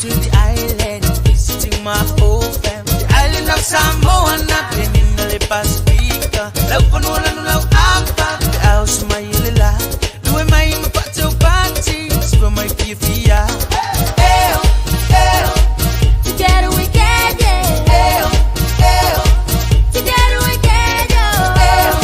to the island, visiting my whole family. The island of Samoa, not been in the Pacific. Love on one and love Apia. The house of my ilila. Do I mind my party? For my fia. Together we can, yeah. Together we can, yeah.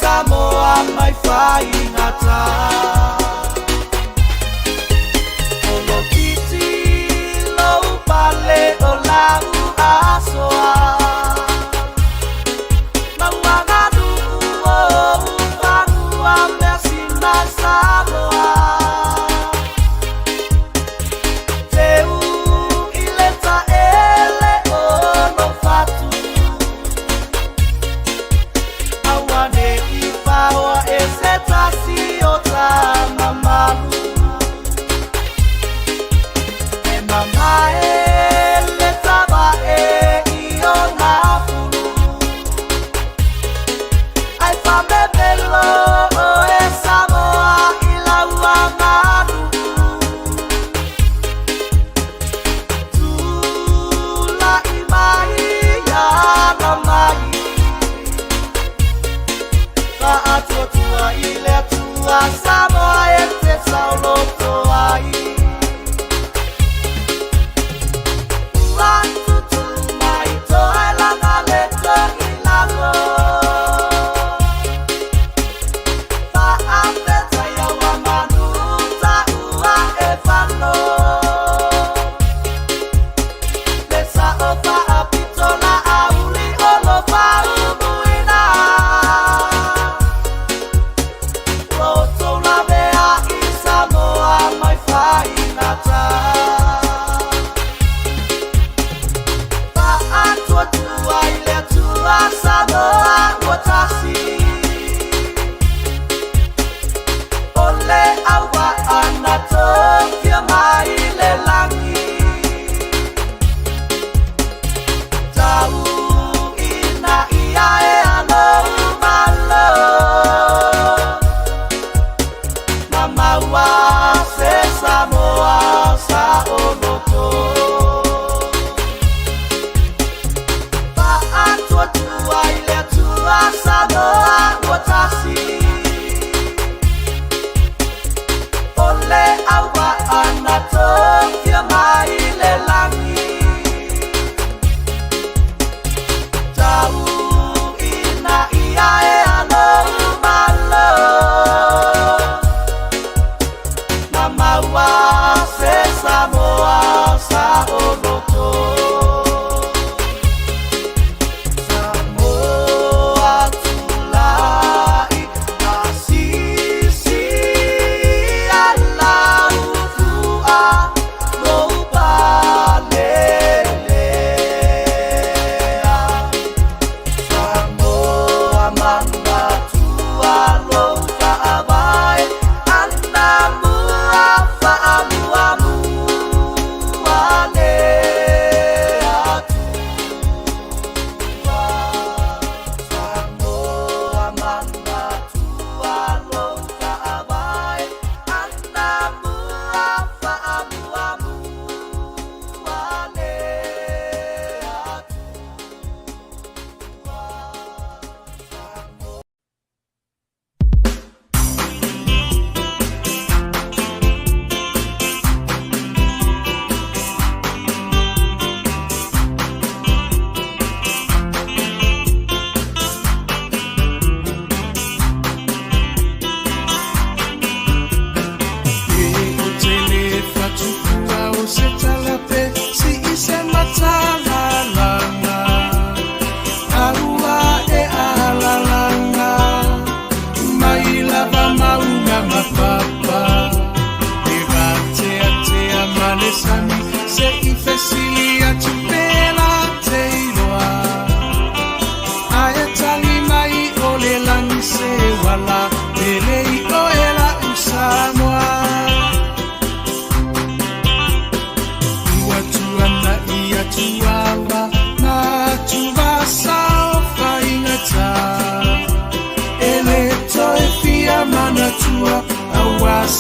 Samoa mai fai ngata Olo kiti lo pale o lau asoa Mawangadu o ufanua mesina Samoa Teu ileta ele o no fatu Awane Awa eseta siota mamalu E mama leta ba iona fulu Ai fa bebelo o e Samoa ila uangadu Tula imai ya namai Atua tua ile tua Samoa ete saulo toai Uatu tu mai toa langa leto ilago Pa apeta ya wamanuta ua efano Lesa opa apitola auli olofa umuina Samoa mai fai ngata Pa atua tua ile tua Samoa watasi Ole awa anato kia mai le langi Tau ina ia e alo malo Maua se Samoa sa oloto Pa atua tua ile tua Samoa watasi Ole awa anato kia mai le langi Tau ina ia e alo malo Maua se Samoa sa oloto Samoa tulai asisi alau fua lopa lelea Samoa manda tua lopa abai anamu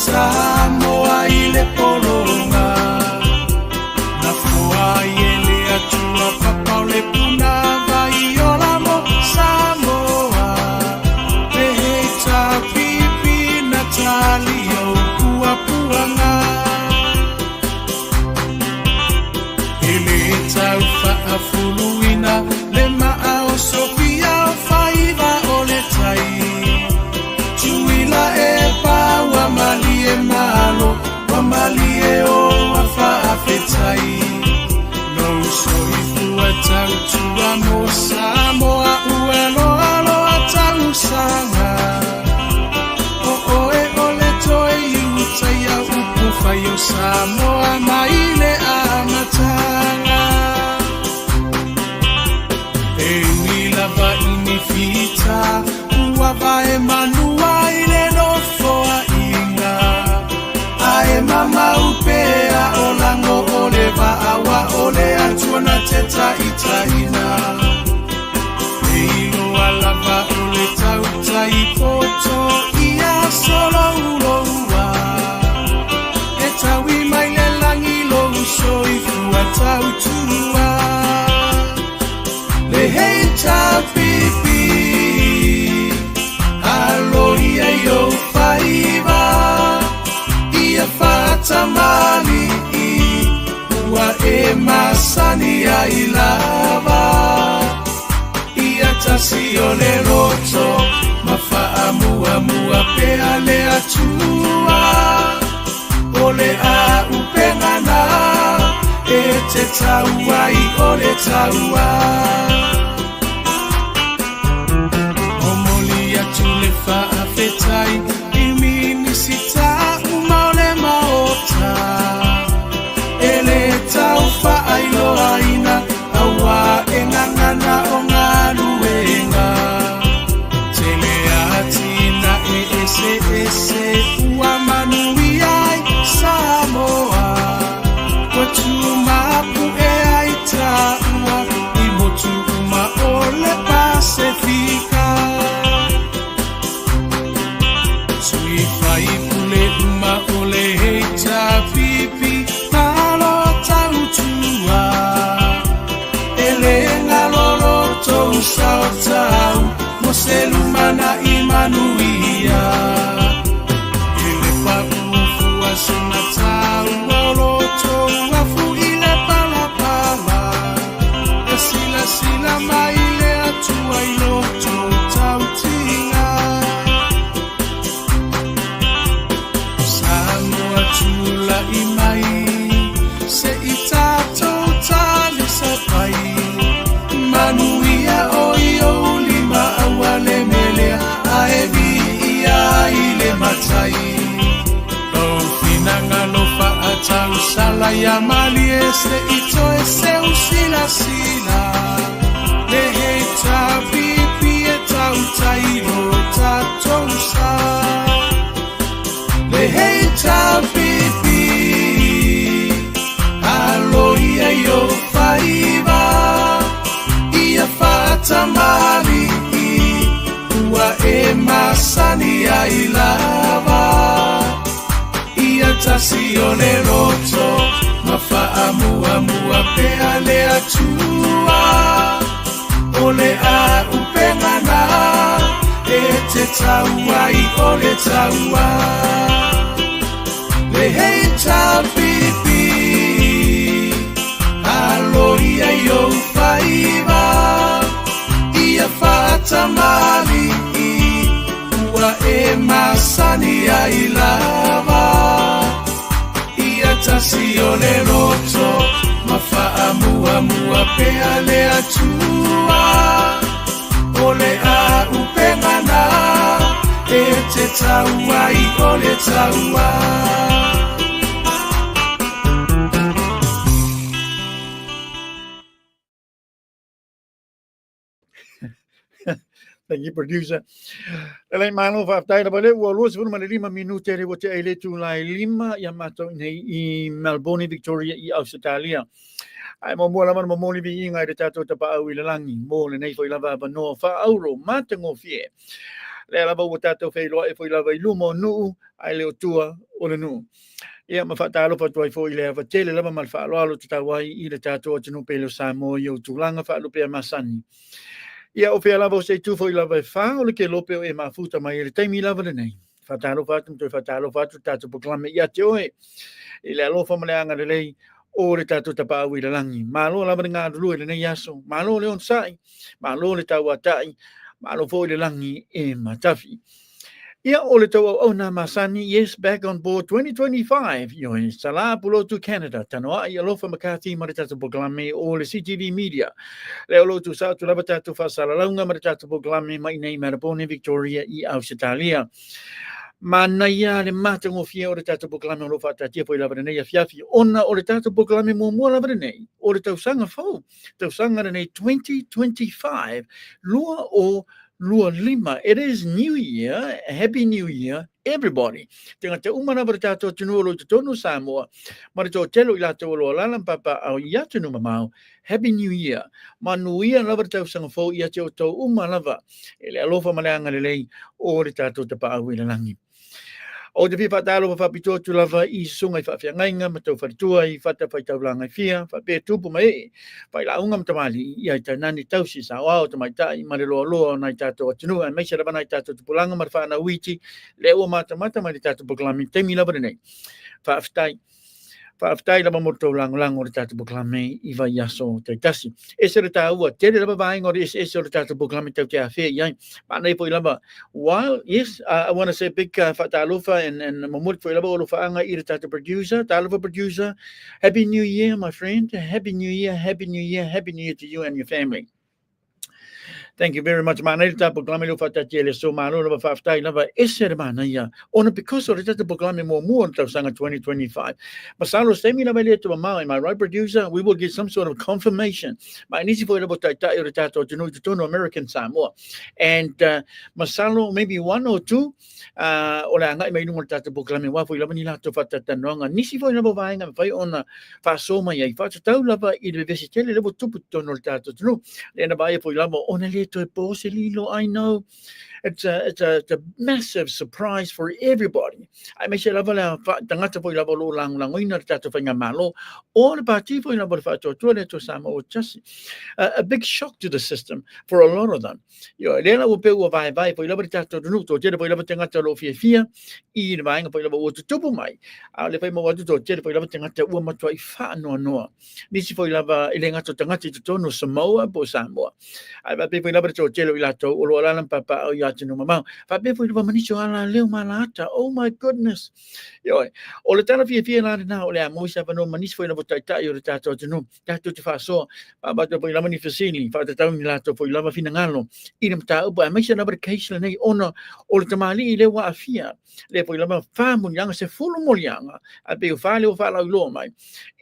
Samoa ile polonga na fua ile atua papa le puna vai olamo Samoa peheta pipi tuana te taitaina. Eilo alava ole tau tai poto ia solo uloa. E taui mai le langi lo usoi fua tau tua. Le hei ta pipi alo ia yo faiva. Ia fata mali ua e masani ai lava. Ia tasi o le roto mafaa mua mua pea le atua. O le a upengana e te taua I o le taua. O moli atu le faa fetai I minisita uma o le maota. Ele tau fai loa ina awa e ngangana o ngā ruenga. Tele atina e ese ese ua manui ai Samoa. Kwa tumapu e ai taua I motu uma o le Pasifika. Sui fai pule uma o le heita pipi. Sao tau mo selumana imanuia. Ile papu asina tau loloto afu ile pala pala. Esila sila maile atua iloto tau tinga. Samoa tula imai se itato tali sapai. Manuia oio lima awale melea aevi ia ile matai. Lo finanga lo faatau sala ya mali ese ito ese usila sila. Le heita pipi e tau tairo tatousa. Le heita pipi alo ia yo faiva. Tamali ua e masani ai lava. Ia tasi o le roto mafaa mua mua pea le atua. O le a upengana e te taua I o le taua. Le hei ta pipi alo ia yo faiva. Ia fata mali ua e masani ai lava. Ia tasi o le roto mafaa mua mua pea le atua. O le a upengana e te taua I o le taua. Thank you, producer. Elai malo fa tai da bale wo lo se ma 5 minute re wo te ele tu lai 5 ya mato nei I Melbourne Victoria I Australia. Ai mo mo la mo mo ni vi ngai de tato ta pa au I langi mo le nei foi lava ba no fa auro matango fie. Le lava wo tato fe lo e foi lava I lumo nu ai le tua o le nu. Ia ma fa talo fa toi foi le fa tele lava mal fa lo tu tawai I le tato tu no pelo Samoa yo tu langa fa lo pe masani. Ia o fea lava o se tufo I lava e wha o le ke lope o e mafuta mai le taimi lava le nei. Whatalo whatu, toi whatalo whatu, tātou poklame ia te oe. I le alofa ma le anga le lei, o le tātou tapa au I le langi. Malo lava le ngā rului le nei aso, malo le on sai, malo le tau atai, malo fo I le langi e matafi. Ia o le tau au na masani, yes, back on board 2025. Yo e sala pulo to Canada. Tanoa I alofa makati ma le tātou poklame o le CTV Media. Le olo tu sa tu lava tatu fa sala launga ma tatu poklame mai nei Melbourne Victoria I Australia. Mana ia le matango fia o le tatu poklame o lo fa tatia foi lava nei fiafi ona o le tatu poklame mo mo lava nei o le tau sanga fo tau sanga nei 2025 lua o Lua lima. It is New Year. Happy New Year. everybody. Tengah te umana bertato tunu lo tonu Samoa. Mari to telo ila to lo lalam papa au ia tunu mamau. Happy New Year. Manuia lava tau sanga fo ia te o to umalava. Ele alofa malanga lelei o re tato te pa au ila langi. O te whiwha tālo wa whapito tu lava I sunga I whawhia ngainga, ma tau wharitua I whata whai tau langa I whia, whapea tupu mai whai la unga mtamali I ai tai nani tausi sa wao ta mai tai, ma le loa loa nai tātou atunua, mai se raba nai tātou tupulanga ma whaana witi, le ua mata mai tātou poklami, teimi lava nei, whaafitai lava mo tau lango o le tātou poklami I vai aso te tasi. Ese re tā ua, tere lava vainga o re ese o le tātou poklami tau te awhia iai, Pānei po I lava, while, yes, I want to say big whaatalofa and mamut po I lava o lo whaanga I re tātou producer, tālofa producer, Happy New Year, my friend, Happy New Year, Happy New Year, Happy New Year to you and your family. Thank you very much. Mana ita proklame lo fata tele so malo lo faftai lava eser mana ia. Ona because of the proklame mo tau sanga 2025. Masalo semi na mele to mama, am I right, producer? We will get some sort of confirmation. Ma inisi fo lo tai tai tato to American Samoa. And masalo maybe one or two ola ngai mai no tato proklame wa fo lo ni la to fata tanonga. Nisi fo lo vainga fai ona fa so mai ai fa tau lava I le vesitele lo tupu tono tato no. Le ba fo lo ona I know it's a massive surprise for everybody. I may say level tangata po level lang ina tato fanga malo all the party po level fato to Samoa just a big shock to the system for a lot of them. Yo lela wo pe wo vai po level tato no to je po level tangata lo fia I vai po level wo to mai. Le pe mo wa to je po level tangata wo ma to I fa no. Nisi po level ilenga to tangata to no Samoa po Samoa. I pe po level to je lo ila to o lalam papa o ya tinu mama. Fa pe po level manicho ala leo malata. Oh my goodness. Yo o le tana fia la na o le mo sa no manis foi level tai o le tato tinu. Tato te fa so ba to po level ni fasili fa te tau ni la to po level fina ngalo. Ina mta o mai sa na case nei ona o le tamali le wa afia. Le po level fa mo yanga se fulu mo yanga. A pe o fa le o fa la lo mai.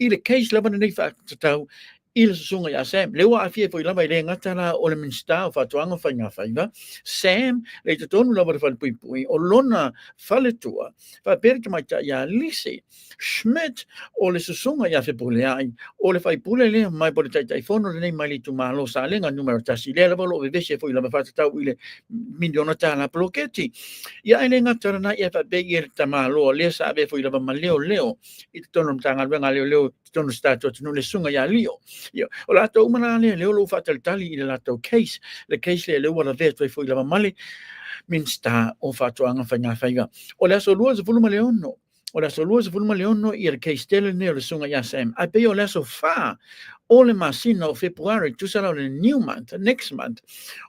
I le case level nei fa tau Il sunga ya Sam le wa afia po lava le ngata la o le minsta o fatuanga fanga faiva Sam le te tonu lava fa pui o lona fale tua fa per que mai ya lisi Schmidt o le sunga ya fe pule ai o le fai pule le mai po le tai fono le nei mai tu malo sa le numero tasi le lava lo vese po lava fa tau ile miliona ta la bloqueti ya le ngata na ya fa be ir tamalo le sa be po lava leo I tonu tanga leo tonu stato no le sunga ya lio Yo, o la tau mana le lo fatal tali I la tau case le case le wala veto foi la mali minsta o fatuanga fanga faiga o la so luas fulma leono o la so luas fulma leono I le case tele ne le sunga ya Sam I pe o la so fa o le masina o February tu sala le new month next month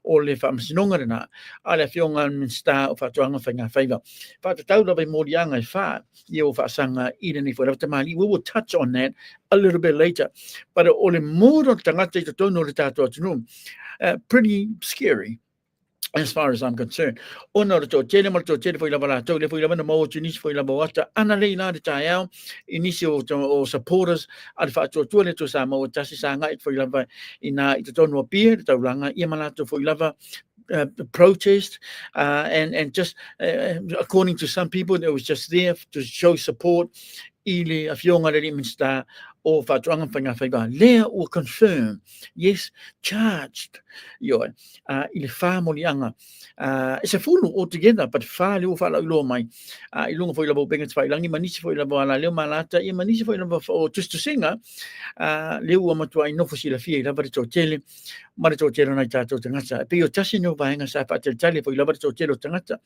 o le famsinonga na ala fionga minsta o fatuanga fanga faiga fa tau la be modianga fa Yo fa sanga I ni for the mali we will touch on that a little bit later but ole modo tangata to no le tato no pretty scary as far as I'm concerned. Ono to tele mo to tele foi la bala to le foi la bana mo chinis foi la bota ana le na de tael inicio o supporters al fa to le to sa mo tasi sanga it foi la ba ina it to no Apia to langa I mala to foi la protest and just according to some people it was just there to show support ili afionga le minsta o fatuanga fanga faiba le will confirm yes charged yo ili fa molianga it's a full altogether but fa le fa lo mai ilunga foi la bo benga fai langi manisi foi la boala le malata I manisi foi la o just to singa le o matua no fosi la fia la ba to tele mara to tele na tato tangata pe yo tasi no vainga sa fa tele foi la ba to tele tangata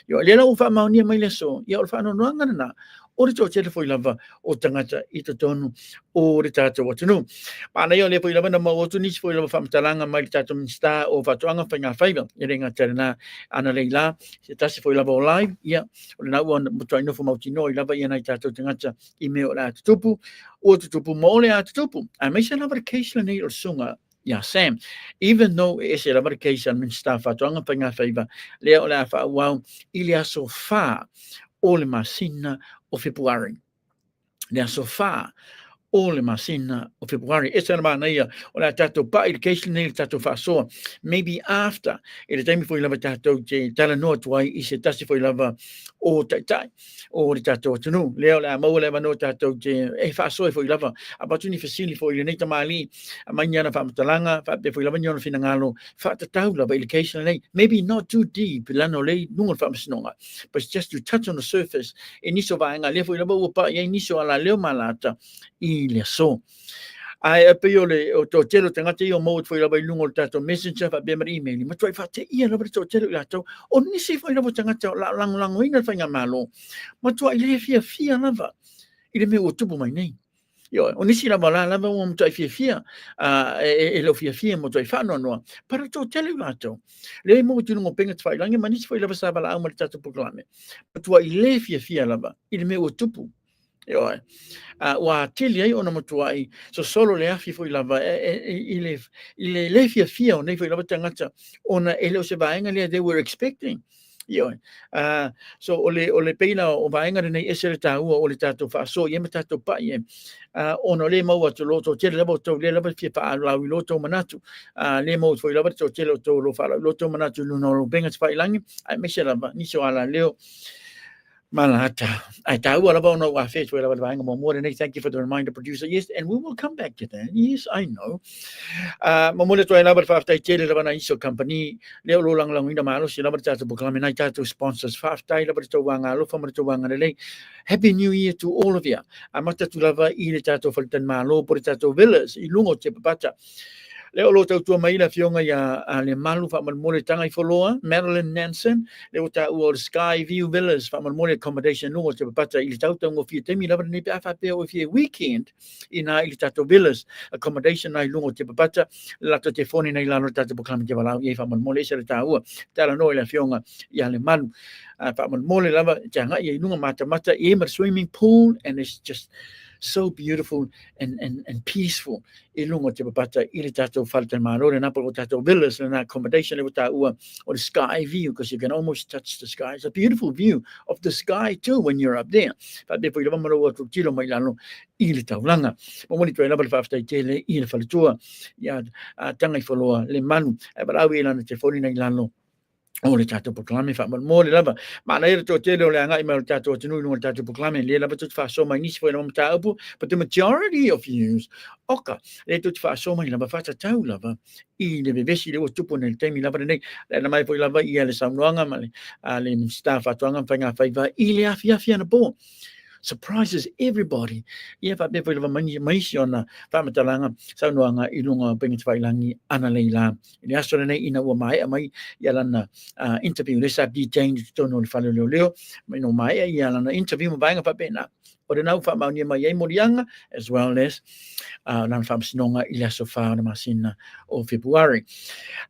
yo le la o fa mauni mai le so yo fa no ngana na o le to tele foi lava o tangata I te tonu o le tato watunu pana yo le foi lava na mo tu ni foi lava famtalanga mai tato minsta o fatuanga fanga faiva e renga terna ana leila se tasi foi lava live ya o na one mo no fo mautino I lava ina tato tangata email la tupu o tupu mo le tupu a me se lava case le nei o sunga Yeah, Sam. Even though it's a lot of cases and stuff, I don't think I favor. Leo la fa wow, ilia so far all masina o February. Lea so far o le masina o February. E sana mana ia o le tatou pa education nei le tatou whaasoa. Maybe after, e le taimi fwoi lava tatou te tala noa tuai i se tasi fwoi lava o taitai o le tatou atunu. Leo le amau le mano tatou te whaasoa fwoi lava. Apatuni fasili fwoi le nei tamali a mainyana whaamatalanga, whaape fwoi lava nyona finangalo, whaatatau lava education nei. Maybe not too deep, lano le nunga whaamasinonga, but just to touch on the surface. E niso vaenga le fwoi lava upa, e niso ala leo malata i le so. Ai ape o to telo tangata i o mo foi lava i lungo le tatou messenger fa be mari email ma toi fa te ia lava to telo i latou o nisi foi lava tangata lango ina fa ngamalo ma toi le fia lava i le me o tupu mai nei yo o nisi lava lava o mo toi fia e lo fia mo toi fa no para to telo i latou le mo tu no penga tfai langi ma nisi foi lava sa bala o mo tatou proclame ma toi le fia lava i le me o tupu yo wa tili ai ona matuai so solo le afi foi lava le fia o nei foi lava tangata ona ele o se vaenga le they were expecting yo so ole peina o vaenga nei esere taua o le tatou fa so ye matatou pa ye ona le mau atu loto tele lava to le lava fia pa la loto manatu le mau foi lava to tele to lo fa loto manatu no lo benga fa ilangi ai me se lava ni so ala leo Malata. I tell what about no face where I more than thank you for the reminder, producer. Yes, and we will come back to that. Yes, I know. Mamula to another 5 day tell of an ISO company. Leo long in the Malo, she never to proclaim and I to sponsors 5 day to Wangalo from to Wangale. Happy New Year to all of you. I must to love Ilitato for Ten Malo, Portato Villas, Ilungo Tiapapata. Leo lo tau tua mai la fionga ia le malu fa malmole tanga I foloa Marilyn Nansen leo tau o Skyview Villas fa malmole accommodation no te pata I tau tau ngo fie temi lava ni pa fa pe o fie weekend ina I tau Villas accommodation ai lungo te pata la to te foni nei la no tau proclaim te vala ia fa malmole se tau tala no la fionga ia le malu fa malmole lava tanga ia lunga mata ia mar swimming pool and it's just so beautiful and peaceful. I lungo te papata I le tatou falta marore na po tatou villas and accommodation le ta ua or the sky view because you can almost touch the sky. It's a beautiful view of the sky too when you're up there. Pa be po I lava maro tu tilo mai lano I le taulanga. Mo moni tu lava le fafta tele I le falatua ya tanga I foloa le manu e ba awi lana te foni nei lano o le tatou proclame fa mo le lava ma na ere to tele o le anga I me le tatou tunu no le tatou proclame le lava tu fa so mai nisi foi no mata upu but the majority of yous oka le tu fa so mai lava fa tau lava I le vevesi le o tupu nei temi lava nei le mai foi lava I le saunoanga ma le staff atuanga fa nga fa I le afia na po surprises everybody. Ia fa be foi lava mai siona fa matalanga saunoanga I lunga pengi tfailangi ana leila. Ni aso nei ina ua mai ia lana interview le sa detained to no fa leo mai no mai ia lana interview mabanga fa pena. O le nau fa mauni mai ai morianga as well as nan fa sinonga I le aso fa na masina o February.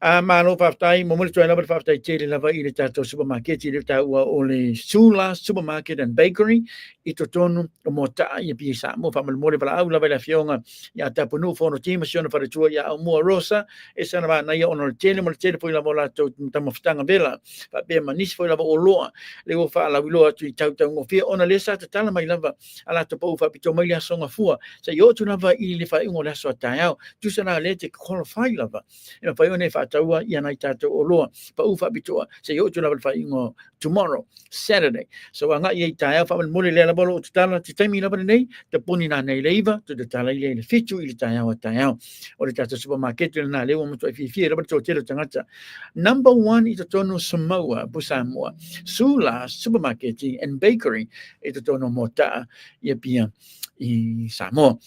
Malo fa tai mo mo le lava fa tai tele lava I le tatou supermarket I le tau o le SULA supermarket and bakery I tonu o Moataa ia pi sa mo fa mo le bala au lava la fionga ia tapu no fono tima siona fa tua ia mo rosa e sana va na ia ono le tele po la mola to tamo fitanga vela fa be manis foi lava o loa le o fa la wiloa tu tau ngo fia ona le sa tala mai lava ala to po fa pito mai la songa fua sa yo tu lava I le fa ngo la so tau tu sana le te qualify lava e fa one fa taua ia nai tato o loa pa u fa pito sa yo tu lava fa ngo tomorrow Saturday so anga ia tau fa mo le la bolo tala te taimi lava nei te poni na nei leiva tu te tala ile le fitu I tau o le tato supermarket na le o mo to fi lava to tele tangata number 1 I tono Samoa Samoa SULA supermarket and bakery I tono Moataa ia pia I Samoa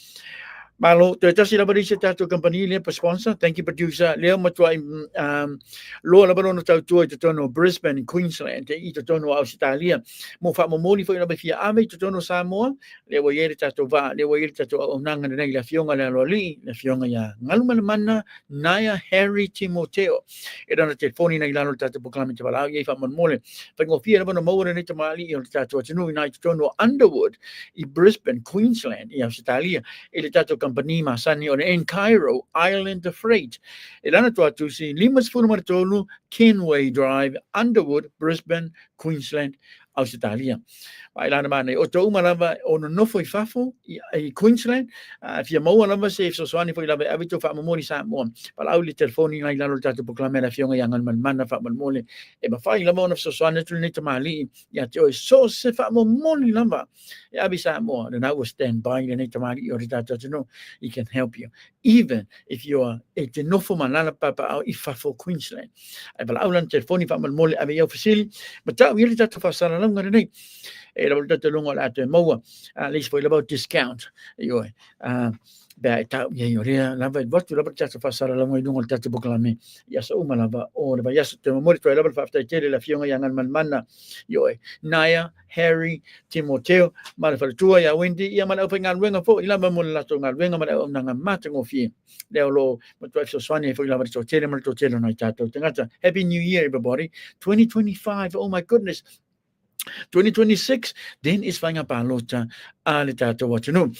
Malo, te tasi la barisa tato company le pa sponsor. Thank you producer. Leo matua lo la barono tau tua te tono Brisbane, Queensland, te te tono Australia. Mo fa mo moni foi na be fia ame te tono Samoa. Le wa yere tato va, le wa yere tato o nanga nei la fionga le loli, la fionga ya ngaluma mana Naya Harry Timoteo. Era na telefoni nei lalo tato proclame te bala ye fa mo mole. Fa ngo fia na mo ne te mali o tato tunu na te tono Underwood I Brisbane, Queensland, I Australia. Ele tato company masani o ENCHIRO Island of Freight. E lana tua tu si limas funu martolu Kenway Drive, Underwood, Brisbane, Queensland, Australia. Bailana mana o to malava o no foi fafo I Queensland fia mau lava se so swani foi lava abito fa mo sa mo pala au li telefoni ngai lalo tatu proclame la fionga yang man mana fa mo e ba fai lava no so swani tu ni tamali ya te o so se fa mo lava e abisa mo and I will stand by ni tamali o tatu no he can help you even if you are e te nofo manala papa au I fafo Queensland e pala au lan telefoni fa mo abi au fasili but ta wi tatu fa sala langa nei e la volta lungo la te moa at least for about discount yo ba ta yo ria la va tu la tatu fa sala lungo lungo tatu proclame ya so malava o ba ya te mo to la fa ta tele la fionga yang man yo Naya Harry Timoteo ma fa tua ya Wendy ya ma fa ngan wenga fo ila mo la to ngan wenga ma na mata ngo fi le lo mo to so swani fo ila to tele mo to tele na tatu tengata happy new year everybody 2025 oh my goodness 2026 then is vanga palota ali tato what you know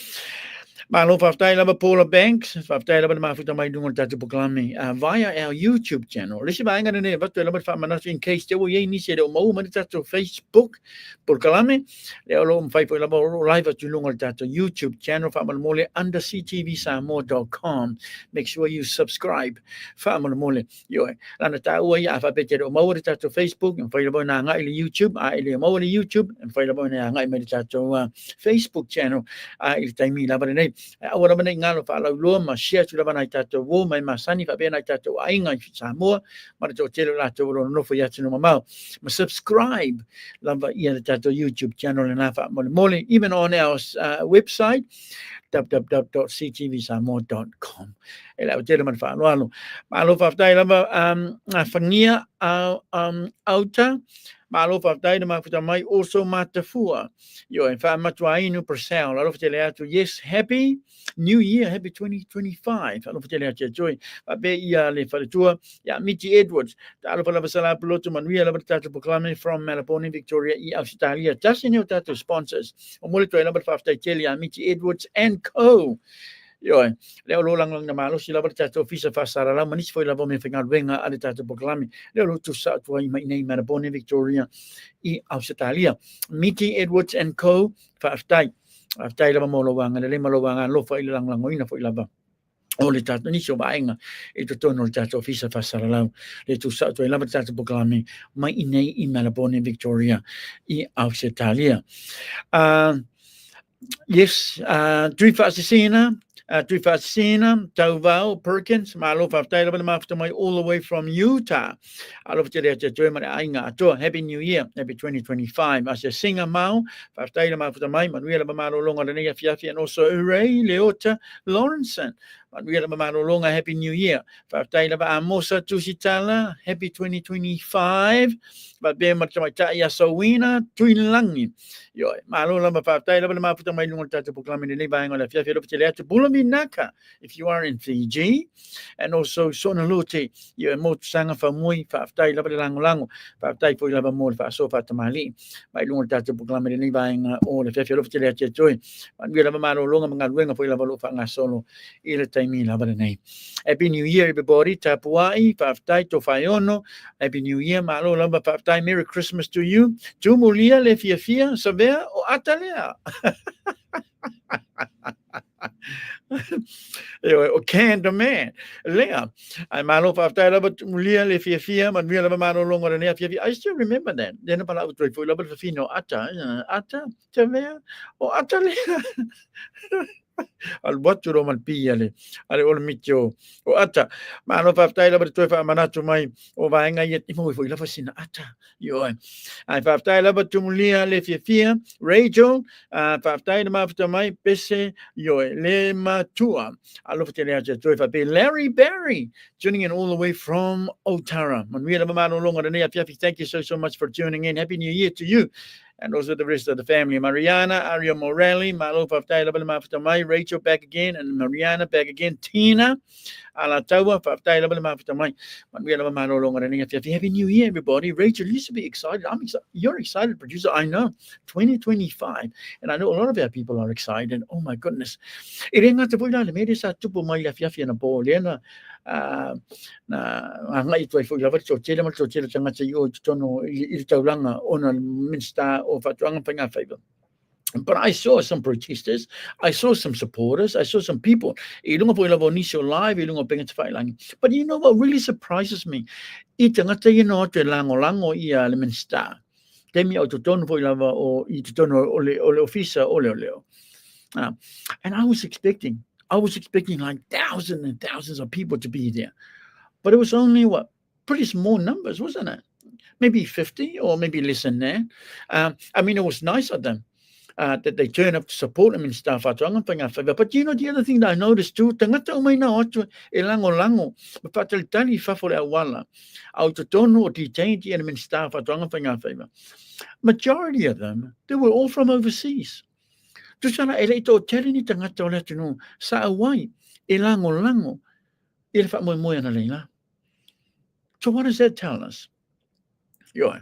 Malo faftai laba Paula Banks faftai laba mafuta mai dungo tatu proclame via our YouTube channel. Lisi ba nga ne ba to laba fa manas in case te wo ye ni se de mo ma tatu Facebook proclame le lo mfai fo laba live at dungo tatu YouTube channel fa mal mole under CTVSamoa.com. Make sure you subscribe fa mal mole yo lana ta wo ya fa pe te mo tatu Facebook and fai laba na nga ile YouTube ile mo ile YouTube and fai laba na nga ile tatu Facebook channel ile taimi laba ne ora bana ngalo fa la lo ma share tu la bana tato wo mai masani fa bena tato ainga Samoa ma to tele la to no fo ya tino ma subscribe lava ia tato YouTube channel na fa mole even on our website www.ctvsamoa.com ela tele man fa lo ma fa tai lava fangia auta malo fa tai ma futa mai also matafua yo in fa matwai no persel alo tele atu yes happy new year happy 2025 alo tele atu joy be ia le fa tua ya MITTY Edwards alo fa la sala piloto manuia la tatu proclame from Melbourne Victoria Australia just in your tatu sponsors o mole to ela fa tai tele ya MITTY Edwards and Co yo le lo lang na malo sila tatu office fa sara la manis foi la me fingal venga ali tatu proclame le lo tu sa tu mai nei Melbourne Victoria Australia MITTY Edwards and Co fa tai la mo lo wanga le malo wanga lo fa lang ina foi la ba o le tatu ni so bainga e to tono tatu office fa sara la le tu sa tu la tatu proclame mai nei Melbourne Victoria Australia yes three fascina Tauvao Perkins, Malo Faftai, all the way from Utah. I love to Happy New Year, Happy 2025. As a singer Mao, Faftai, Manuela Mamalo Longa, and also Ray Leota Lawrenson. Manuela Mamalo Longa, Happy New Year. Faftai, Amosa Tusitala, Happy 2025. But be Mataya Sowina, Twin Langi. Yo, Malo Lama Faftai, Mafuta, my long to proclaim the Levi on the Fiafia of Telea to Bulaminaka, if you are in Fiji, and also Sonalute, you're more Sanga for Mui, Faftai, Labalango, Faftai for Lava More, so Fatamali, my long to proclaim the Levi or the Fiafia of Telea Joy, and we have a man long and wing of Lavalo Solo, Ilatami Labanay. Happy New Year, everybody, Tapuai, Faftai to Fayono, Happy New Year, Malo Lamba Faftai, Merry Christmas to you, Jumulia, Lefiafia, Saber, or Atalea. O canned man. Lea. I malo after about Mulia if you fear, but we have a man longer than if I still remember that. Then about to for level Fino Ata, Tavea, or Atalea. Al watch Roman Piale, I will meet you. O Ata, man of after about 12 Manato my over Anga yet if we love us in Ata. You are. I've after about Tumulia, if you fear, Rachel, after after my Pesse, yo, Lema Tua. I love to tell you, Larry Berry, tuning in all the way from Otara. Manuela Mamano longer than Fiafi. Thank you so much for tuning in. Happy New Year to you. And also the rest of the family. Mariana, Aria Morelli, Malo Faftai, Rachel back again, and Mariana back again. Tina, Alatawa, Faftai, Manuela Mamano longer than Fiafi. Happy New Year, everybody. Rachel, you should be excited. I'm excited. You're excited, producer. I know. 2025. And I know a lot of our people are excited. Oh my goodness. Irenga te poina le mede sa tupu mai la fiafi na po lena na nga ito ay fuila so chile tanga o tono I taulanga ona minsta o fatuanga panga favor. But I saw some protesters, I saw some supporters, I saw some people. Ilunga po ilabo nisyo live, ilunga pengen lang. But you know what really surprises me? Itangata te lango ia le minsta. Temi o tono po ilabo o I tono ole ofisa ole. And I was expecting like thousands and thousands of people to be there. But it was only pretty small numbers, wasn't it? Maybe 50 or maybe less than that. I mean, it was nice of them. That they turn up to support them and stuff. But you know, the other thing that I noticed too, tangata umay na oto lango. Mapatalitali fafole awala. Autotono o detained and staff at favor. Majority of them, they were all from overseas. Tu sana eleito tele ni tangata o letino sa away lango. Il fa mo na leila. So what does that tell us? Yo.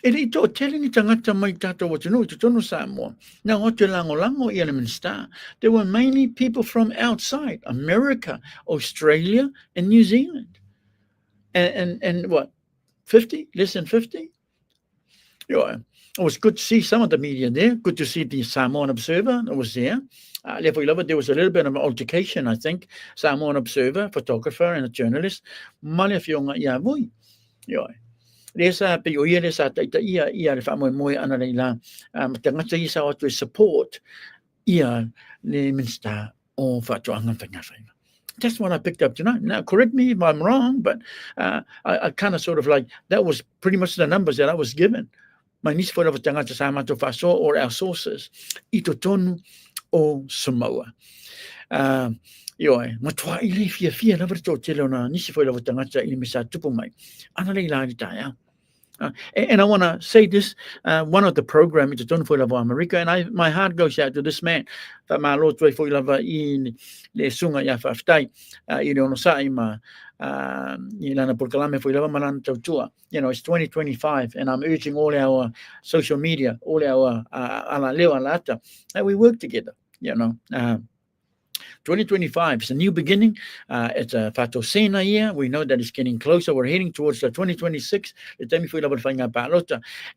Eleito tele ni tangata mai tato o tino tono Samoa. Now o te lango I minsta. There were mainly people from outside America, Australia, and New Zealand. And what? 50? Less than 50? Yeah. It was good to see some of the media there. Good to see the Samoan Observer. It was there. There was a little bit of an altercation, I think. Samoan Observer, photographer, and a journalist. Malefionga Yavui. Yeah. Resa pe oia resa ia le whamoe ana leila. Tangata isa o to support ia le minsta o whatuanga whainga. That's what I picked up tonight. Now, correct me if I'm wrong, but I kind of sort of like, that was pretty much the numbers that I was given. My nisi fora tangata sa mato faso or our sources. Ito tonu o Samoa. Matua ili fia na verto telona nisi fora tangata ili misa tupu mai. Ana leila ni taia. And I want to say this, one of the program is Ton Fuilava America, and my heart goes out to this man. That my Lord Fuilava in the Sunga Yafaftai, Saima, Ilana Pulkalame Fuilava Malanto Tua. It's 2025, and I'm urging all our social media, all our ala leo alata, that we work together, 2025 is a new beginning. It's a Fatosena year. We know that it's getting closer. We're heading towards the 2026.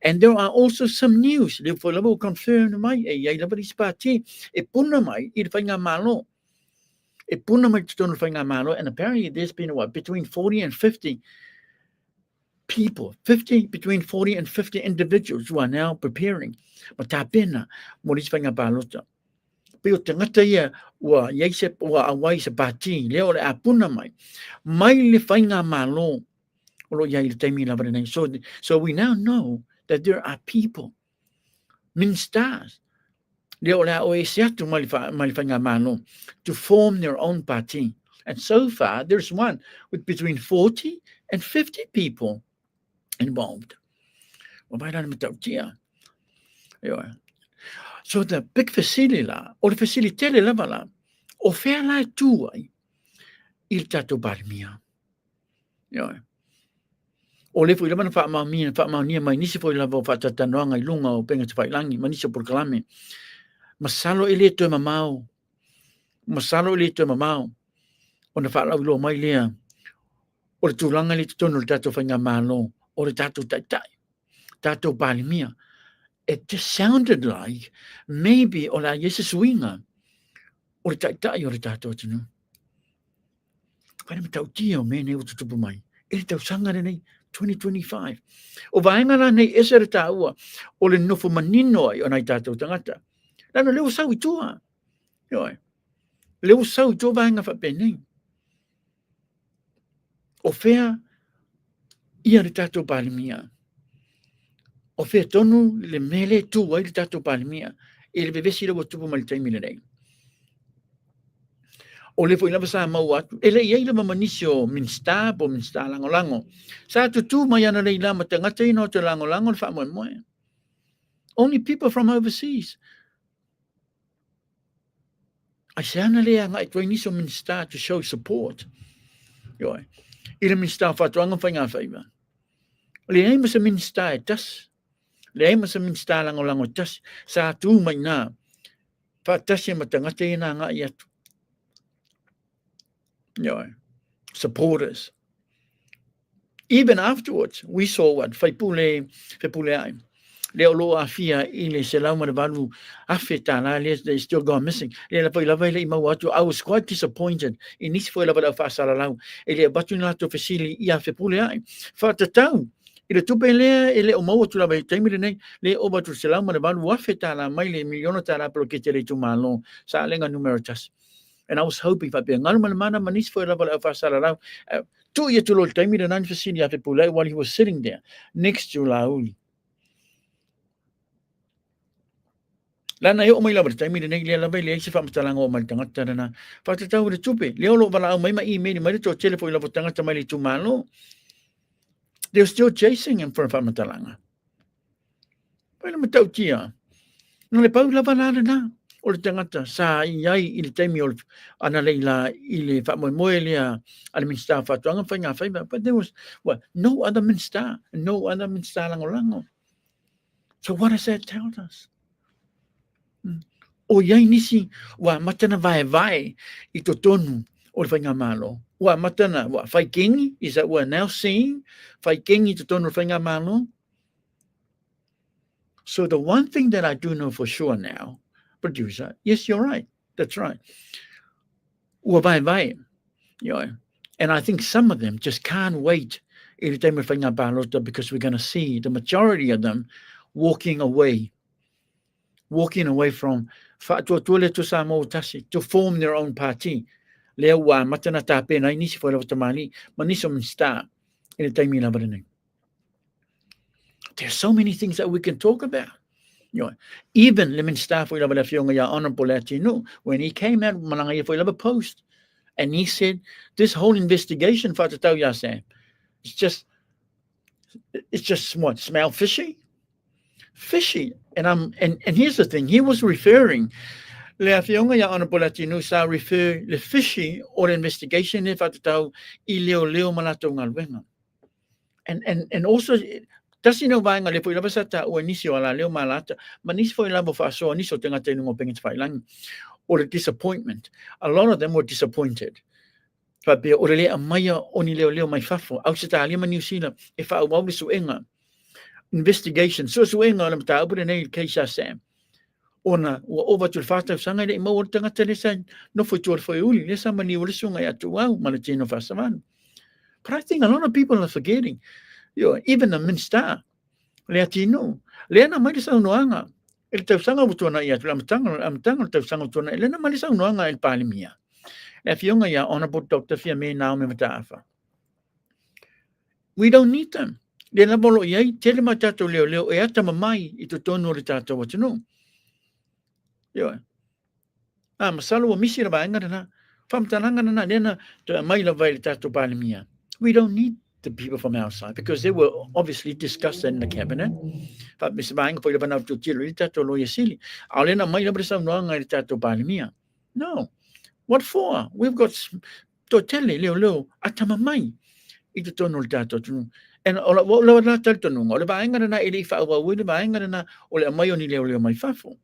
And there are also some news. Confirm and apparently there's been between 40 and 50 people, between 40 and 50 individuals who are now preparing. Pero tangata ia wa yaise wa awai se pati leo le apuna mai le fainga malo lo yai le taimi la varena. So we now know that there are people minstars leo le oesiatu mai fainga malo to form their own party, and so far there's one with between 40 and 50 people involved. So the big facility or the facility level o fair la tu il tato barmia. O le foi fa ma ni mai nisi foi la fa tata noanga I lunga o penga te langi manisi por kalame. Masalo ele to mamao. O na fa la lo mai lea. O le tulanga le tono tato fa ngamalo o le tato tato barmia. It just sounded like maybe ola Jesus winga or tai or tato tino. Para tau tio me ne utu tupu mai. Ele tau sanga nei 2025. O vaenga na nei esere taua o le nofo manino ai o nai tato tangata. Lano leo sau itua. Leo sau itua vaenga fa penei. O fea ia le tato palimia. O fe tonu le mele tu wai le tato palmia e le bevesi le tupu mal taimi le nei. O le foi lava sa mau atu e le ia le mamanisio minsta lango. Sa tu mai ana le lama tangata ino te lango le fa mo. Only people from overseas. I say ana le anga I nisio minsta to show support. Ile minsta fa tuanga fainga faiva. Le ai masa minsta tas. Le ai masa minsta lango tas sa tu mai na fa tas e matangata ina nga ia tu supporters. Even afterwards, we saw what Faipule ai. Leo lo afia ile se lau mana valu afeta na they still gone missing. Le foi lava ile ima watu. I was quite disappointed. Inisi foi lava da fasala lau. Ele batu na to fasili ia Faipule ai. Fa tatau. Ile tupe le ele o mau tu lava taimi nei le o batu se lau mana valu afeta na mai le miliona tara pelo ke te tu malo sa lenga numero tas. And I was hoping fa be ngal mana manis foi lava da fasala lau. 2 years to look time in an facility at while he was sitting there next to Lauli. Lana yo may labar time in the level si fam talang o maltangata na fatata with the tupi. Leolo bala may email marito telephone of tangata mali to malo. They're still chasing him for Famatalanga. Pero matautia. No le pau lava na. O le tangata sa iai i le taimi o ana leila i le whamoemoelea ale minsta whatuanga whainga whaima. But there was, no other minsta lango. So what does that tell us? O iai nisi wa matana vai i to tonu o le whainga malo. Wa matana whaikengi, is that we're now seeing? Whaikengi to tonu o whainga malo. So the one thing that I do know for sure now, producer, yes, you're right. That's right. Well, bye. And I think some of them just can't wait because we're going to see the majority of them walking away from to form their own party. There's so many things that we can talk about. Even Lemon Staff Honorable Latino, when he came out with post and he said this whole investigation it's just what smell fishy. And here's the thing, he was referring Honorable Latino refer the fishy or investigation and also Tasi no vai ngale foi lava sata o inisio ala leo malata, manis foi lava fa so iniso tenga tenu ngo pengi tfailang or the disappointment. A lot of them were disappointed. Fa be o le amaya oni leo mai fafo au sita ali New Zealand e fa wa so enga investigation so enga na mata abu nei keisa sam. Ona o over to fata sanga le mo tenga tele san no foi tor foi uli le sa mani o le sunga ya tu wa manatino fa saman. But I think a lot of people are forgetting. Even the minsta, Latino, Lena Marisa Noanga, El Tavsanga Butona yet, I'm tangle Tavsanga, Elena Marisa Noanga El Palimia. If younger ya honorable Dr. Fiame now Metafa. We don't need them. Then a bolo ye, tell him a tato leo, eatama mai, it to turn no retato what you know. I'm a salo missing of Angana, from Tanangana, then to a mile of Tato Palimia. We don't need the people from outside because they were obviously discussed in the cabinet. But Brsibane poi lava to tirita to lo yesili. Alena mai lava sa noanga tato palimia. No. What for? We've got totally leo atama mai. Ito tono tato tu. And ola la tato no. Ola ba ainga na ili fa wa wi ba ainga na ola mai oni leo mai fafo.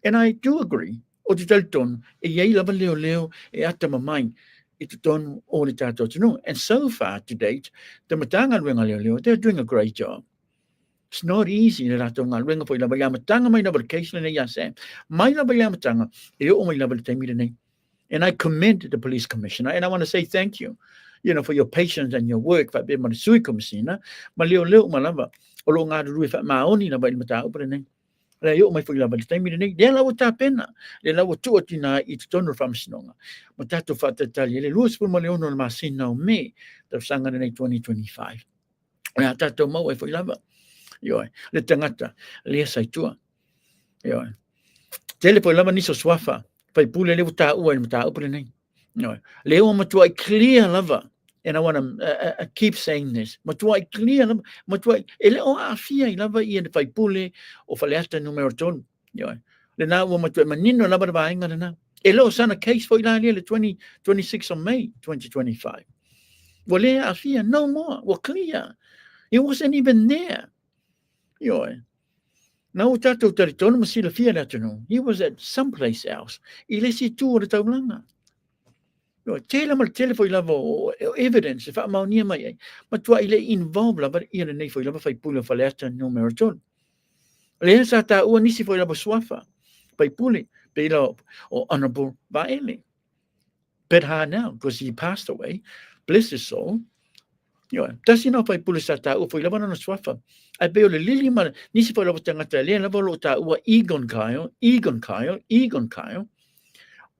And I do agree. O te talton e ye lava leo e atama mai. And so far to date, the Matanga Leo, they're doing a great job. It's not easy to ring for Matanga, my double occasionally, yes, my double Yamatanga, you only level time. And I commend the police commissioner, and I want to say thank you, for your patience and your work. But my sui commissioner, my little malava, along out with my own in about Mata opening. Layo may figla balik tayo minay dia lawo tapena dia lawo tuot na ito tono from sinonga matato fata tali le luas por maleono na masina me the sanga na 2025 na tato mo ay figla ba yo le tangata le sai tua yo tele po lama niso swafa pai pule le uta uai mata upre nei no le o matua clear lava. And I want to keep saying this. Matuai clear, matuai ele o afia I lava I fai pule o faleata numero ton. Le na o matuai manino lava ba inga na. Ele o sana case foi la le 26 of May 2025. Wale afia no more. Well clear. It wasn't even there. Na o tato territorio masila fia la tonu. He was at someplace else. Ile si tu o taulanga. Tele mal tele foi lava evidence fa mau nia mai ma tua ile involve lava ia nei foi lava fai pula fa lesta numero ton le sa ta u nisi foi lava swafa fai puli pe lo o honorable ba ele but ha now because he passed away bless his soul tasi no fai puli sa ta u foi lava no swafa ai pe le lili ma nisi foi lava tanga ta le lava lo ta u Egon Kyle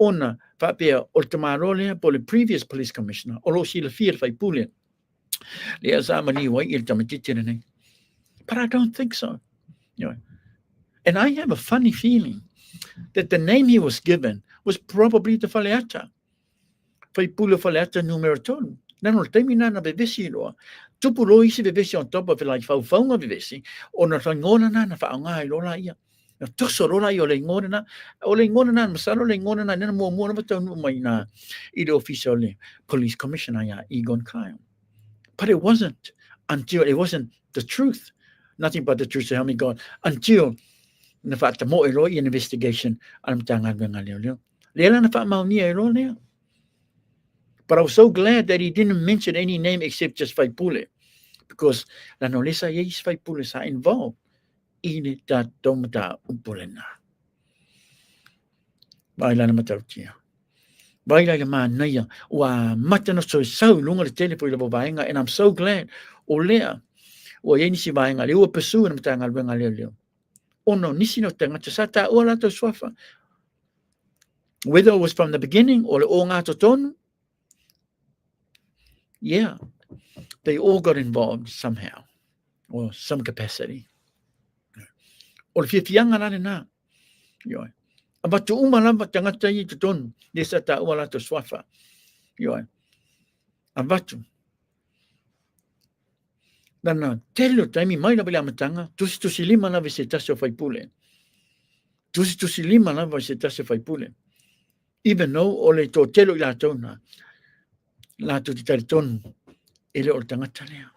ona Apia ultimarole por the previous police commissioner olo si le fear fai pule le azamani wa il tamatitene but I don't think so and I have a funny feeling that the name he was given was probably the faleata fai pule faleata numero ton non termina na bevesi lo tupu lo isi bevesi on top of like faunga bevesi ona ngona na fa ngai lo la ia Tuso rola yo le ngona na masalo le ngona na mo na batau mai na ido official police commissioner ya Egon Kyle. But it wasn't the truth. Nothing but the truth, so help me God. Until na fa ta mo ilo investigation ang tangan nga leo. Lela na fa mau ni ilo leo. But I was so glad that he didn't mention any name except just Faipule. Because la nolesa yes Faipule sa involved. Ini ta tomata umpulena. Baila na matautia. Baila ka manaya wa matano so lunga le telepo le bainga and I'm so glad olea o yeni si bainga le o pesu na matanga benga leo. Ono nisi no tanga sata ola to swafa. Whether it was from the beginning or o nga to ton. Yeah. They all got involved somehow or some capacity. O le fianga na aba tu lava tangata i te tonu le sa ta ua lato swafa aba tu nana telo taimi mai la bila matanga tusi lima lava se tasi o faipule tusi lima lava se tasi o faipule even though o le to telo i lato na lato ti tari tonu ele o tangata lea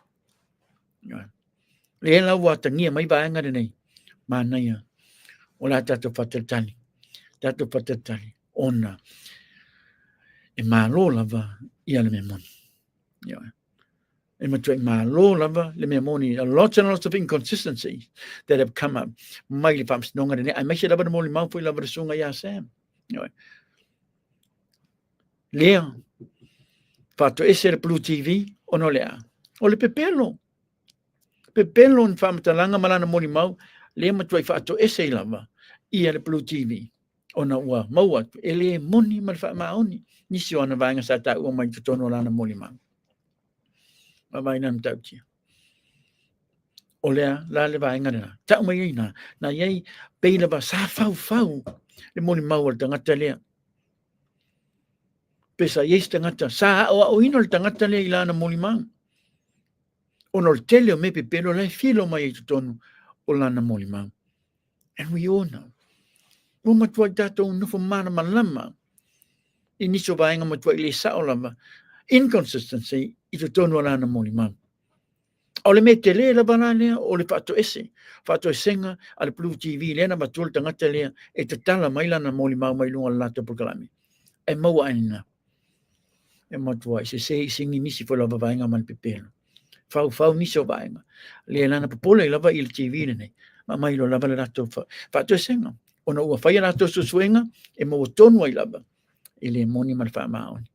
le la ua tangia mai vaenga nei manaya ola tato fatatani ona e malo lava ia le memoni e matui malo lava le memoni lots and lots of inconsistencies that have come up mai le fams nonga ne ai mai se lava mo le mau foi lava le sunga ia sam lea fato ese le Blue TV ono lea o le pepelo on famtalanga malana mo le mau le matui fato ese lava ia le Blue TV ona ua maua ele moni malfa maoni nisi ona vanga sa ta ua mai tono lana mo le mau mai nan tautia olea la le vanga na ta mai na ye peila ba sa fau le moni mau le tangata le pesa ye tangata sa o ino le tangata le ilana mo le mau ono le tele me pelo le filo mai tono o lana mo le mau and we all know o matua tatou nufo mana malama iniso vaenga matua ile saolava inconsistency i te tonu alana mo limau o le me tele la banale o le fato esenga al Blue TV lena matua tangata lea e te tala mai lana mo limau mai lunga lata proklami e maua aina e matua se singi nisi fo lava vaenga man pepelo fau niso vaenga le lana popole lava il TV nei ma mai lo lava le lato fato esenga ona ua fai ana to suenga e mo tonu ai lava ile moni mal fa maoni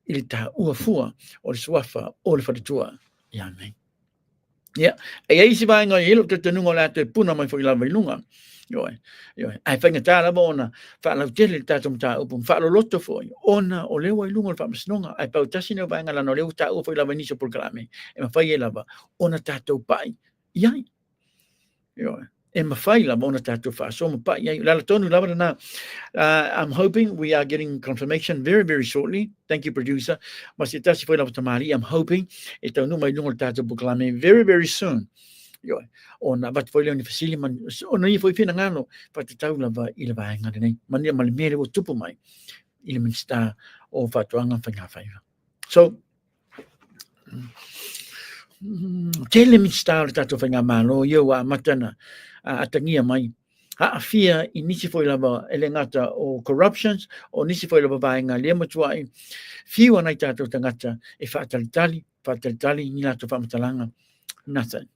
ile ta ua fua o swafa o le fatua ya nei e ai si vai ngai lo te tenu ngola te puna mai foi lava ilunga yo ai fai ngata lava ona fa la tele ta tumta upum fa lo lotto foi ona o le wa ilunga fa masnonga ai pau tasi no vai ngala no le ta u foi lava niso programe e ma fai lava ona ta to pai yai e mawhai la mona tātou whaaso pa lala tonu lava na I'm hoping we are getting confirmation very very shortly. Thank you producer. Ma se tasi foi lava tamari I'm hoping e tau numa ilunga tātou buklame very very soon. Ona wat foi le ni fasili man ona i foi fina ngano pa te tau lava I le vaenga nei. Mania ma le mere o tupu mai I le minsta o whatuanga whangawhaiva. So tele minsta o le tātou whainga malo ia wa matana atangia mai Haafia I nisi foi lava ele ngata o corruptions o nisi foi lava vaenga le matua fiwa nai tatou tangata e whaatalitali ni lato whamatalanga. Nothing.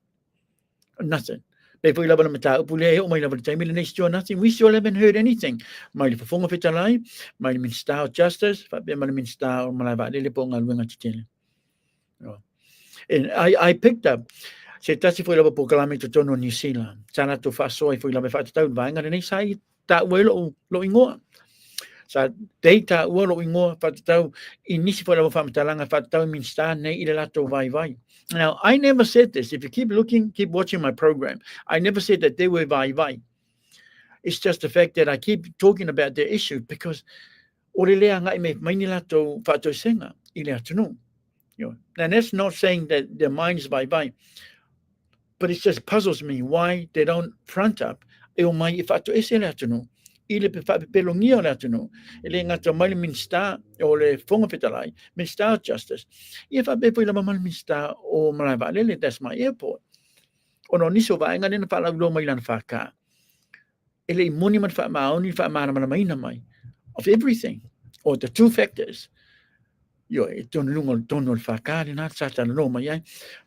They foi lava na mata upule o mai lava taimi le still nothing. We still haven't heard anything. Mai le fonga fetalai, mai le Minister of Justice, fa be mai le Minister o malava le ponga luenga titele. And I picked up se tasi foi lava po kalame to tono New Zealand. Sana to fasoi foi lava whaatau vaenga le nei sai ta welo lo ingoa. Sa data lo ingoa whaatau I nisi foi lava whamatalanga whaatau Minister nei I le lato vai. Now, I never said this. If you keep watching my program, I never said that they were vai. It's just the fact that I keep talking about their issue because orelea ngai me maini lato whaatau senga I le atunu. And that's not saying that their mind is vai, but it just puzzles me why they don't front up e o mai whaatau ese le atunu. I le pelongia le atunu. E le ngata mai le Minister o le fonga fetalai, Minister of Justice. I whape pui lama mai Minister o Malaiva Lele, that's my airport. O no niso vaenga nena whaalaulo mai lana whaka. E le imoni man whaamaoni whaamana mana maina mai. Of everything. Or the two factors. Yo, e tono lungo tono le whaka, le nā satana no mai ai.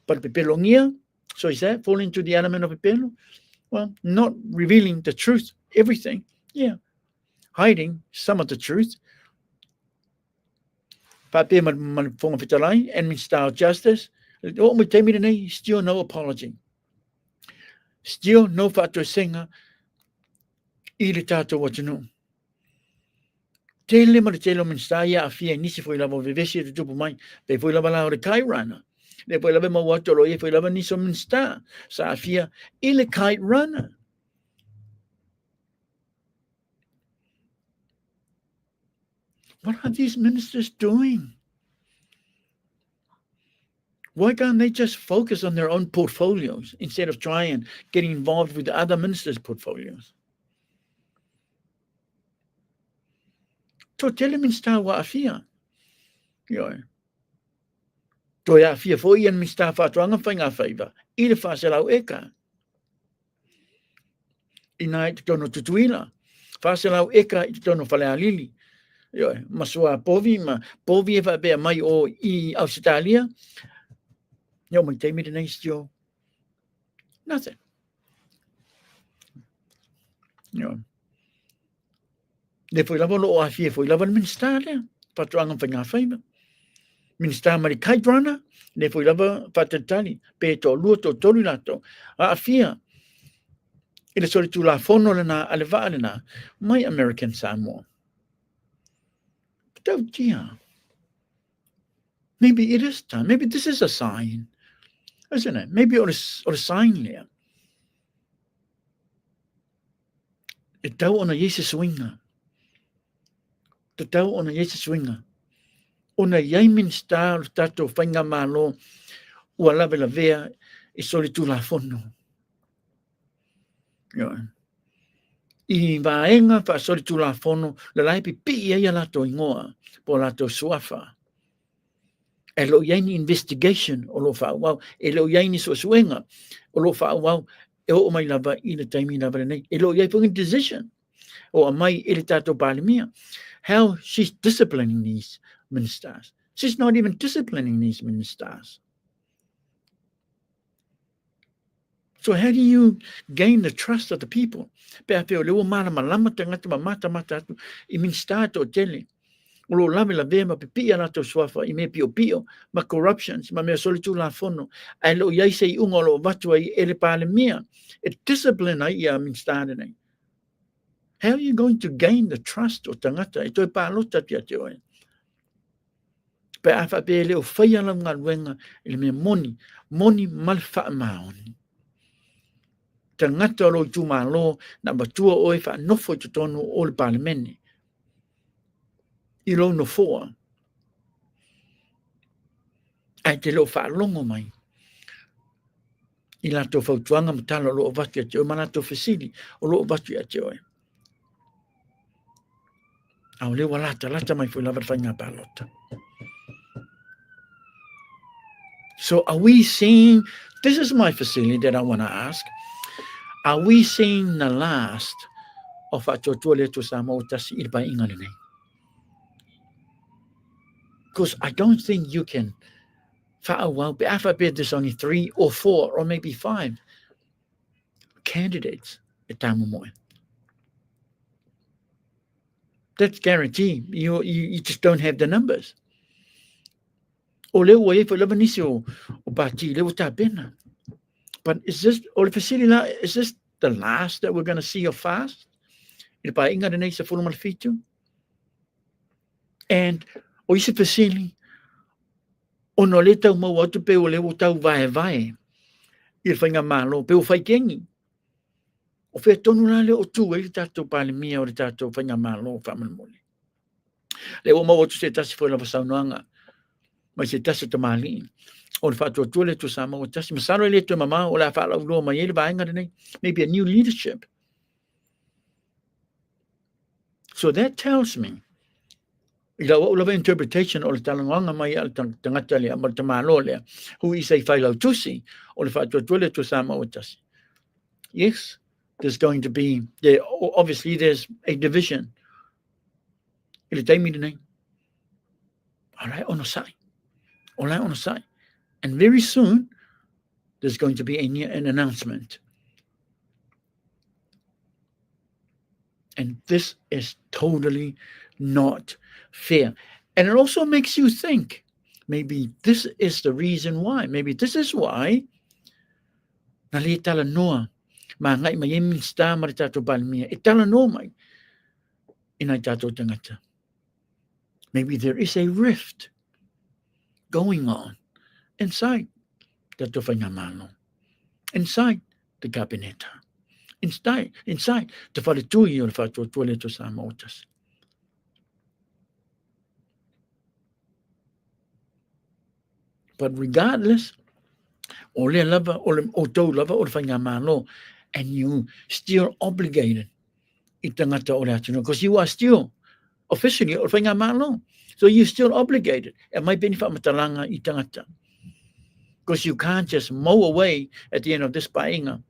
But pe pelongia, so is that falling into the element of pelo? Well, not revealing the truth, everything. Yeah, hiding some of the truth. Pape man fonga fitalai and Minister of Justice. What we tell me today, still no apology. Still no whātua senga I le tātou watunu. Te lima le telo Minister ia a fia nisi foi lava vevesi te tupu mai. Pe foi lava lao le kairana. Le foi lava mawatolo ia foi lava niso Minister. Sa a fia I le kairana. What are these ministers doing? Why can't they just focus on their own portfolios instead of trying getting involved with the other ministers' portfolios? To tell them Minister wa afia. Yo. To ya afia fo ian Minister whātuanga whainga whaiva. I le whāselau eka. I nai te tono tutuila. Whāselau eka I te tono whalealili. Yo, masua povi e whapea mai o I Australia. Yo, mai teimi de nei stio. Nothing. Yo. Le foi lava lo o afia foi lava Minister lea. Patuanga whainga whaiva. Minister mari kaitrana. Le foi lava patatali. Pe to lua to tolu lato. A afia. I le sori tu la fono lena ale vaa lena. Mai American Samoa. Oh dear. Maybe it is time. Maybe this is a sign, isn't it? Maybe or a sign there. E tau ona Jesus swinga. Te tau ona Jesus swinga. Ona iai Minister tato whainga malo ua lawe la vea I soli tu la fono. I vaenga fa sori tu la fono le lai pi ia lato ingoa po lato suafa. E lo yaini investigation o lo fa wow e lo yaini suenga o lo fa wow e o mai lava I le taimi lava nei e lo yai pung decision o mai e le tato palimia how she's disciplining these ministers. She's not even disciplining these ministers. So how do you gain the trust of the people? Pea peo leo mana malama tangata mata atu I Minister to tele. O lo lave la vea ma pipia lato swafa I me pio ma corruptions ma mea solitu la fono. Ai lo iai sei unga lo watu ai ele pale mea. E discipline ai ia Minister nei. How are you going to gain the trust o tangata? E toi pālota tia te oe. Pe awha pe leo whaia lam ngā ruenga ele mea moni mal wha maoni. Tangata lo tu malo na batua oe fa nofo te tonu o le parlemene. I lo no foa. Ai te lo fa longo mai. I lato fautuanga matalo lo o vatu ate oe, manato fasili o lo o vatu ate oe. Au lewa lata mai fu lava whainga palota. So are we seeing, this is my facility that I want to ask, Are we seeing the last of Atotuale to Samoa Tasi by England? Because I don't think you can. Well, there's only 3 or 4 or maybe 5 candidates at Tamumoe. That's guaranteed. You just don't have the numbers. O leo wa for Lebanese o party leo ta pena. But is this the last that we're going to see of fast? I pa inga de nei sa formal fitu. And o isi fasili o no le tau mau atu pe o leo tau vai. I whainga malo pe o whai kengi. O whea tonu la leo o tu e tatou palemia o le tatou whainga malo o whamanmole. Leo mau atu se tasi fwela wasaunoanga. Mai se tasi tamali. O le whātua le tu Samoa o tasi. Masaro le tu mama o la whala uloa mai ele vaenga nei. Maybe a new leadership. So that tells me, ila o lava interpretation o le talanganga mai al tangata le amal tamalo le, who is a whailau tusi o le whātua le tu Samoa o tasi. Yes, there's going to be, obviously there's a division. Ile taimi nei. Alright, ono sai. Alright, ono sai. And very soon, there's going to be an announcement. And this is totally not fair. And it also makes you think, maybe this is the reason why. Maybe this is why nali tala noa ma ngai mai minsta ma tato palmia. E tala noa mai ina tato tangata. Maybe there is a rift going on inside the Tofangамano, inside the cabinet, inside the Faletui or Fatuele to Samotas. But regardless, ole lava or auto lava or Fangamano, and you still obligated itangata oratino, because you are still officially or Fangamano. So you're still obligated. It might be matalanga itangata. Because you can't just mow away at the end of this painga.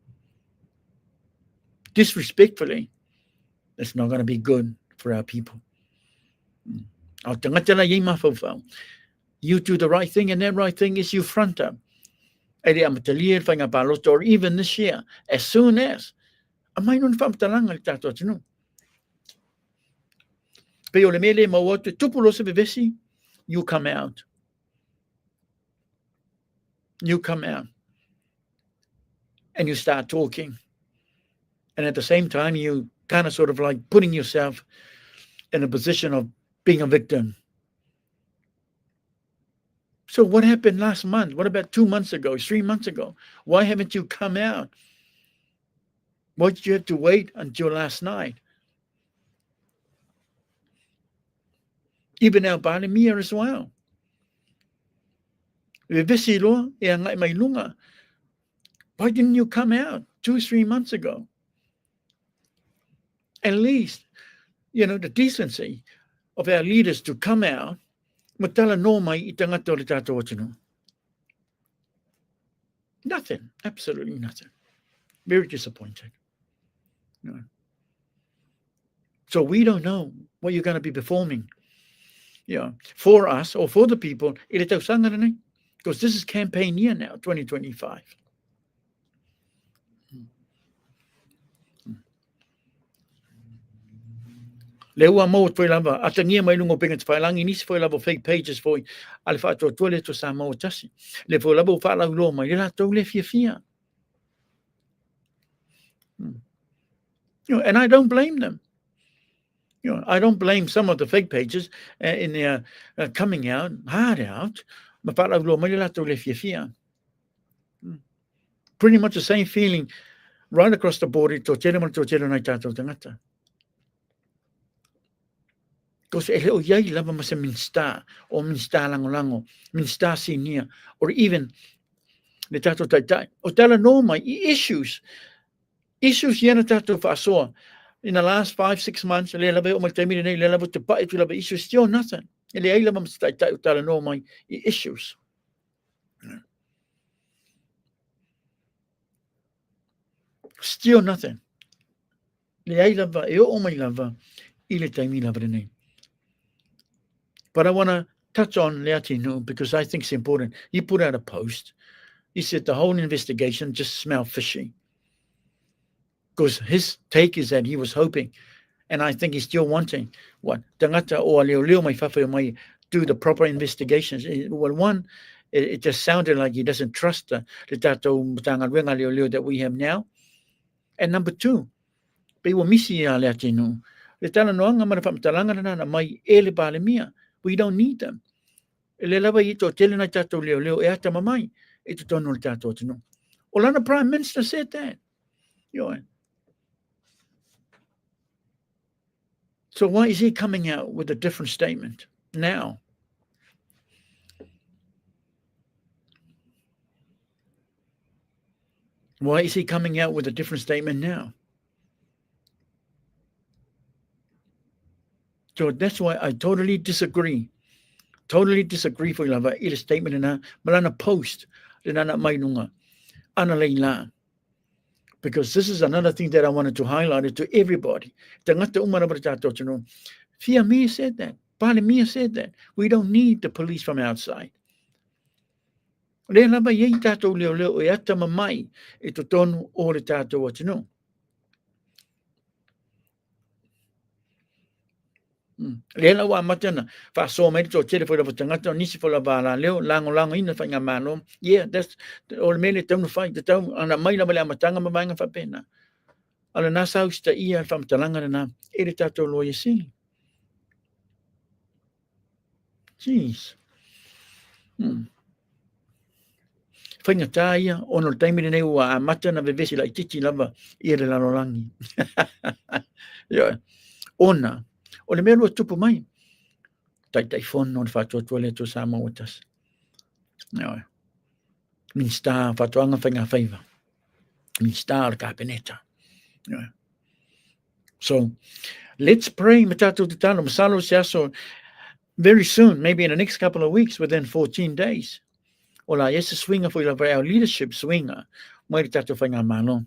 Disrespectfully, it's not going to be good for our people. You do the right thing, and that right thing is you front up. Or even this year, as soon as you come out. You come out and you start talking. And at the same time, you kind of sort of like putting yourself in a position of being a victim. So what happened last month? What about 2 months ago, 3 months ago? Why haven't you come out? Why did you have to wait until last night? Even our Balimia as well. Why didn't you come out 2-3 months ago? At least, the decency of our leaders to come out. Nothing, absolutely nothing. Very disappointed. So we don't know what you're going to be performing, for us or for the people. Because this is campaign year now, 2025. Leua mo foi lava atangia mai lungo penga tfailangi nisi foi lava fake pages foi ale fa to tole to Samoa tasi le foi lava fa la lo mai la to le fia. And I don't blame them. I don't blame some of the fake pages in their coming out hard out. Pretty much the same feeling right across the border. Because o yai lava masa minsta o minsta lango minsta sinia or even the tato tai o tala no mai issues yana tato fasoa in the last 5-6 months le lava o maltemi nei le lava te pa tu lava issues still nothing ele ai lava masa tai o tala no mai issues. Still nothing. Le ai lava, e o mai lava, I le taimi lava nei. But I want to touch on Lea Tinu because I think it's important. He put out a post. He said the whole investigation just smelled fishy. Because his take is that he was hoping, and I think he's still wanting, what? Tangata o leo mai whawhai mai do the proper investigations. Well, one, it just sounded like he doesn't trust the tātou tanga renga leo that we have now. And number two, pe wa misi a Lea Tinu. Le tala noanga mana whamtalanga na mai ele pale mia. We don't need them. Le lava I to tele na tātou leo e ata mamai e to tonu le tātou tino. Olana Prime Minister said that. So why is he coming out with a different statement now? Why is he coming out with a different statement now? So that's why I totally disagree. Totally disagree for lava I le statement na malana post le nana mai nunga ana leila. Because this is another thing that I wanted to highlight it to everybody. Tangata umara bata tino. Fia Mia said that. Pale Mia said that. We don't need the police from outside. Le lava ye tato leo e ata mamai e to tonu o le tato o tino. Le la wa matana fa so me to tele for the tangata nisi for la bala leo lango ina fa nga mano. Yeah, that's all mele tonu fa the tonu ana mai la bala matanga mabanga fa pena. Ala nasa usta ia fa mtalanga na e le tato lo yesi. Jeez. Whainga ia, ono le taimiri nei ua amata na vevesi la ititi lava I le lalolangi. Ona, o le mea lua tupu mai, tai fono le whatua tua le to Samoa tas. Min star whatuanga whainga whaiva. Min star le kapeneta. So, let's pray matatu te tano, masalo siaso very soon, maybe in the next couple of weeks, within 14 days. Ola, yes, swinger for our leadership swinger. Mai tato whainga malo.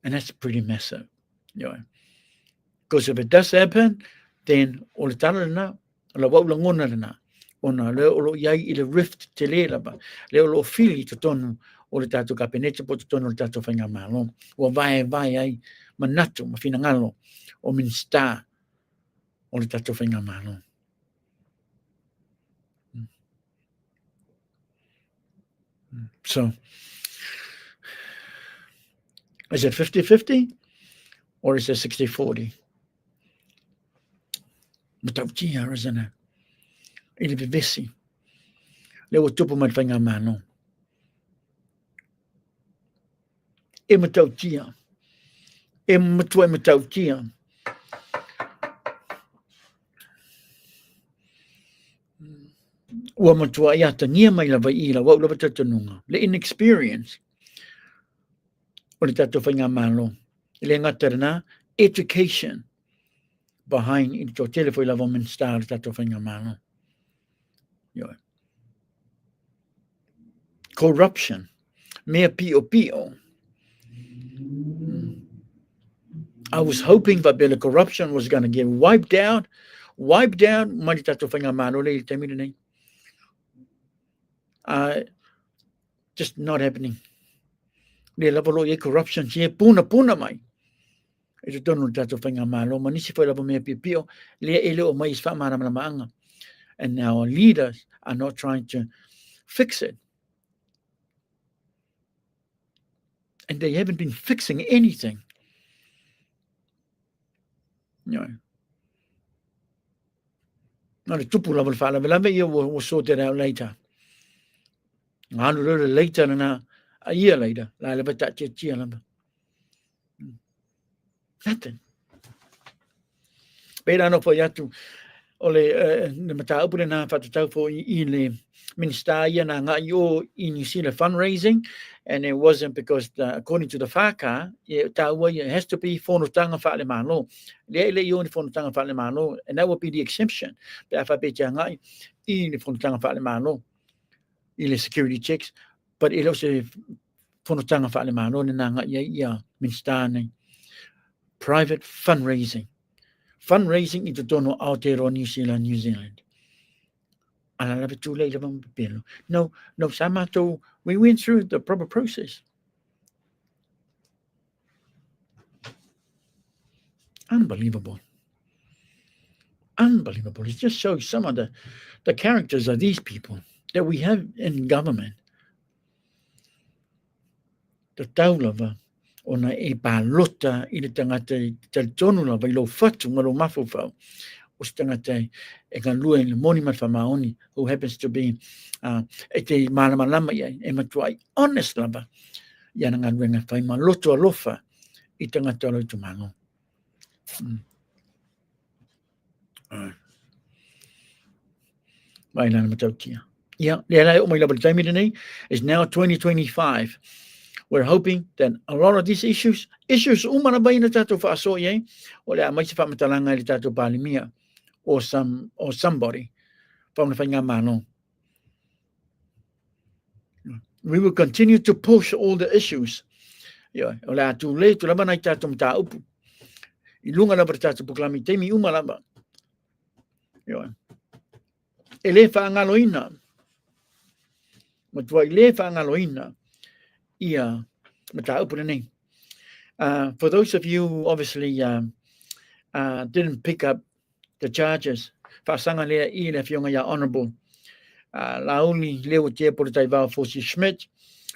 And that's pretty massive. Because if it does happen, then ola tala na, ola waula ngona na, ona leo olo iai I le rift te le laba, leo lo fili to tonu ola tato kapenete po to tonu ola tato whainga malo. Wa vai ai manatu, mawhina ngalo, o min star ola tato whainga malo. So, is it 50-50 or is it 60-40? Matautia, isn't it? Ili vivesi. Leo tupu matwhainga mano. E matautia. E matua matautia. Ua matua iata nia mai lava ila wau lava tatanunga. Le inexperience. O le tato whainga malo. Le ngatarana education behind I to telefoi lava men star tato whainga malo. Corruption. Mea pio. I was hoping that the corruption was going to get wiped out. Mani tato whainga malo le te mire nei. Just not happening. Le lava lo corruption she puna mai. E te tonu tato whainga malo, manisi whai lava mea pio, le ele o mai iswha maramana maanga. And our leaders are not trying to fix it. And they haven't been fixing anything. Now the tupu lava whala, we'll sort that out later. Later than a year later. Nothing. Pera no po yatu ole ne mata upule na fatatau fo I le minister ia na nga yo New Zealand fundraising, and it wasn't because according to the whaka it has to be whonotanga whale mano le yo ni whonotanga whale mano, and that would be the exception. Pe a whapetia ngai I ni whonotanga whale mano I le security checks, but it also Fonotanga whaale malo ni nanga ia minstane. Private fundraising. Fundraising i tono Aotearoa New Zealand. Ala lava too late of them. No, Samato, we went through the proper process. Unbelievable. It just shows some of the characters of these people that we have in government. The taulava ona e palota i le tangata te tonu lava I lo fatu ngalo mafu fau. O se tangata e ka lua i le moni mawhamaoni who happens to be e te malamalama ia e matuai honest lava. Ia na ngā ruenga whai ma loto alofa I tangata alo tu mango. Mai lana matautia. Yeah, o mai lava taimi today is now 2025. We're hoping that a lot of these issues umana bai na tatou whaaso ye, o lea mai se whamatalanga I tatou palimia, or somebody from the whainga mano. We will continue to push all the issues. Yeah, o lea tu le tu lava nai tatou mta upu. I lunga lava tatou puklami teimi umalava. Yeah. E le whaangaloina. Matua I le whaangaloina. Ia mata upu nei. For those of you who obviously didn't pick up the charges, whaasanga lea I le whionga ia honourable. Lauli leo te por tai vau Fosi Schmidt.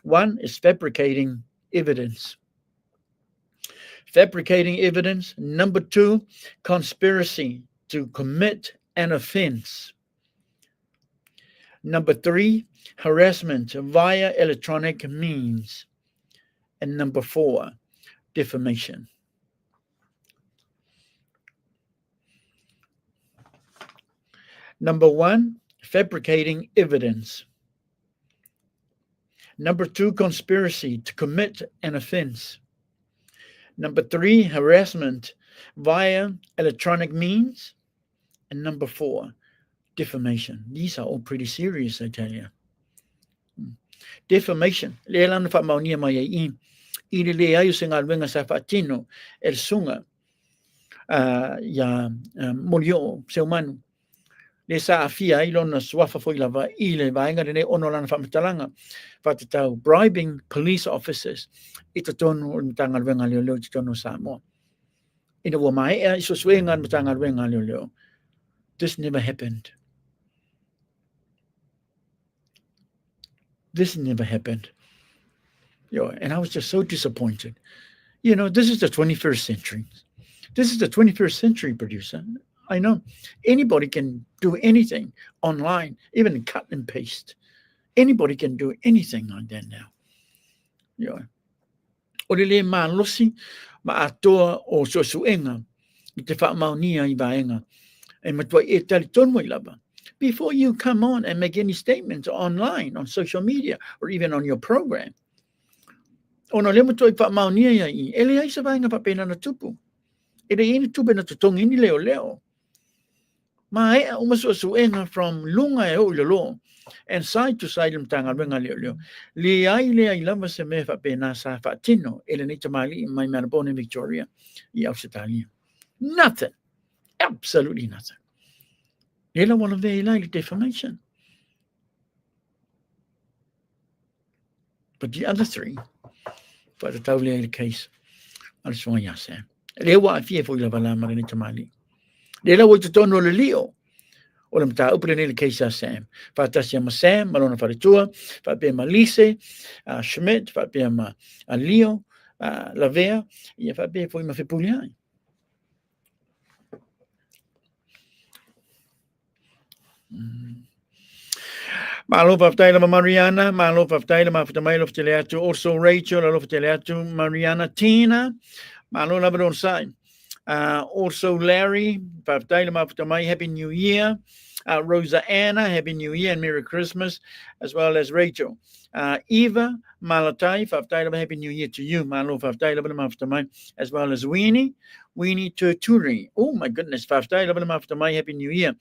One is fabricating evidence. Number two, conspiracy to commit an offence. Number three, harassment via electronic means. And number four, defamation. Number one, fabricating evidence. Number two, conspiracy to commit an offence. Number three, harassment via electronic means. And number four, defamation. These are all pretty serious, I tell you. Defamation. Le lana fa maunia mai I le ayu se ngalwenga sa fatino el sunga ya molio se humano. Le sa afia I lona swafa foi lava I le vaenga ne ono lana fa matalanga fa tau bribing police officers I tonu tanga wenga leo tonu Samoa. Ina wa mai e so swenga tanga wenga leo. This never happened. This never happened. And I was just so disappointed. This is the 21st century. This is the 21st century, producer. I know. Anybody can do anything online, even cut and paste. Anybody can do anything like that now. O le ma losi, ma atoa o suenga, I te whaamaunia I vaenga, e matua e tali tonu I lava. Before you come on and make any statements online, on social media, or even on your program. Ono le matua I whaamaunia I, ele ai sa vaenga whapena na tupu. Ele ini tupe na tutongi ini leo. Ma e umasuenga from lunga e o lolo, and side to side tanga wenga leo. Le ai lava se me whapena sa whatino, ele ni tamali in my Melbourne, Victoria, I Australia. Nothing. Absolutely nothing. Ela one of the like defamation. But the other three, for the totally case, I'll show you, Sam. Lewa fie for la valama ni tamali. Lela wo tono le leo. O le mta upre ni le case Sam. Fa tasia ma Sam, malona fa tua, fa pe Malise, Schmidt, fa pe ma Leo, Lavea, ia fa pe foi ma fe puliai. Malo of Taylor Mariana, Malo of Taylor of the mail of Teleatu, also Rachel, of Teleatu, Mariana, Tina, Malo Labrador side. Also Larry, of Taylor of the May, Happy New Year. Rosa Anna, Happy New Year and Merry Christmas, as well as Rachel. Eva Malatai, of Taylor, Happy New Year to you, Malo of Taylor of the May, as well as Weenie Turturi. Oh my goodness, of Taylor of the May, Happy New Year.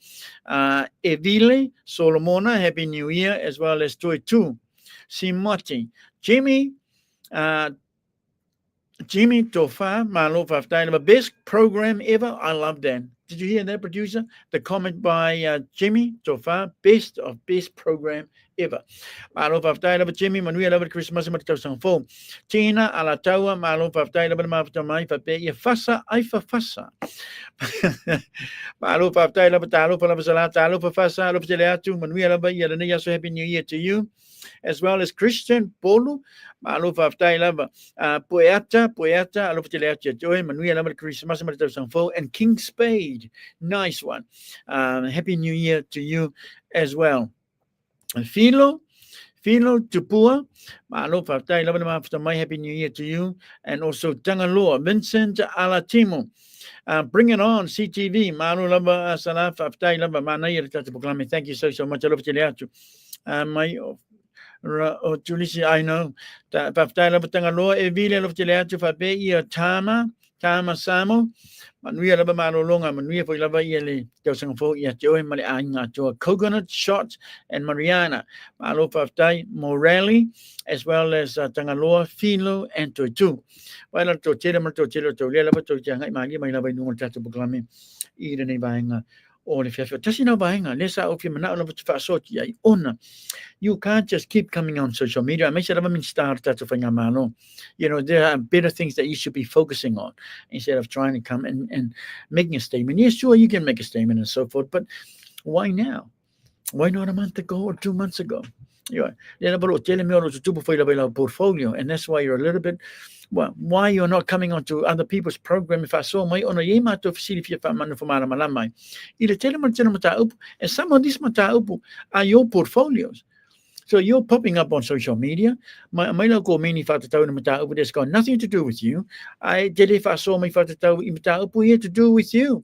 Evile Solomona, Happy New Year, as well as Toy 2. Simoti, Jimmy, Jimmy Tofa, Malo Faftai, the best program ever. I love that. Did you hear that, producer? The comment by Jimmy Tofa, best program ever. Malo Faftai, Jimmy, Manuel, Christmas, Matosangfo. Tina, Alatawa, Malo Faftai, Matamai, Fape, Fasa, Fasa. Malo Faftai, Talo, Palabasala, Talo, Fasa, Lopteleatu, Manuel, Yelania, so happy New Year to you. As well as Christian Polo, Malo Faftai, Poeta, Alopteleatu, Joy, Manuel, Christmas, Matosangfo, and King Spade. Nice one. Happy New Year to you as well. Philo Tupua, Malo Faftai, my Happy New Year to you. And also Tangaloa, Vincent Alatimo. Bring it on, CTV, Malo Lava Salaf Faftai, Lava Manaya, thank you so much. I love to my Julisi, I know that Faftai Lava Tangaloa, Evila of Teleatu Fabe, Tama Samo. Manuia laba malolonga manuia foi lava ile teusang fo ia joe mali anga to Coconut Shot and Mariana malo Faftai Morelli as well as Tangaloa Filo and Totu. Wala to tele mal to tele to leva to janga mali mai lava no tatu buklame ire nei bainga o le fia tasina bainga lesa o fi mana lava fa soti ai ona. You can't just keep coming on social media. I may say I'm start tatu fanga malo. You know, there are better things that you should be focusing on instead of trying to come and making a statement. Yes, sure, you can make a statement and so forth, but why now? Why not a month ago or 2 months ago? Yeah, portfolio, and that's why you're a little bit. Well, why you're not coming onto other people's program? If I saw my on a yema to facility for malamai, and some of these mataupu are your portfolios. So you're popping up on social media. My local mini fatatau mataupu that's got nothing to do with you. I did if I saw my fatatau mataupu here to do with you.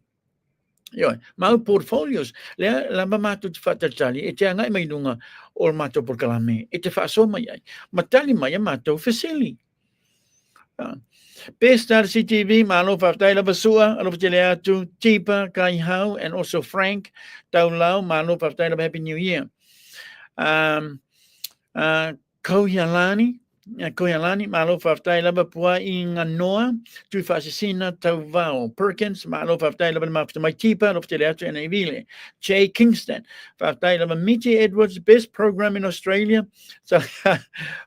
Yeah, my portfolios. Lamba matu fatatali. Ite angai may lunga or mato por kalame. Ite fa so mayay. Matali maya mato facility. Best Star CTV, Malo Faftai Labasua, Alopjeleatu, Tipa, Kai Hau, and also Frank Taulau, Malo Faftai Happy New Year. Koyalani, Malo Faftai Labapua in Noa, Tufasina Tauvao, Perkins, Malo Faftai Labamafta, my Tipa, Alopjeleatu, and Avile, Jay Kingston, Faftai Laba MITTY Edwards, best program in Australia. So,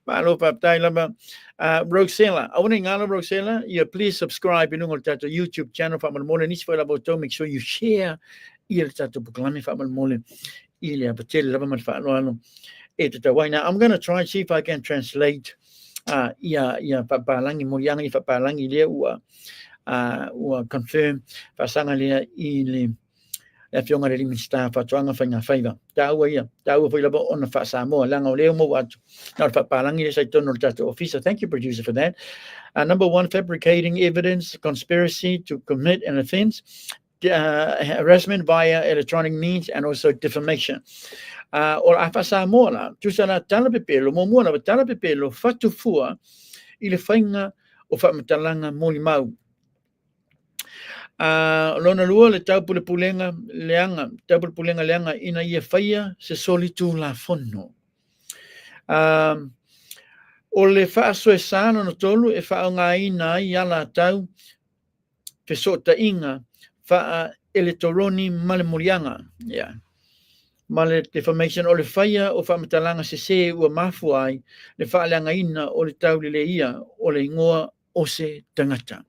Malo Faftai Laba. Rosella, I want to know Rosella. Yeah, please subscribe to the YouTube channel for more than this. Make sure you share. I'm going to try and see if I can translate. Confirm. If you're going to staff for trying to find a favor, that way, on the fat Samoa, not for Palangi, I don't know that officer. Thank you, producer, for that. Number one, fabricating evidence, conspiracy to commit an offense, harassment via electronic means, and also defamation. Or Afa Samoa, Tusala Talapepelo, Momona, Talapepelo, Fatufua, Ilefanga, or Famatalanga, Molimau. Lona lua le tau pulenga leanga ina ia faia se solitu la fono. O le faaso e sana no tolu e faanga ina ia la tau fe sota inga fa electoroni male murianga. Yeah. Male defamation o le faia o fa matalanga se ua mafuai le faaleanga ina o le tau le ia o le ingoa o se tangata.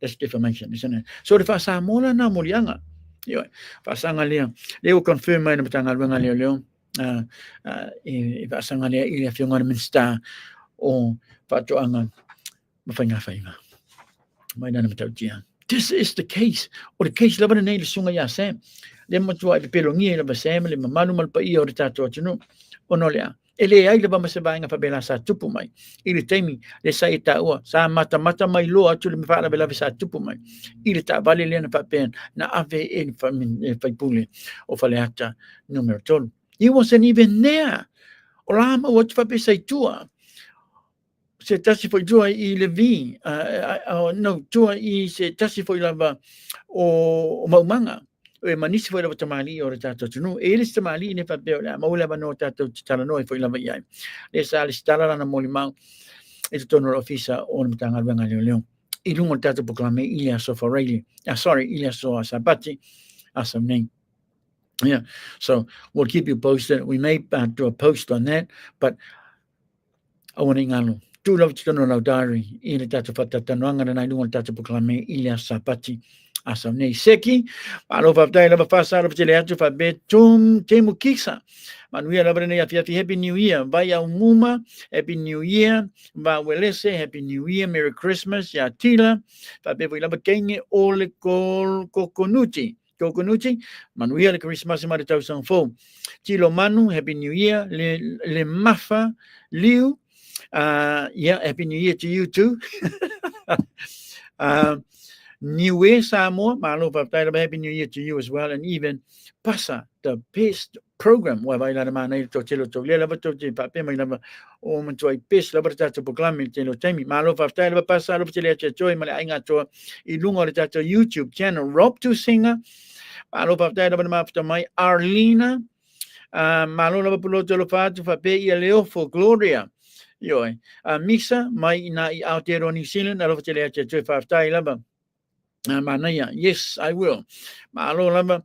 That's defamation, isn't it? So the Fasamola na murianga. Yo, Fasanga lea. They will confirm my matanga leo. Fasanga lea if you're going to minsta or Fatoanga Mafanga Fama. My name is this is the case. Or the case Laban Nail Sunga Yasam. Then much why the Pelongi of a Samuel, Manumal Pai or the Tato, Onolia. Ele ai leba masabanga fa bela sa tupu mai ile temi le sa ita o sa mata mai lo atu le fa bela sa tupu mai ile ta vale le na fa pen na ave en fa pule o fa le ata numero tolu. He wasn't even there. Olama what fa be sa tua se tasi foi tua I le vi no tua I se tasi foi lava o maumanga. E manisi foi lava tamali o tato tunu e le tamali ne fa be la maula ba no tato tala no foi lava ia le sa le stala na molimau ito tono ofisa o mtanga nga leo. Ilungo tato proklame Ilia Sofarelli. Sorry, Ilia So Sabati asam name. Yeah, so we'll keep you posted. We may do a post on that, but I want to ngalo. Tu love to know diary. Ina tato fatatanuanga na ilungo tato proklame Ilia Sabati asam name. Seki, alo faftai lava fasa lava teleatu fa betum temu kisa. Manuia lava ne afiafi Happy New Year. Vai au muma, Happy New Year. Va welese, Happy New Year, Merry Christmas, ya tila. Fa bevo lava kenge ole kokonuti. Kokonuti, Manuia le Christmas ma de tau sang fo. Tilo Manu, Happy New Year. Le Mafa, Liu. Yeah, Happy New Year to you too. Niue Samoa, malo Happy New Year to you as well, and even Pasa, the best program where I love man to tell to leva to pape mai lava o man to best lava to proclaim telo temi malo Pasa lo tele joy mala inga to ilungo le to YouTube channel Rob to Singer malo after my Arlena malo lava pulo to lo fatu pape ia leo for Gloria yo misa mai na out there on New Zealand lo tele joy after lava Manaya, yes, I will. Malo lava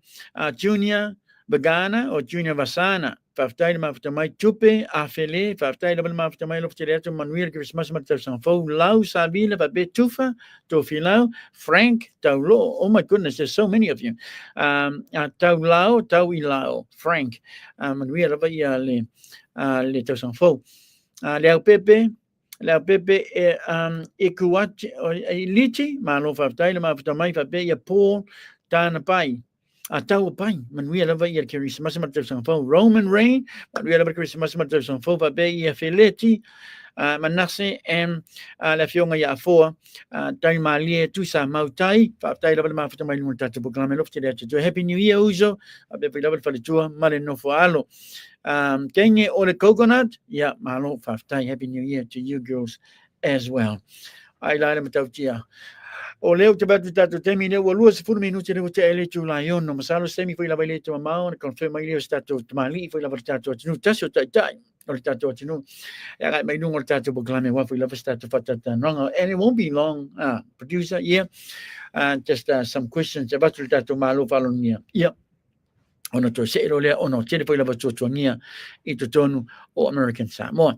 Junior Bagana or Junior Vasana. Faftai after my tupe, afele, Faftai after my love to Manuel Christmas Sanfo, Lau Sabila, Babe Tufa, Tofilau, Frank, Taulo. Oh my goodness, there's so many of you. Taulau, Tauilao, Frank, Manuel of Yale, Little Sanfo, Leo Pepe. La Pepe Ekuachi Lichi, Malo Faftai, after my Fabe, Paul, Tana Pai. Tau Pai, Manuel of Year Christmas Sanfo, Roman Rain, Manuel of Christmas Sanfo, Fabe, Feleti, Manasse, and La Fionga Yafo, Taimalie, Tusa Mautai, Faftai of after my Mutata Proclam of to Happy New Year, Uzo, a baby level for the tour, Marino for Alo. Kenge or the coconut, yeah, Malo Faftai, Happy New Year to you girls as well. I like them out here. O leo te batu tatu temi leo walua se furu minuti leo te ele tu laion no masalo semi foi la baile tu amao na confirma leo statu mali foi la tatu tinu taso tai or tatu tinu ya mai nungo tatu proclame wa foi la statu fatata no and it won't be long producer just some questions about tatu malo falonia yeah ono to se ro le ono te foi la tutonia I tonu o American Samoa.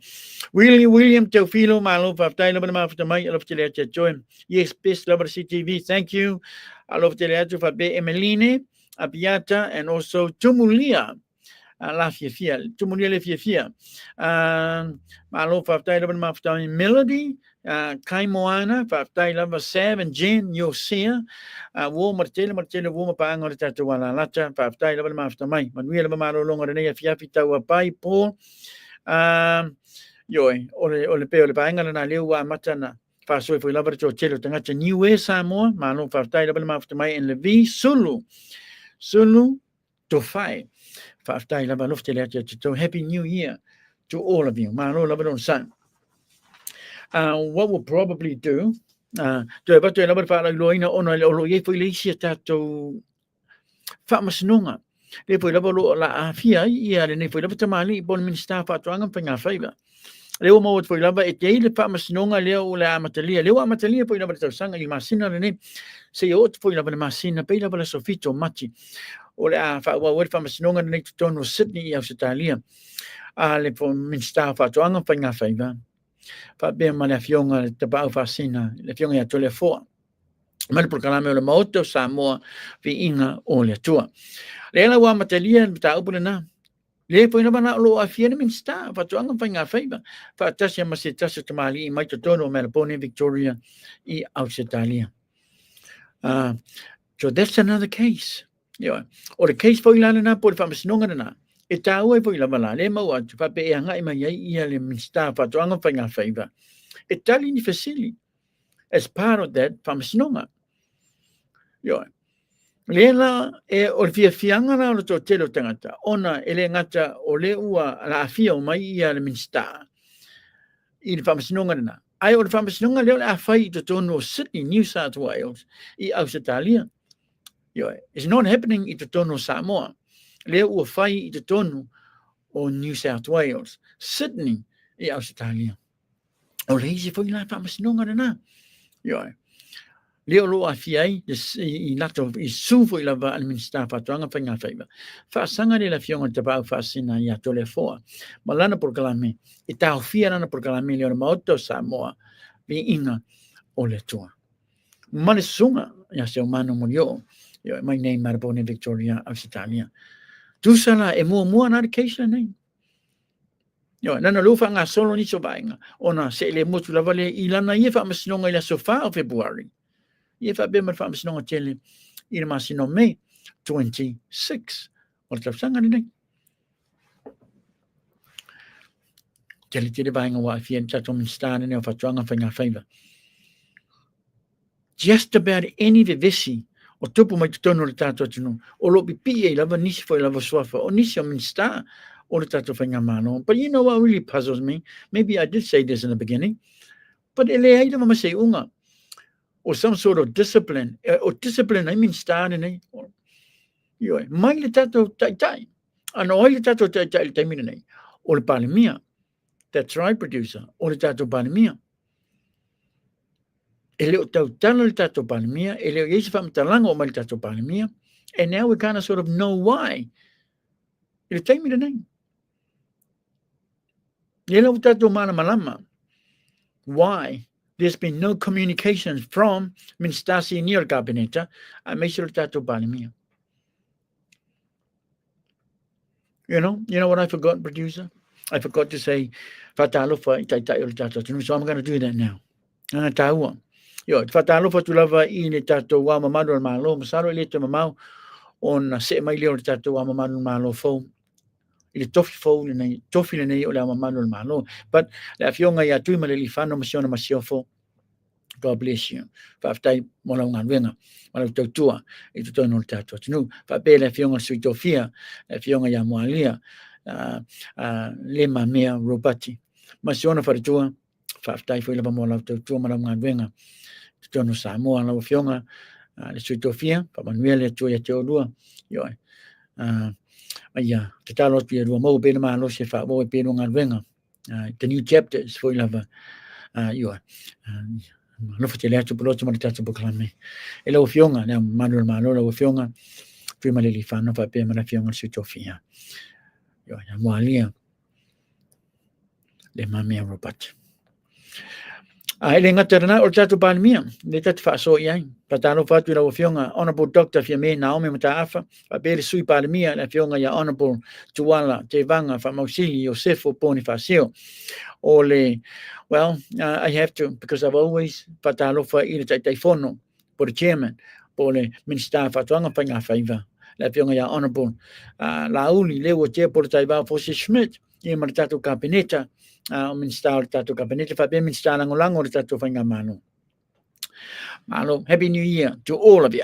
William Teofilo malo faftai lo ma fafta mai lo tele te join. Yes, best lover CTV. Thank you. I love tele to fa be Emeline, Apiata and also Tumulia. La fia Tumulia le fia. Malo faftai lo ma fafta Melody. Kaimoana, Faftai Lava Sam and Jen, Yosia, War Martella, War Pang or Tatuana Lata, Faftai Lava after Mai, Manuel Mamaro longer than a Fiafita or Pai Paul, Joy, or the Pale Bangal and Aliwa Matana, Faso if we love it to Chelo Tangacha, New Way Samoa, Mano Faftai Lava after Mai and Levi, Sulu to fight. Faftai Lava Luftelete to Happy New Year to all of you, Mano Lava Son. What we'll probably do, to about to another part of Loina on a loye for Alicia to Famasnunga. They put up a la Afia, and if we love Tamali, Bonmin staff at Rangapanga favor. Leo mo for lava e te le Famasnunga, Leo la Amatalia, Leo Amatalia, put up a sanga, you must the name. Say ought for lava Masina, pay lava Sofito Machi, or what Famasnunga, and to turn was Sydney of Italia. Le for min staff at Rangapanga favor. Fabe mana fionga te pau fasina le fionga ya tole foa mal proclame le moto Samoa vi inga o le tua le la wa matelia ta upuna le foi na bana lo afia min sta fa tuanga fanga faiba fa tasia masita se tamali mai to tono Melbourne Victoria I Australia so that's another case or the case foi la na por fa masnonga na e tau e foi la mala le mau atu fa pe anga I mai ia le minsta fa tuanga fanga faiva e tali ni facili as part of that fa masnonga le la e o fianga na o to telo tangata ona ele ngata o le ua la afia o mai ia le minsta I fa masnonga na ai o fa masnonga le a fai to tono Sydney New South Wales I Australia it's not happening I to tono Samoa le ua fai I te tonu o New South Wales, Sydney I Australia. O leisi foi la fa masinonga na. Yo. Leo lo a fiai I lato I su foi la va administra fa toanga fa nga faiva. Fa sanga de la fionga te pau fa sina ia tole foa. Malana por kalame. I tau fia na por kalame leo maoto Samoa. Vi inga o le tua. Mane sunga ia se umano molio. Yo my name Melbourne Victoria Australia. Tu sala e mua na case nei. Yo nana lufa nga solo ni so bainga. Ona se le motu la vale ilana ia fa masinonga ila sofa o February. Ia fa be mar fa masinonga tele ila masino May 26. O tla sanga ni nei. Tele bainga wa fien tato minstane ne o fa tuanga fa nga faiva. Just about any vivisi o tupu mai tutono le tato atunu. O lo pipi e lava nisi foi lava swafa. O nisi o minsta o le tato fa nga mano. But you know what really puzzles me? Maybe I did say this in the beginning. But ele ai lama say unga. Or some sort of discipline. Or discipline, I mean star nei. Yo, mai le tato tai. Ano ai le tato tai mina nei. O le palemia. That's right, producer. O le tato palemia. Ele o tau tala le tato palemia. Ele o yesu whamtalanga o mai le tato palemia. And now we kind of sort of know why. Ele tai mina nei. Ele o tato mana malama. Why? There's been no communications from Minstasi near Gabineta. I make sure tato palemia. You know what I forgot, producer? I forgot to say, fatalo fa itai tato. So I'm going to do that now. Taua. Yo, fatalo fa tulava I tato wa mamado malo, masaro ile to mamau on se mai leo tato wa mamado malo fo. Ile tofi fo nei tofi nei o la mamado malo. But la fionga ya tu maleli fano masiona masiofo. God bless you. Fa aftai mola unga wenga. Mola tutua I tutono tato. Nu fa pe la fionga suitofia, la fionga ya moalia. Lema mea robati. Masiona faritua. Fa aftai foi la mola tutua mola unga wenga. Tutono Samoa la fionga. Le suitofia. Fa MATNIUEL le tua ya teodua. Yo. Aya. Tatalo pia dua mo pe na lo se fa mo pe unga wenga. The new chapters foi lava. Yo. No fa tele atu poloto ma tatu proclame. E lo fionga na Manuel Malo lo fionga. Prima le fano fa pe ma la fionga suitofia. Yo ya moalia. Le mamia robat. Ele ngatana o tatu palmia. Le tatu fa so ia. Patano fa tu lo fionga honorable Dr. Fiame Naomi Moataa. Fa pe sui palmia la fionga ya honorable Tuala Te Vanga fa Mausili Josefo Bonifacio. Ole, well, I have to, because I've always patalo fa I taifono por chairman, pole minsta fa tuanga pa nga faiva. La fionga ya honorable la uli lewo che por taiva fo si Schmidt, I martato kabineta, minsta tato kabineta fa be minsta langolango tato fa nga mano. Malo, happy new year to all of you.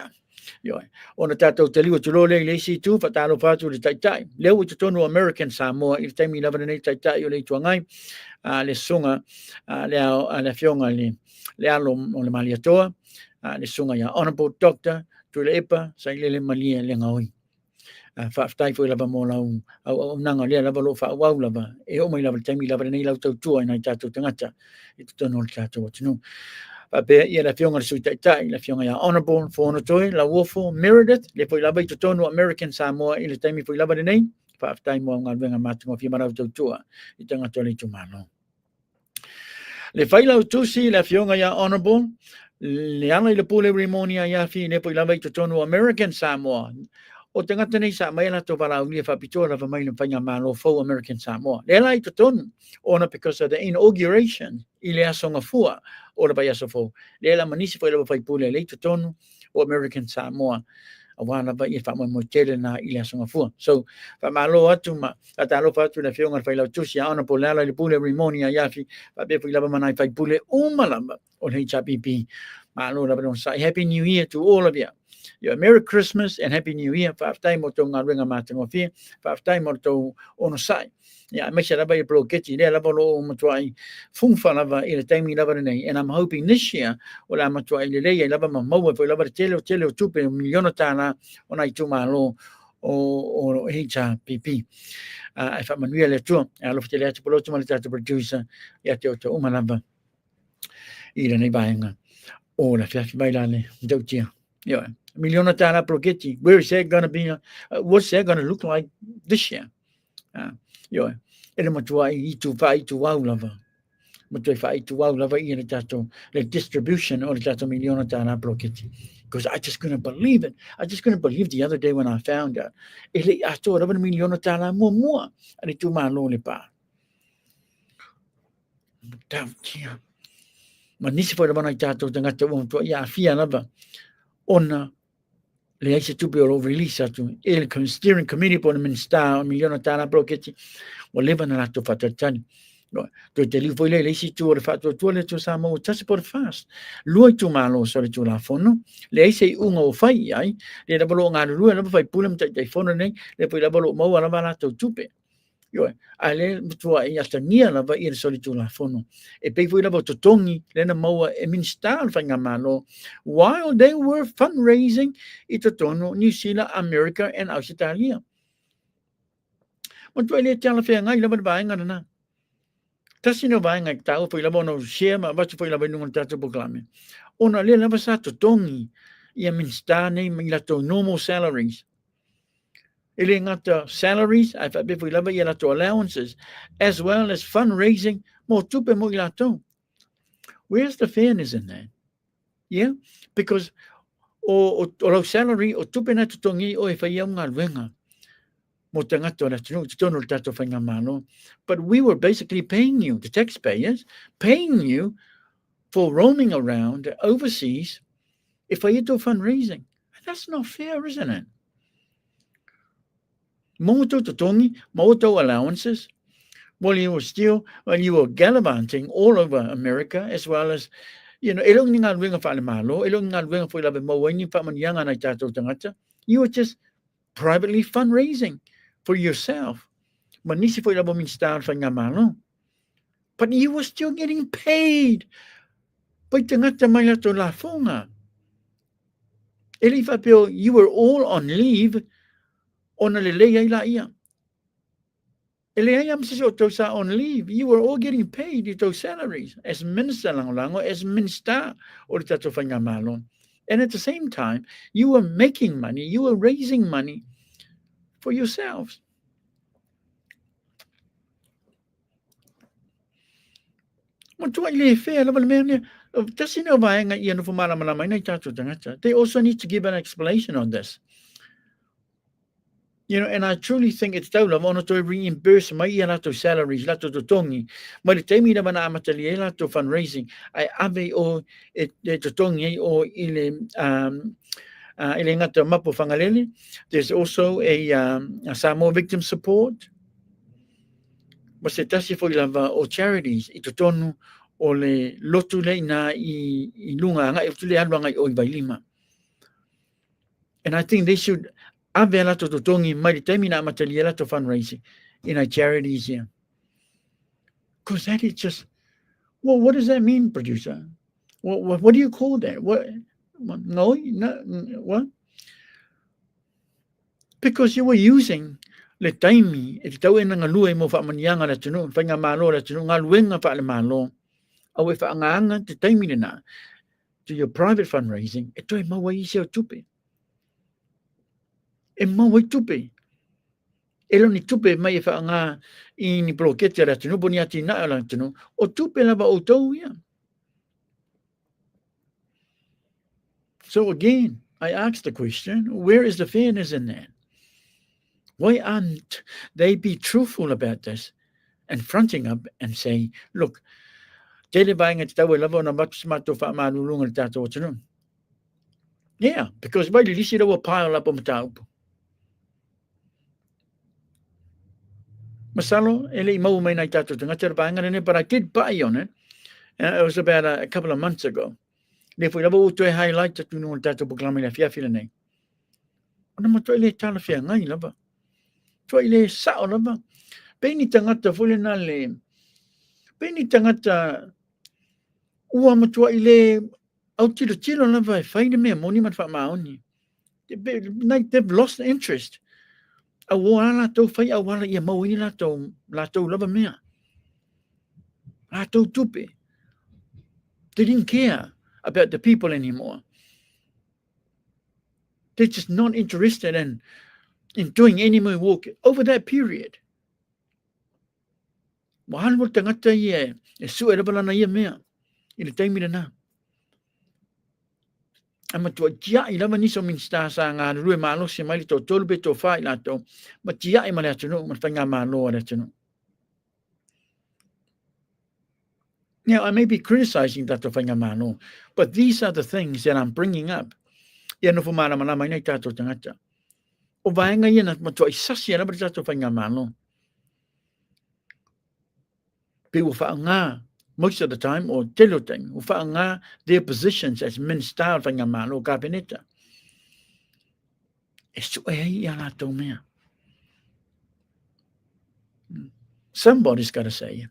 Yo, ona tato teliwa tulole lesi tu fatalo fatu le taitai. Leo to tonu American Samoa I taimi lava nei taitai yo le tuangai. Le sunga le fionga le alo o le maliatoa. Le sunga ya honorable doctor tu le epa sai le malia le ngaoi. Fa ftai foi lava mo lau au nanga le lava lo fa wau lava. E o mai lava taimi lava nei lau tau tua ina tato tangata. I tonu le tato tunu. Apia ia la fionga sui taitai, la fionga ya honorable for toi, la wofo Meredith, le foi lava I tonu American Samoa I le taimi foi lava nei, fa aftai mo nga venga matunga fi marau tua, I tanga tole tumano. Le fai la utusi la fionga ya honorable, le ana I le pule remonia ya fi le foi lava I tonu American Samoa. O tangata nei sa mai la to para ulia fa pitola fa mai le fanga malo fo American Samoa. Le la I tonu ona because of the inauguration I le asonga fua. O le baiaso fo. Le la manisi foi lava fai pule le tonu o American Samoa. Awana ba I fa mo tele na I le asonga fua. So fa malo atu ma atalo fa tu le fionga fai la tusi ana po le pule remonia ya fi fa be foi lava manai fai pule umalamba o le HPP. Malo la bon say happy new year to all of you. Yeah, Merry Christmas and Happy New Year. Fa aftai mo to nga renga matango fi. Fa aftai mo to ono sai. Yeah, me shall be pro getty there level o matwai funfa lava I le taimi lava nei, and I'm hoping this year o la matwai le le lava mo fo lava tele tupe miliona tana ona I tu malo o HPP. If I'm MATNIUEL le tu, I love tele to producer ya te o umalava. ira nei bainga o la fiafi bailale dautia yeah miliona tala progeti where is that going to be what's that going to look like this year yeah ele matua I tu vai tu au lava matua vai tu au lava I le tato the distribution o le tato miliona tala progeti because I just couldn't believe it. I just couldn't believe the other day when I found out. Ele ato rava miliona tala mua ani tu malo le pa. Dautia. Manisi foi rava na tato tangata o to ia fia lava. Ona le aise tupe o release atu il steering committee po min sta miliona tala proketi o leva na lato fatatani no to te li foi le aise tu o fato tu le tu Samoa tasi por fast lui tu malo so le tu la fono le aise unga o fai ai le da bolo nga lu le fai pulam te fono nei le poi la bolo mo ala bala to tupe yo ale tua I atania la va ir solitu la fono e pe foi la to tongi le na mo e min sta fa ngamalo while they were fundraising ito tono New Zealand America and Australia mo to le tala fe ngai la ba nga na tasi no ba nga ta foi la bono share ma ba foi la ba nung tato proclame ona le la ba sa to tongi ia min sta nei mi la to normal salaries ele ngata salaries I fa before lava ia to allowances as well as fundraising mo tupe mo ila to where's the fairness in that yeah because o salary o tupe na tutongi o e fa ia nga wenga mo tanga to na tino tato fa nga mano but we were basically paying you the taxpayers paying you for roaming around overseas if I do fundraising that's not fair isn't it Moto totongi, moto allowances. Well, you were gallivanting all over America as well as, elong ningal winga fa malo, elong ningal winga for labe mo when you fa man yanga na tato tangata. You were just privately fundraising for yourself. Manisi for labo min star fa ngamalo. But you were still getting paid. Pai tangata mai la to la fonga. Elifa pio, you were all on leave. Ona le lei la ia. Ele ai am so to sa on leave. You were all getting paid to salaries as minister lango as minister or tato fanga malon. And at the same time, you were making money, you were raising money for yourselves. They also need to give an explanation on this. And I truly think it's tau lava ona to reimburse mai ia lato salaries, lato totongi. Ma le teimi na mana amatali e lato fundraising, ai ave o e totongi o ile ngata mapo whangalele. There's also a Samoa victim support. Ma se tasi fo lava o charities, I totonu o le lotu le na I lunga ngai, o le alwa ngai o I Vailima. And I think they should ave la to tongi mai temi na matali la to fundraising in our charities here. Because that is just, well, what does that mean, producer? What do you call that? What? No, what? Because you were using le taimi e tau e nga lue mo fa manianga la tunu fa nga malo la tunu nga luenga fa le malo au e fa nga te taimi na to your private fundraising e toi maua I se o tupe. E mau I tupe. E lo ni tupe mai e wha ngā I ni blokete la tunu, boni ati na la tunu, o tupe lava o tau ia. So again, I ask the question, where is the fairness in that? Why aren't they be truthful about this and fronting up and saying, look, tele vainga te tau e lava o na matu mato wha manulunga le tātou o tunu. Yeah, because by the lisi rawa pile up o mataupu. Masalo, ele mau mai nai tātou tangata rā but I did buy on it. It was about a couple of months ago. Le fui lava uto e highlight tatu nunga tātou poklami la fiafila nei. Ona mato ele tala fia ngai lava. Tua ele sao lava. Peni tangata fule na le. Peni tangata ua matua ele au tilo lava e whaine mea moni mat wha maoni. They've lost interest. A wala tau whai a wala ia mau ini la tau lava mea. La tau tupe. They didn't care about the people anymore. They're just not interested in doing any more work over that period. Mahal mo tangata ye, suera bala na ye mea, ina taimira na. Ama tua tia I lava niso min sta sa ngā rue malo se mai to tolbe to fai la to, ma tia I male atunu, ma whanga malo ala atunu. Now, I may be criticizing that to whanga malo, but these are the things that I'm bringing up. Ia no fumana mana mai nei tato tangata. O vaenga ia na matua isasi ala ba tato whanga malo. People whaanga, most of the time, or teloteng, whaanga their positions as minister whanga malo kabineta. E so e ia la tau mea. Somebody's got to say it.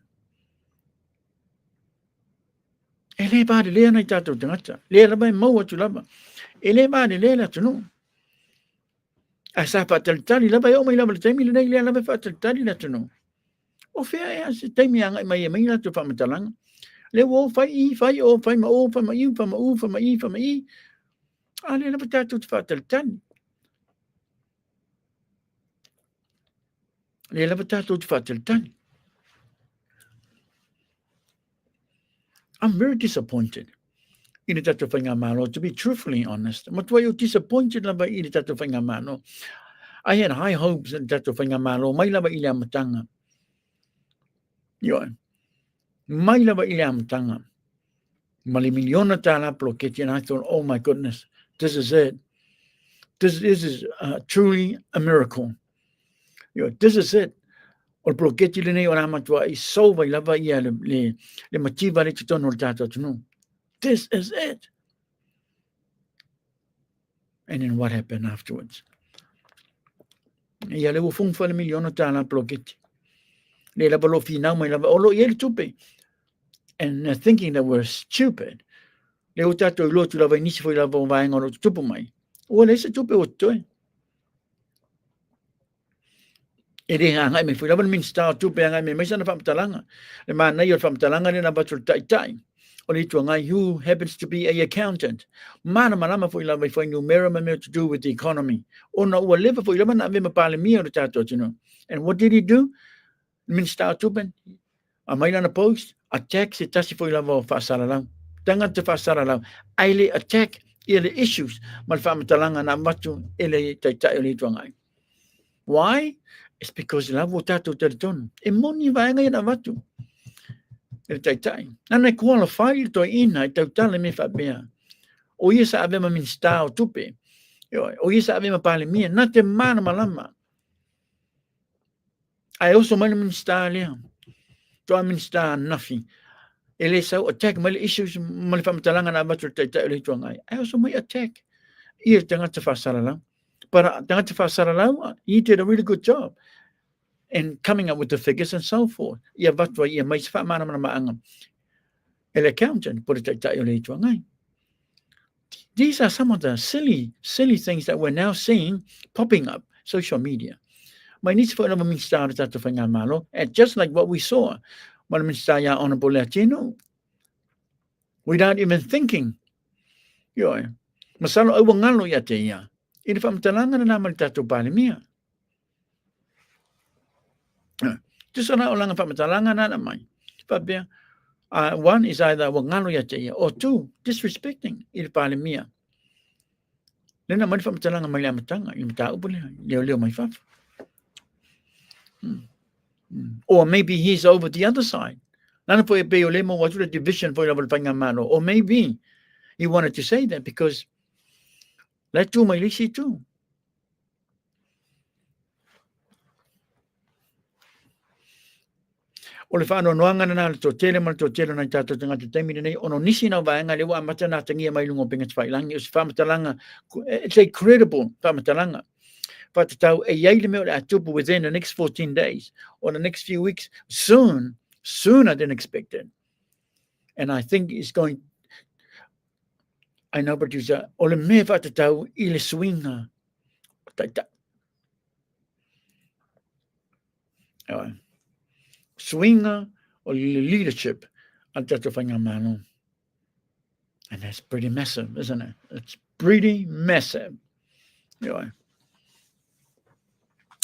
E le bāde lea nei tātou tangata. Lea labai maua tu lava. E le bāde lea la tunu. A sa whātalitari labai o mai lava le taimi le nei lea labai whātalitari la tunu. O whea ea se taimi anga I mai e mai la tu whamatalanga. Le o whai o, whai ma o, whai ma iu, whai ma u, whai ma I, whai ma I. A le lava tātou tu whātalitari. Le lava tātou tu whātalitari. I'm very disappointed in the tato whainga malo, to be truthfully honest. Matua you're disappointed lava I the tato whainga malo. I had high hopes in tato whainga malo, mai lava I le amatanga. Yo, mai lava I le amatanga. Mali miliona tala ploketi, and I thought, oh my goodness, this is it. This is truly a miracle. Yo, this is it. O ploketi le nei o rama tua I solva I lava ia le mativa le titono le tato tunu. This is it. And then what happened afterwards? Ia le ufungfa le miliona tala ploketi. Le lava lo finau mai lava olo ia le tupe. And thinking that we're stupid. Le o tato I lotu lava inisi foi lava o vaenga o lo tupu mai. O le se tupe o toe. E re ngai me foi lava min sta tupe ngai me mai sana whamtalanga. Le mana I o whamtalanga le na batul tai. O le tua ngai who happens to be a accountant. Mana malama foi lava foi numera me to do with the economy. O na ua leva foi lava na ave mapale mia o tato tino. And what did he do? Min sta tupe. A mai lana post, attack se tasi foi lava o whaasaralau. Tanga te whaasaralau. Aile attack ele issues. Mal whamatalanga na matu ele taitai o le tua ngai. Why? It's because lavo tato teritonu. E moni vaenga I na watu. Ele taitai. Nana qualify I toi ina I tautale me whabea. O ia sa ave ma min sta o tupe. O ia sa ave ma pale mia. Na te mana malama. I also mani min sta lea. Toa min sta nafi. Ele sau attack mali issues mali whamatalanga na watu taitai o le tua ngai. I also may attack. Ia tangata whaasaralau. But tangata whaasaralau, he did a really good job. And coming up with the figures and so forth. Ia vatua ia mais whamana mana maanga. El accountant put it tai o le tua ngai. These are some of the silly things that we're now seeing popping up social media. Mai nisi fo nama min stara tatu whainga malo, and just like what we saw, mana min stara ya honorable Latino, without even thinking, yo, masalo au ngalo ya te ia. Iri whamtalanga na nama tatu pale mia. Tusana o langa whamatalanga na mai. Whabea, one is either wangalo ya te ia, or two, disrespecting iri pale mia. Lena mai whamatalanga mai le amatanga, I mata upule, leo mai whafa. Or maybe he's over the other side. Nana po e pe o lemo watu le division for level whainga malo. Or maybe he wanted to say that because let tu mai lisi tu. O le whaano noanga na le tōtele ma le tōtele na tātou tangata taimine nei, ono nisi na waenga le wa amata na tangia mai lungo penga tawailangi, o se whamatalanga, it's a credible whamatalanga. Whatatau e iai meo le atupu within the next 14 days, or the next few weeks, sooner than expected. And I think it's going, I know, producer, o le me whatatau I le swinga. Swinga o le leadership al tato whainga mano. And that's pretty massive, isn't it? It's pretty massive.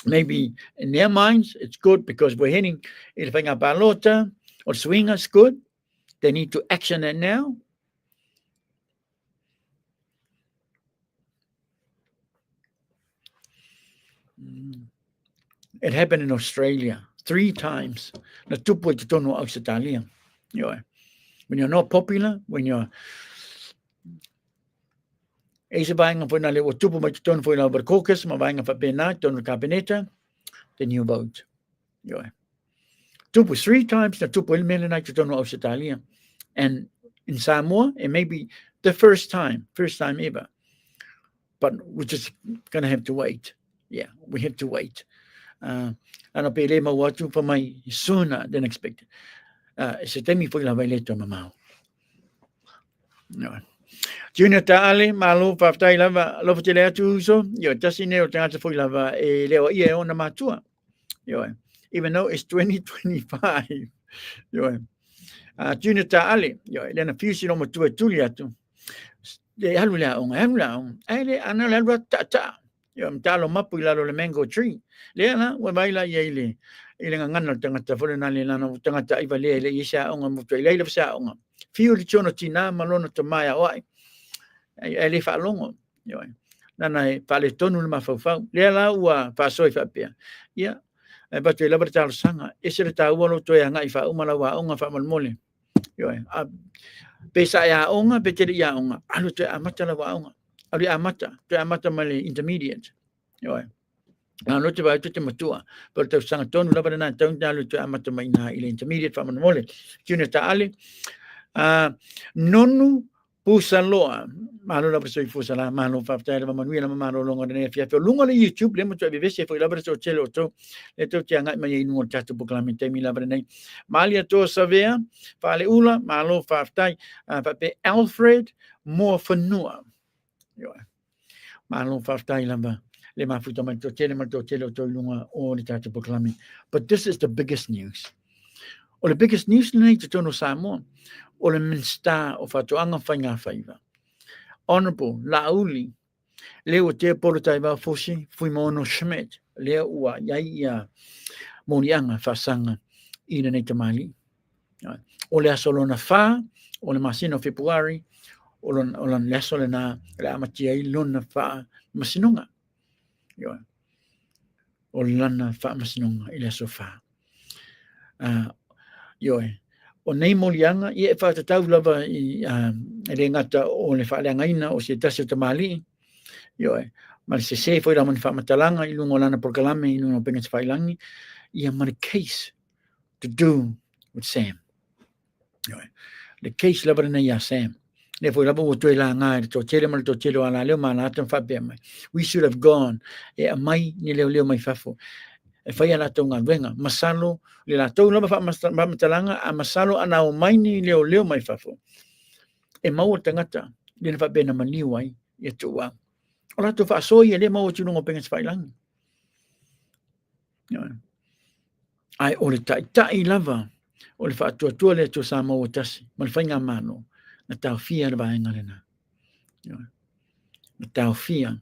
Maybe in their minds, it's good because we're heading in Balota or Swinga, it's good. They need to action it now. It happened in Australia 3 times. Na tupu te tonu Australia. When you're not popular, when you're Eisa vainga whena le o tupu mai te tonu whena over caucus, ma vainga whapena, tonu kabineta, then you vote. Tupu 3 times, na tupu ilmele nai te tonu Australia. And in Samoa, it may be the first time ever. But we're just going to have to wait. Yeah, we have to wait. And I'll be able to watch for my sooner than expected. So tell me for la vaileto mamau. Junior Taale, Malo, Paftai Lava, Love Teleatu, so you're just in there for lava a leo ear on the matua. Even though it's 2025. Junior Taale, then a few sin on to a Tuliatu. They have another tata. Talo mapula le mango tree. Leana, Wabaila Yale, Ilangana Tangata for an alien Tangata Ivale, Isha on a mutual of Saonga. Few Chonotina, Malona to Maya, why? I live along. Then I paletonul mafo, Lela, Pasoi Apia. Yeah, but we love it our sanga. Is it a wall to a knife, Umalawa, Onga Family? Pesaya Onga, Peteria Onga, Aluta Amatalawa. Ali amata, to amata mali intermediate. Now not about to matua, but to Santon Labarana, don't down to amata maina, intermediate from the mole. Junior Ali Nonu Pusaloa, Malo Labasoi Fusala, Mano Fafta, Manuela Mano longer than if you have a longer YouTube, limit to be visit for Labrato Cello, let to Tianga may no chat proclaim Temi Labrane, Malia to Savea, Faleula, Malo Faftai, Pape Alfred, more for Noah. Malo Faftai Lamba, Lema Futomato, Telemato, Tolunga, all the Tata proclaiming. But this is the biggest news. Or the biggest news in the Tono Samoa, or the Minsta of Atuanga Fanga Favor. Honorable Lauli, Leo Te Porotaiva Foshi, Fuimono Schmidt, Leo Ua, Yaya, Monianga, Fasanga, Ina Netamali. Ole Solona Fa, Ole Masino February. Olan lesolena la matia luna fa masinunga olan fa masinunga ila sofa o nei molianga I fa te tau lava I le ngata o le fa le ngaina o se tase tamali mal se foi la man fa matalanga I lungo lana proclame I lungo pengas failangi I am a case to do with Sam the case lava na ya Sam. We should have gone. Mai ni leo mai fafo. E fai ala tonga venga. Masalo le la tonga fa matalanga a masalo ana o mai ni leo mai fafo. E mau tangata le fa bena mani wai e tua. Ora to fa so ye le mau tu no pengas fai lang. Ai o le tai lava. O le fa tu le to sa mau tasi. Mal fainga mano. Na tau fia ba engalena. Na tau fia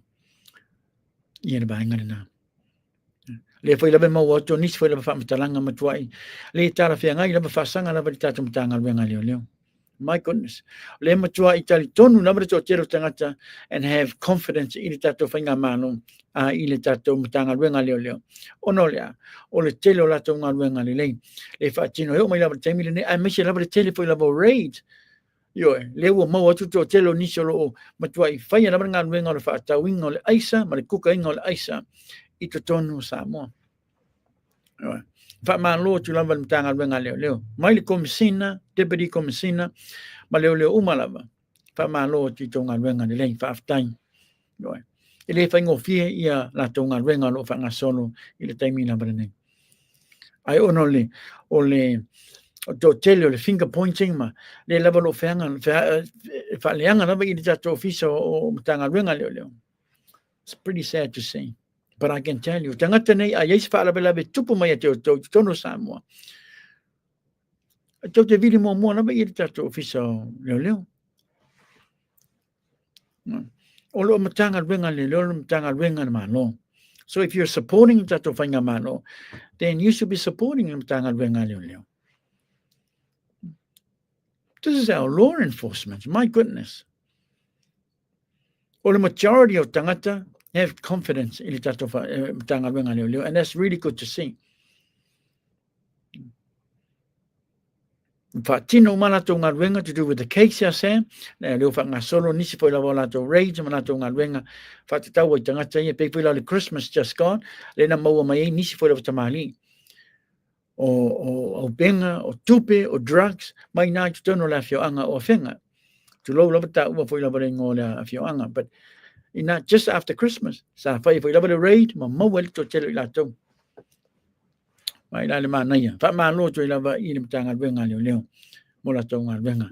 ia ba engalena. Le foi la mo wato nis foi la fa matalanga matuai. Le tara fia ngai la fa sanga la va tatu matanga wenga leo. My goodness. Le matuai tali tonu na to tero tangata and have confidence in tatu fainga mano a ile tatu matanga wenga leo. Onolia o le telo la tonga wenga le. Le fa tino yo mai la temi le a me la tele foi la raid. Lewa mau atu to telo nisolo matuai fai na nga wenga le fa tawinga le aisa ma le kuka inga le aisa I to tonu Samoa. Fa malo tu lava mtanga wenga leo. Mai le komisina, deputy komisina ma leo umalava. Fa malo ti tonga wenga le fa aftai. Ele fa ngofie ia la tonga wenga lo fa ngasolo I le taimi na brene. Ai onole ole to tell you the finger pointing ma le level of fangan fa leanga na I to officio o mtanga wenga leo. It's pretty sad to see, but I can tell you tangata nei a yes fa la bela be tupu mai to no Samoa to te vidi mo na to officio leo Olo matanga wenga le lo matanga wenga mano. So if you're supporting tato whainga mano, then you should be supporting matanga wenga le. This is our law enforcement. My goodness. Well, the majority of tangata have confidence in tato matanga wenga le, and that's really good to see. Tino manato ngā ruenga to do with the case ya se, leo wha ngā solo nisi po la wala to rage manato ngā ruenga wha te tau i tangata ia pe la le Christmas just gone, le na maua mai nisi po la tamali. O benga, o tupe, o drugs, mai nai tu tono la whioanga o whenga. Tu lau la ta ua po la wale ngō la whioanga, but ina just after Christmas, sa whai po la wale raid, ma maua li to telo i la tau. Mai la le mana ia. Fa ma lo to lava i le tanga wenga leo. Mo la tonga wenga.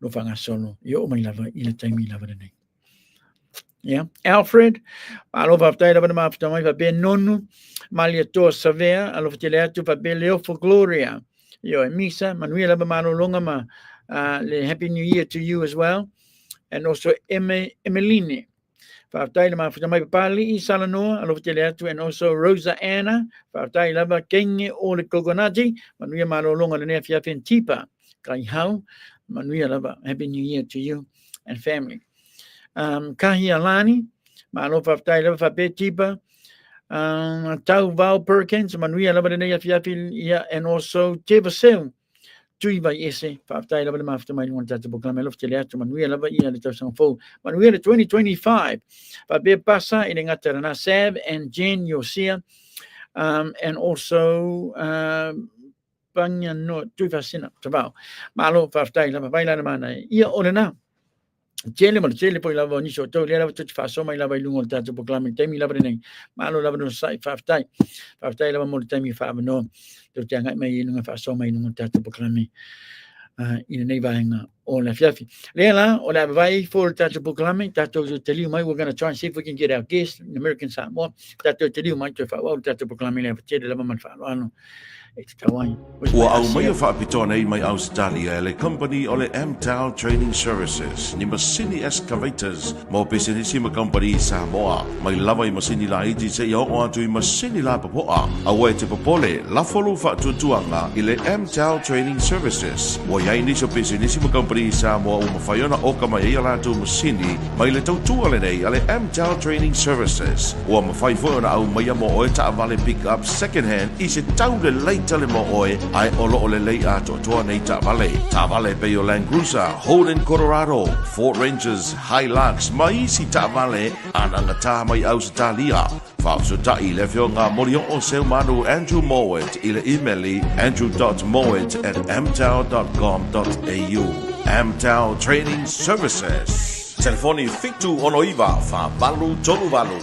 Lo fa nga solo. Yo mai lava i le taimi lava nei. Yeah. Alfred, ma lo fa tai lava ma fa mai fa be nonu. Malia to savea, alo fa tele atu fa be leo for gloria. Yo misa, Manuela ba ma lo longa ma le happy new year to you as well. And also Emeline. Whātai lama whatamai papali I Salanoa, alo tele atu, and also Rosa Anna, whātai lama kenge o le kokonati, manuia malo longa le nea whiawhen tipa, kai hau, manuia lama, happy new year to you and family. Kahi Alani, malo whātai lama whape tipa, Tau Val Perkins, manuia lama le nea whiawhen, and also Te Vaseu, tui vai ese, whaatai lava le mawhatamai ngā tata poklame lof te leatu, manuia lava ia le tausanga fau. Manuia le 2025, whape pasa I le ngata rana Sav and Jen Yosia, and also Panya no, tui whasina, tabau. Malo whaatai lava, vai lana mana, ia ole nā. Tele po lava niso tau le lava tuti whaasoma I lava I lungo le tata poklame, teimi lava renei, malo lava no sai whaatai lava mo le teimi whaamanoa. Tau te angai mai I nunga whaasoma I nunga tata poklame I nei vaenga o la whiawhi. Leala, o la vai for tata poklame, tato te liu mai, we're going to try and see if we can get our guest in American Samoa. Tato te liu mai, te whaawau tata poklame le tere lava man whaano. Ua au mai o whaapitoa nei mai Australia le company o le AMTEL Training Services ni masini excavators mo business ma company Samoa mai lava I masini la iti se ia o atu I masini la papoa au e te popole la folu whaatutuanga I le AMTEL Training Services wa iai niso business ma company Samoa o mawhaiona o ka mai ia la tu masini mai le tautua le nei ale AMTEL Training Services ua mawhai fwona au mai mo o e ta vale pick up second hand I se tau le lei tale mo oe ai olo ole lei ato toa nei ta vale pe o Land Cruiser Holden Colorado Ford Rangers Hilux mai si ta vale ananga ta mai Australia Fafso ta I le fio ngā mori o seu manu Andrew Mowat I le emaili andrew.mowat@amtel.com.au AMTEL Training Services Telefoni fitu ono iwa fa balu tolu balu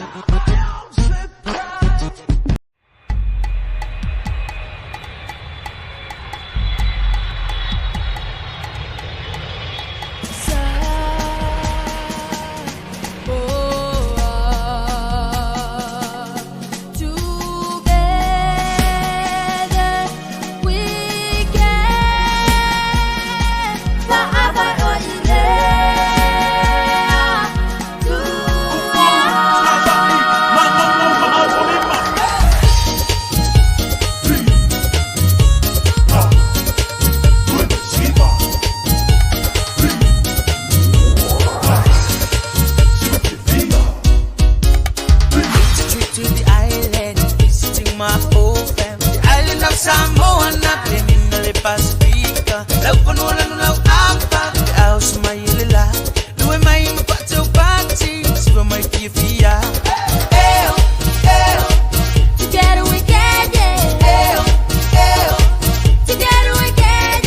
my whole family. Island of Samoa, not been in the Pacifica. Love for no one, love Apia. The house, my lila. Do my party, for my Fia. Together we can, yeah. Together we can,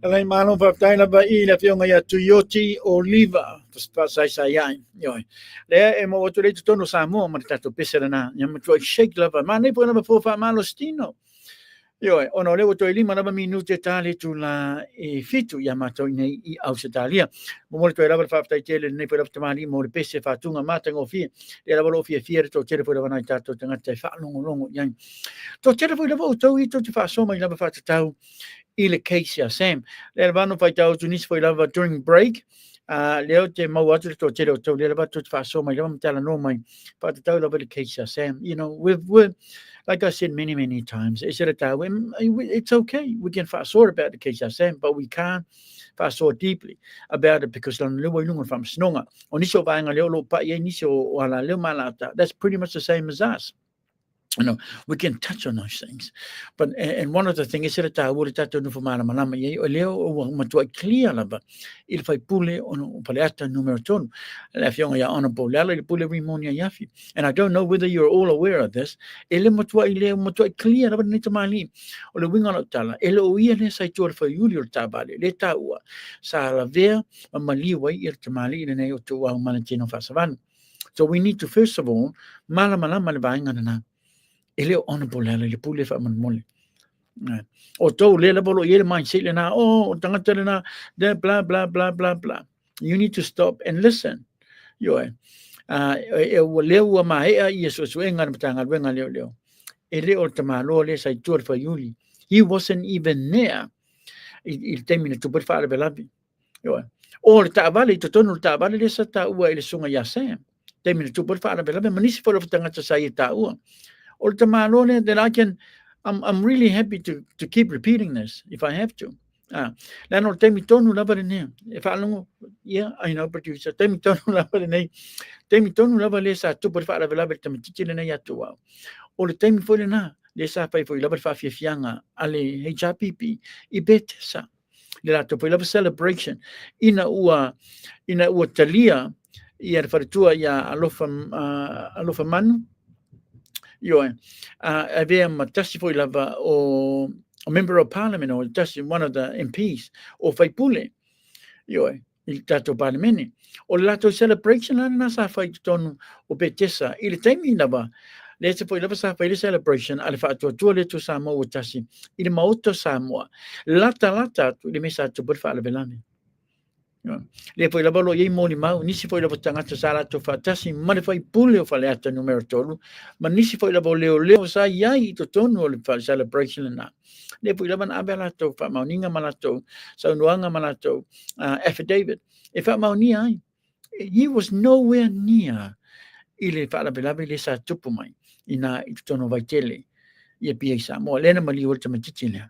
Alay malong paptay na ba I la fiong ya Toyota Oliva pa sayang yoi le mo wato le tono Samoa maritato pesera na nyam to shake la ba mane po na ba fa malo stino yoi ono le wato lima na ba minute tali tu la fitu yamato nei I Australia mo to la ba paptay tele nei po tamani mo pese fa tunga matango fi le la bo fi fier to tele po na tato tanga te fa longo yang to tele po la bo to I to fa so mai la ba fa tau ile case Sam le vano fai tau tunis foi lava during break leo te mau atu to te to le lava to fa so mai lava tala no mai pa tau lava the case Sam you know we've like I said many times it's it's okay we can fast forward about the case Sam but we can't fast forward deeply about it because lan leo lunga from snonga oniso va nga leo lo pa ye niso wala leo malata that's pretty much the same as us. You know, we can touch on those things, but and one of the things is that I would touch on for malama ye leo o matua clear lava il fai pule on paleata numero ton la fiona ya honorable lala pule rimonia yafi and I don't know whether you're all aware of this ele matua clear lava ni tamali o le winga no tala ele o ia le sai tor fa julio tabale le taua sa la ver maliwa il tamali ne o to wa manatino fasavan so we need to first of all malama malanga na ele honorable lala le pule fa man mole o to le la bolo ye mindset le na o tangata le na de blah blah blah blah blah you need to stop and listen yo e leo ma e yeso so enga mtanga wenga leo ele o tamalo le sai tur fa yuli he wasn't even there il termine tu per fare belabi yo o ta vale to tonu ta vale le sa ta ua ile sunga ya sem termine tu per fare belabi manisi fo tangata sai ta ua O te malone, then I'm really happy to keep repeating this if I have to. Lano temi tonu lava ne. If I long, yeah, I know, producer. Temi tonu lava ne. Temi tonu lava le sa tu per fara lava temi titi ne ya tu wa. O le temi foi na le sa pai foi lava fa fianga ale HRPP I bet sa. Le la tu foi lava celebration ina ua talia ia fatua ia alofa manu. Yo, avea matasi foi lava o member of parliament or just one of the MPs o fai pule. Yo, il tato parliament. O lato celebration na sa fai tonu o betesa. Il taimi lava. Le se foi lava sa fai celebration ale fa tu le tu Samoa o tasi. Il mauto Samoa. Lata tu le mesa tu per fare velane. Le foi lava lo ye moni mau nisi foi lava tangata sala to fa tasi male fai pule o fale ata numero tolu. Ma nisi foi lava leo sa yai to tonu o fa celebration na. Le foi lava na abelato fa mauninga malato sa nuanga malato affidavit. If fa maunia ai he was nowhere near ile fa la bela le sa tupu mai ina I tono vai tele ia pia Samoa lena mali o te matitile.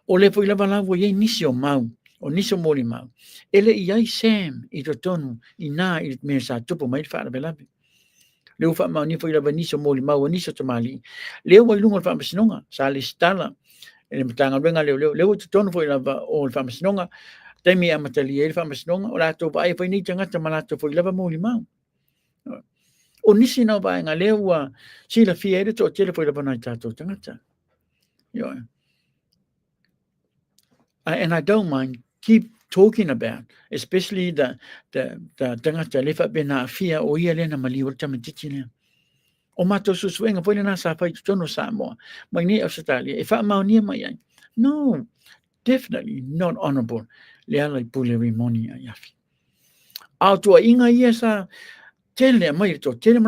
O le foi lava la ye nisi o mau o niso moli mau. Ele iai Sam I tonu ina I me sa tupu mai fa la bela. Leo fa ma ni foi lava niso moli mau niso tamali. Leo wa lunga fa masinonga sa le stala. Ele mtanga wenga leo tonu foi lava o fa masinonga. Temi AMTEL fa masinonga o la to vai foi ni tanga tamalato foi lava moli mau. O nisi na vai nga leo wa sila fiere to tele foi lava na tato tanga. Yo. And I don't mind keep talking about, especially the tangata lefa bena fia o ia lena mali o tamatiti le. O mato susuenga foi na sa fai tono Samoa. Mai ni Australia. If I maunia mai ai. No, definitely not honorable. Le ala I pule rimoni ai afi. Au tua inga ia sa tele mai to tele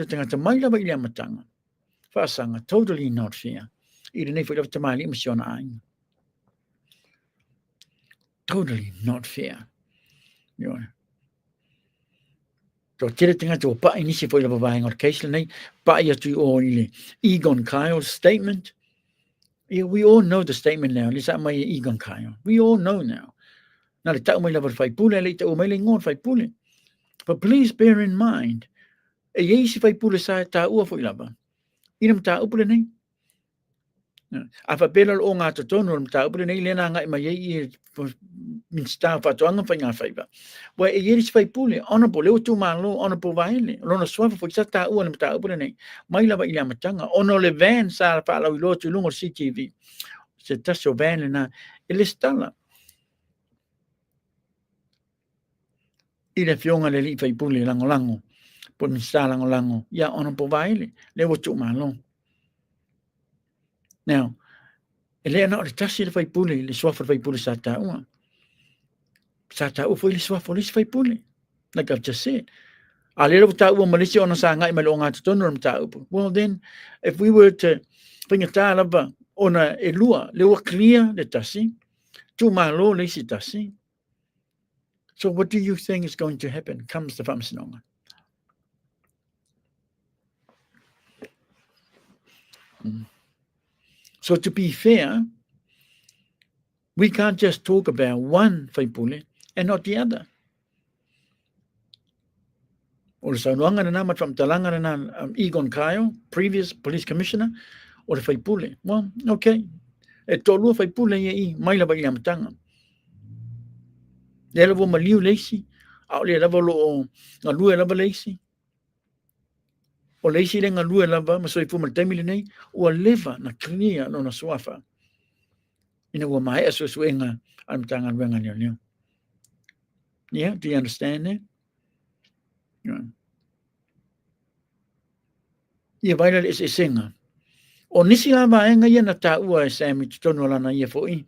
tangata mai lava I matanga. Fasanga totally not fair. I nei foi lava tamali misiona ai. Totally not fair. You know. So tele tanga to pa inisi foi lava vai ngor case nei pa ia tu o ile Egon Kyle's statement. Yeah, we all know the statement now. Lisa mai Egon Kyle. We all know now. Na le tau mai lava fai pule le tau mai le ngon fai pule. But please bear in mind, e yeisi fai pule sa ta ua foi lava. Ina mta upule nei. A fa pela o ngā tonu mta upule nei lena ngai mai ye min sta fa toanga fai ngā fai ba. Wa e yeisi fai pule honorable le tu malo honorable vaile. Lona swafa foi sa ta ua mta upule nei. Mai lava ila matanga ono le van sa fa la ilo tu lungo CTV. Se taso van na ele stala. Ila fionga le li fai pule lango. Po mi sta lango. Ya honorable vaile. Le wo tu malo. Now, ele na o tasi le fai pule, le swafa fai pule sa ta ua. Sa ta ua foi le swafa le fai pule. Like I've just said. A le ta ua malisi ona sa ngai malo ngā tonu ta ua. Well then, if we were to pinga ta lava ona e lua, le ua clear le tasi, tu malo le si tasi. So what do you think is going to happen comes the whamsinonga? So to be fair, we can't just talk about one whaipule and not the other. O le saunoanga na nama whamtalanga na Egon Kyle, previous police commissioner, o le whaipule. Well, okay. E tolua whaipule ia I, mai lava I amatanga. Le lava maliu leisi, au le lava lo ngā lua lava leisi. O leisi le ngā lua lava, masoi fuma taimile nei, ua leva na kria no na swafa. Ina ua mai aso suenga amatanga ruenga leo. Yeah, do you understand that? Yeah. Ia vaila le e senga. O nisi la vaenga ia na ta ua e sami tutono lana ia fo'i.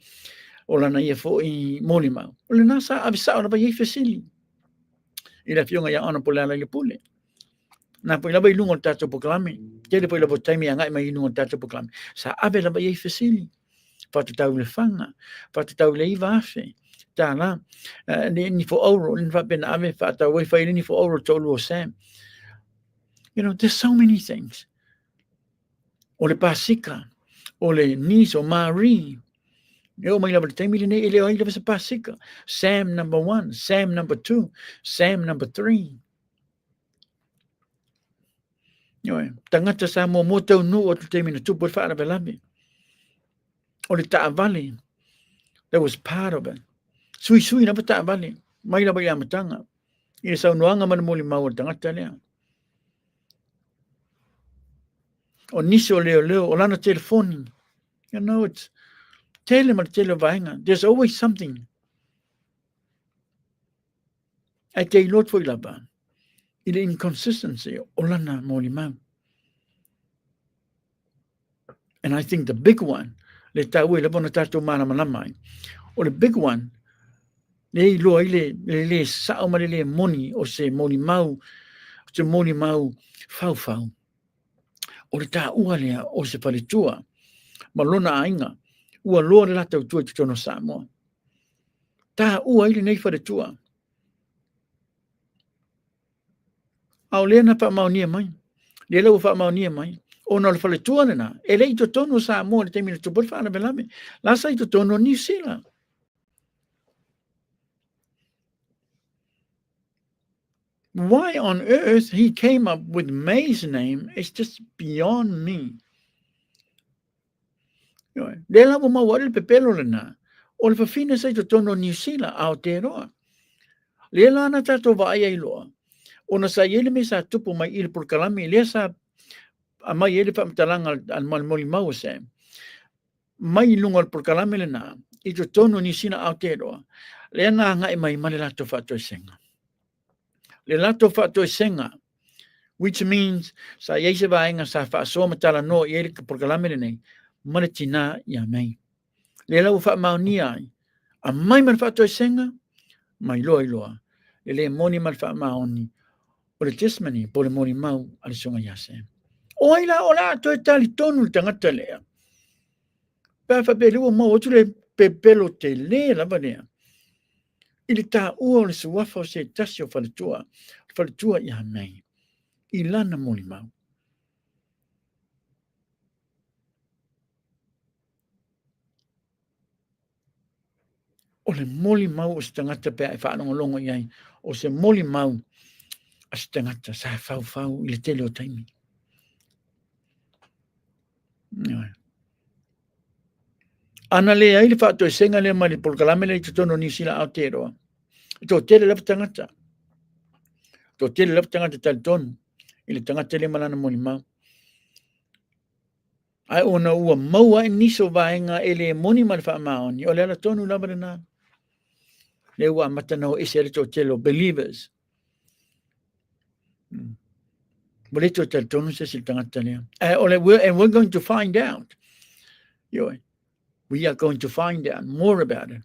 O lana ia fo'i moli mau. O le nasa avisa o la vai fesili. Ila fionga ia ona pole ala le pule. Na po ila vai lungo tato poklami. Tele po ila po taimi angai mai lungo tato poklami. Sa ave la vai fesili. Fatu tau le fanga. Fatu tau le iwa afe. Tā la. Ni fo oro. Ni fa ben ave fatu wai fai ni fo oro tolu o Sam. You know, there's so many things. o le pasika, o le niece o Marie. Yo may laban tayo milina ile ay laban sa pasika. Sam number 1, Sam number 2, Sam number 3. Yo, tangata sa mo tau nu o tayo mina tu por fara belabi. O le ta valley. That was part of it. Sui na ta valley. May laban ya matanga. Ina sa unuanga man mo limaw tangata lea. O nisi o leo o lana telefoni. You know, it's tele vaenga. There's always something. Ai te ilot foi laba. Ile inconsistency o lana mo limau. And I think the big one, le taue le bona tato mana manamai. O le big one, le lo le sa o le moni o se moni mau fau. O le ta ua lea o se palitua. Malona ainga. Ua loa le lata utua te tono Samoa. Ta ua ile nei palitua. Au lea na pa maunia mai. Le lau fa maunia mai. O na le palitua lena. E le ito tono Samoa le temina tupur fa ana belame. Lasa ito tono New Zealand. Why on earth he came up with May's name is just beyond me. Le la mo mawari pepelo lena. O le fafina sa ito tono New Zealand Aotearoa. Le la na tato va ai loa. O na sa yele me sa tupu mai il por kalami le sa mai yele pa mtalanga al moli mau se. Mai lungal por kalami lena. Ito tono New Zealand Aotearoa. Le na ngai mai male la to fato senga. Le lato fato senga, which means sa yeise vaenga sa fa so matala no yele por kalame nei maletina ya mai. Le lau fa maunia a mai man fato senga mai loa. Le moni mal fa maoni o le testimony por le moni mau al songa yase. Ola to tali tonu tangata lea. Pa fa pelu mo o le pepelo te le la banea. Ili ta ua le suafa o se tasi o whaletua i hanei. I lana moli mau. O le moli mau o se tangata pea e whaanonga iai. O se moli mau a se tangata sa fau i le tele o taimi. Ana le ai le whaato e senga le mali por kalame le te tono New Zealand Aotearoa. Ito tele lapa tangata. To tele lapa tangata tali tonu. Ile tangata le malana moli mau. Ai ona ua maua e niso vaenga ele moni mal wha maoni. O le ala tonu lapa na. Le ua matana o ese to tele o believers. Wale to tali tonu se sil tangata lea. And we're going to find out. We are going to find out more about it.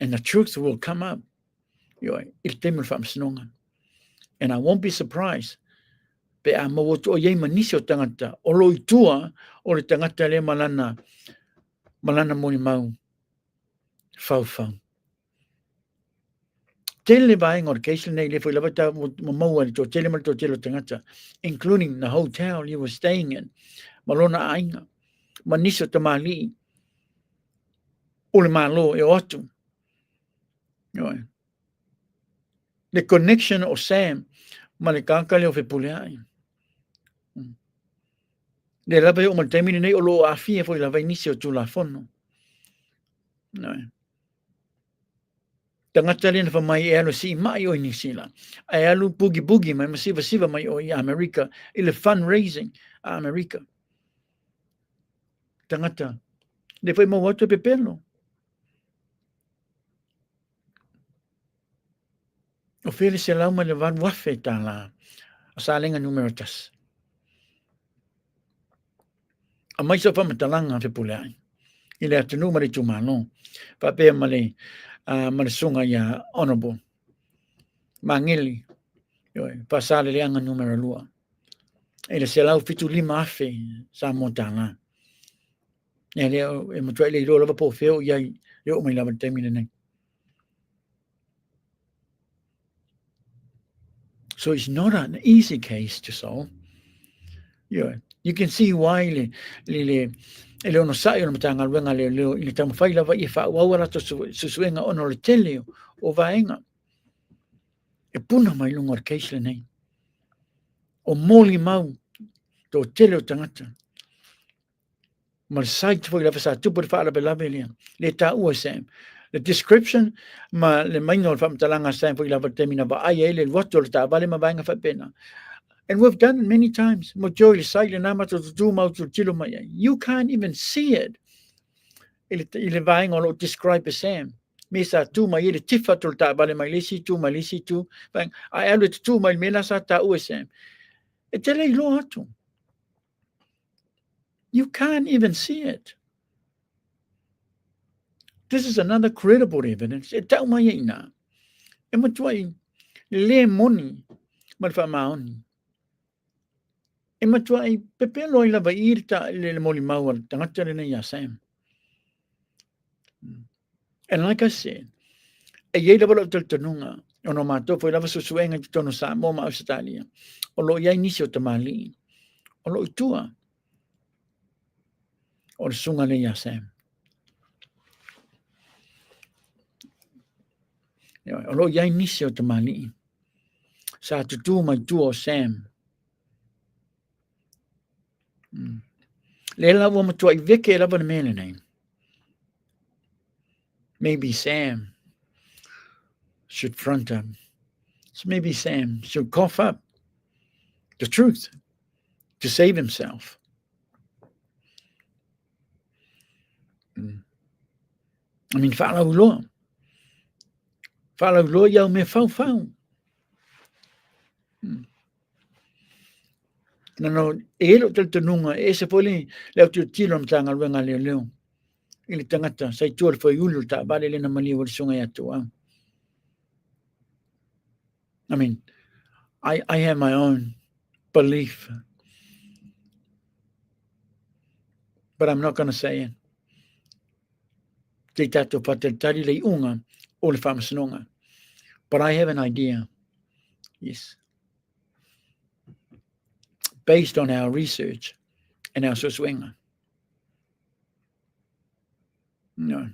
And the truth will come up. Il temel wha msinonga. And I won't be surprised. Pe a mawoto o yei manisi o tangata. O loi tua o le tangata le malana moni mau. Fau. Tele vaenga o le keisle nei le fo lavata mo maua le to tele mal to tele tangata. Including the hotel you were staying in. Malona ainga. Manisi o tamali. O le malo e otu. The connection o Sam ma le kakale o fepuleai. Le lava o maltemini nei o lo afia foi lava inisi o tula fono. Tangata le na mai e alo si mai o inisila. E alu bugi mai masiva mai o i America. Ile fundraising a America. Tangata. Le foi mau atu pepelo. O fele se lau ma le van wafe ta la a salenga numeratas. A mai sa fa matalanga fe puleai. Ile atunu ma le tumano. Pa pe ma le sunga ya honorable. Mangili. Pa sale le anga numero lua. Ile se lau fitu lima afe sa montana. Ele e matrai le lo lava po feo ia yo mai lava temine nei. So it's not an easy case to solve. You can see why le ono sai ono matanga wenga le ile tamu fai lava I fa wawara to susuenga ono le tele o vaenga. E puna mai lunga case le nei. O moli mau to tele o tangata. Mal site foi lava sa tupu fa la bela belia. Le ta USM. The description ma le maingo fa mtalanga sa foi lava termina ba ai ele wato le ta vale ma vaenga fa pena. And we've done it many times. You can't even see it. Ele vai ngolo describe Sam. Mesa tu mai ele tifa tul ta bale mai lisi tu. Bang I alu tu mai mela sa ta USM. Etele lo atu. You can't even see it. This is another credible evidence. E tau mai ina. E matuai le moni malfa maoni. E matuai pepe loi lava irta le moli mau tangata le nei Sam. And like I said, e iei lava lo taltanunga o no mato foi lava susuenga ki tono Samoa ma Australia. O lo iai nisi o tamali. O lo itua. O le sunga le Sam. O lo iai nisi o tamali. Sa tutu mai tu o Sam. Le lava matua I veke lava na mele nei. Maybe Sam should front him. So maybe Sam should cough up the truth to save himself. I mean, follow law. Follow law, yau me fau. No, elo tel tenunga, se poli leo tu tilo mtanga wenga leo. Ili tangata, sai tuar foi ulu ta vale le na mali o sunga ya tua. I mean, I have my own belief, but I'm not going to say it. Te tato patetari le unga o le whamasanonga. But I have an idea, yes, based on our research and our suswenga. No.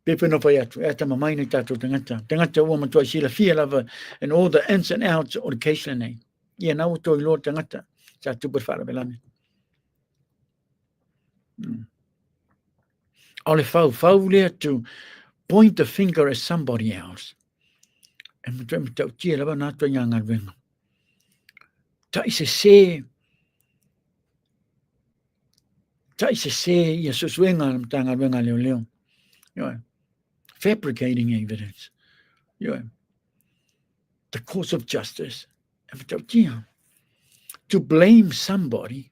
Pepe no fai atu, ata mamai ni tato tangata. Tangata ua matua sila fia lava and all the ins and outs o le keisla nei. Ia nau toi lo tangata. Sa tuper whara belame. O le fau lea to point the finger at somebody else. E matua mi tau tia lava nā toi ngā ngarwenga. Ta i se ia suswenga na tanga wenga leo. Fabricating evidence. The course of justice. To blame somebody.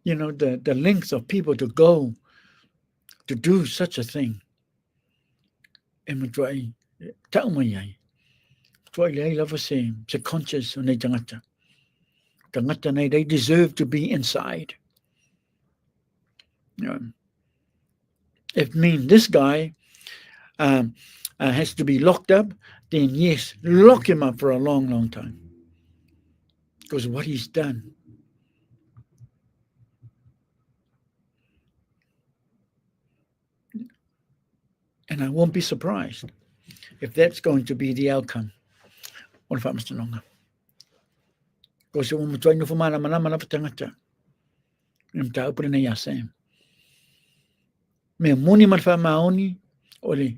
The length of people to go to do such a thing. E matwai tau mai ai. Twai lei lava se conscious o nei tangata. Tangata nei, they deserve to be inside. If this guy has to be locked up, then yes, lock him up for a long, long time. Because what he's done. And I won't be surprised if that's going to be the outcome. What if I'm Mr. Longa? Because when we're trying to find a tangata, I'm to open a Sam. Me moni malfa maoni ole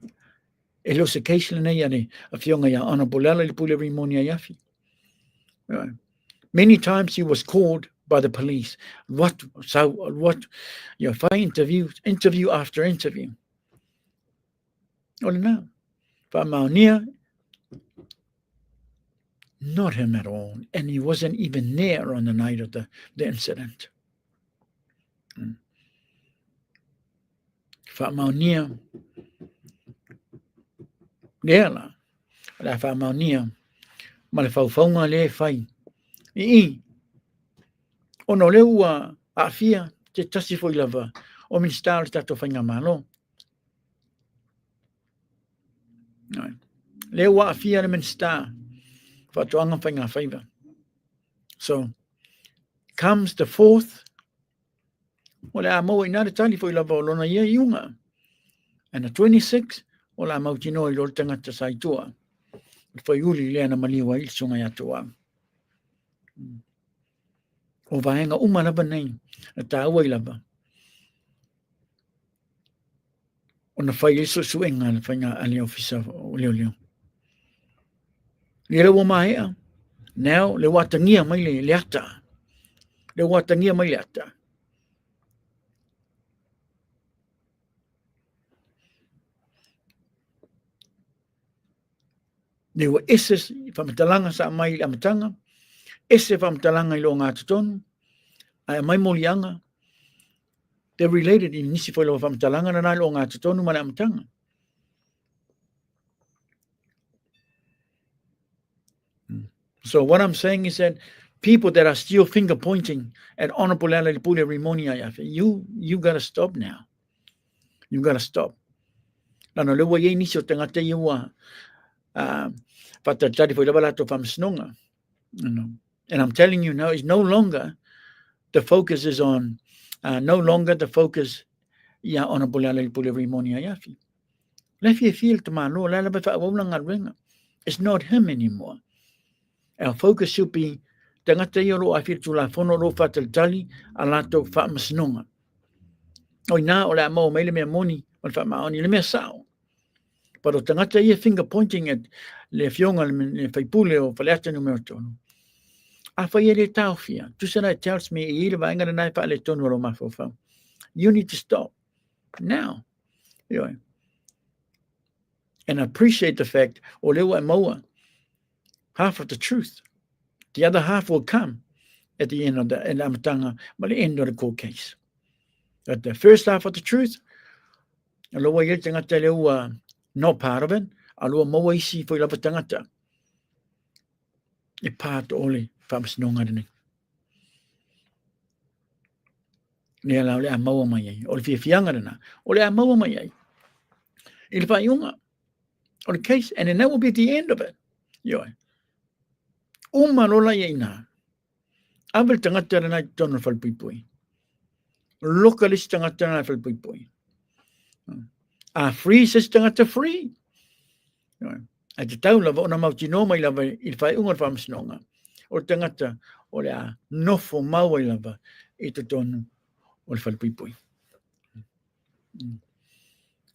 elucication na yani a fionga ya honorable le pule rimonia yafi. Many times he was called by the police. What if I interview after interview. Ole na. Fa maonia, not him at all. And he wasn't even there on the night of the incident. Whamaunia. Leala. La whamaunia. Ma le whauwhaunga le whai. Ono leua Apia te tasi foi lava. O min star tato whainga malo. Leua Apia le min star. Whatuanga whainga whaiva. So, comes the 4th, o le a mau ina le tali fo lava o lona ia iunga. And the 26th, o la mau tino i lor tangata saitua. Whai uli lea na maliwa i sunga ia toa. O vaenga uma lava nei, na tā ua i lava. O na whai iso suenga na whainga ali ofisa o leo leo. Le rewa mahea, now le watangia mai le ata. Le watangia mai le ata. Le wa eses whamatalanga sa mai le amatanga, ese whamatalanga i lo ngā tutonu, ai mai molianga, they're related in nisi whailo whamatalanga na nai lo ngā tutonu ma le amatanga. So what I'm saying is that people that are still finger pointing at Honorable Ala Pule Rimonia, you got to stop now. You got to stop. Lana lewa ye nisi o tangata iwa patatari fo lewa lato whamsnonga. And I'm telling you now, it's no longer the focus is on, no longer the focus ya Honorable Ala Pule Rimonia yafi. Lefi feel to ma lo la ba fa wona ngarwenga. It's not him anymore. Our focus should be tangata i ro afir tu la fono ro fatal-tali a lato whamasnonga. Oi nā o la mau mai le mea moni, o le whamaoni le mea sao. But o tangata i finger pointing at le fionga le whaipule o whaleata numero tonu. A whai e le tauwhia. Tusana tells me i le vaenga na nai wha le tonu ro mawhawhau. You need to stop now. And I appreciate the fact o lewa e maua. Half of the truth. The other half will come at the end of the amatanga, but the end of the court case. But the first half of the truth, aloha i tangata leo not part of it, aloha maua isi fo i lava tangata. E part ole whamasnonga rene. Nea lau le a maua mai ai, o le whiawhianga rena, o le a maua mai ai. I le whaiunga, o le case, and then that will be the end of it. Lola ia ina. Abel tangata rena tonu whalpuipui. Lokalis tangata rena whalpuipui. A free says tangata free. A te tau lava ona mau tino mai lava i whai unga whamasnonga. O tangata o le a nofo mau i lava i te tonu o le whalpuipui.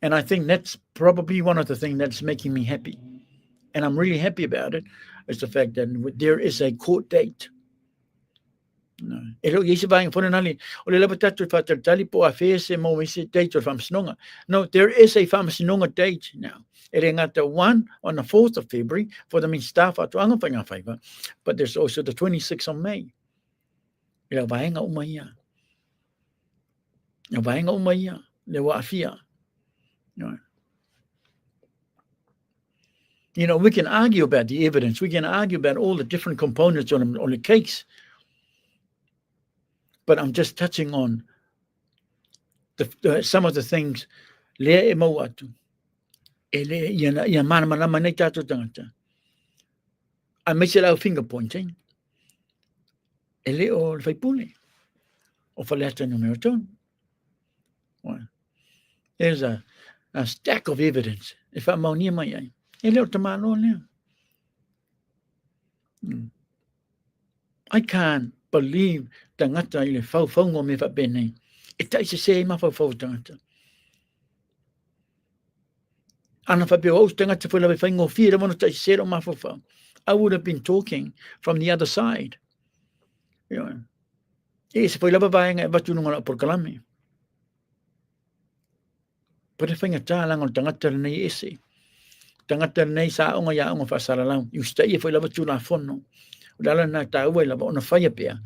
And I think that's probably one of the things that's making me happy. And I'm really happy about it. Is the fact that there is a court date. No, le there is a whamasnonga date now. The one on the 4th of February for the staff but there's also the 26th of May. We can argue about the evidence. We can argue about all the different components on the case. But I'm just touching on some of the things. I miss it out finger pointing. There's a stack of evidence. If I'm on near my eye. I can't believe tangata i le whauwhaunga me whabene. E taise se ma whauwhau tangata. Ana whapeo aus tangata whalawe whaingo whira mono taise se ro ma whauwhau. I would have been talking from the other side. E se whailawa vaenga e watununga la por kalame. But e whainga tālanga o tangata nei ese. Tangata nei sa onga ya onga whasaralau. You stay if we love tu la fono. Udala na taua lava ona whaia pia.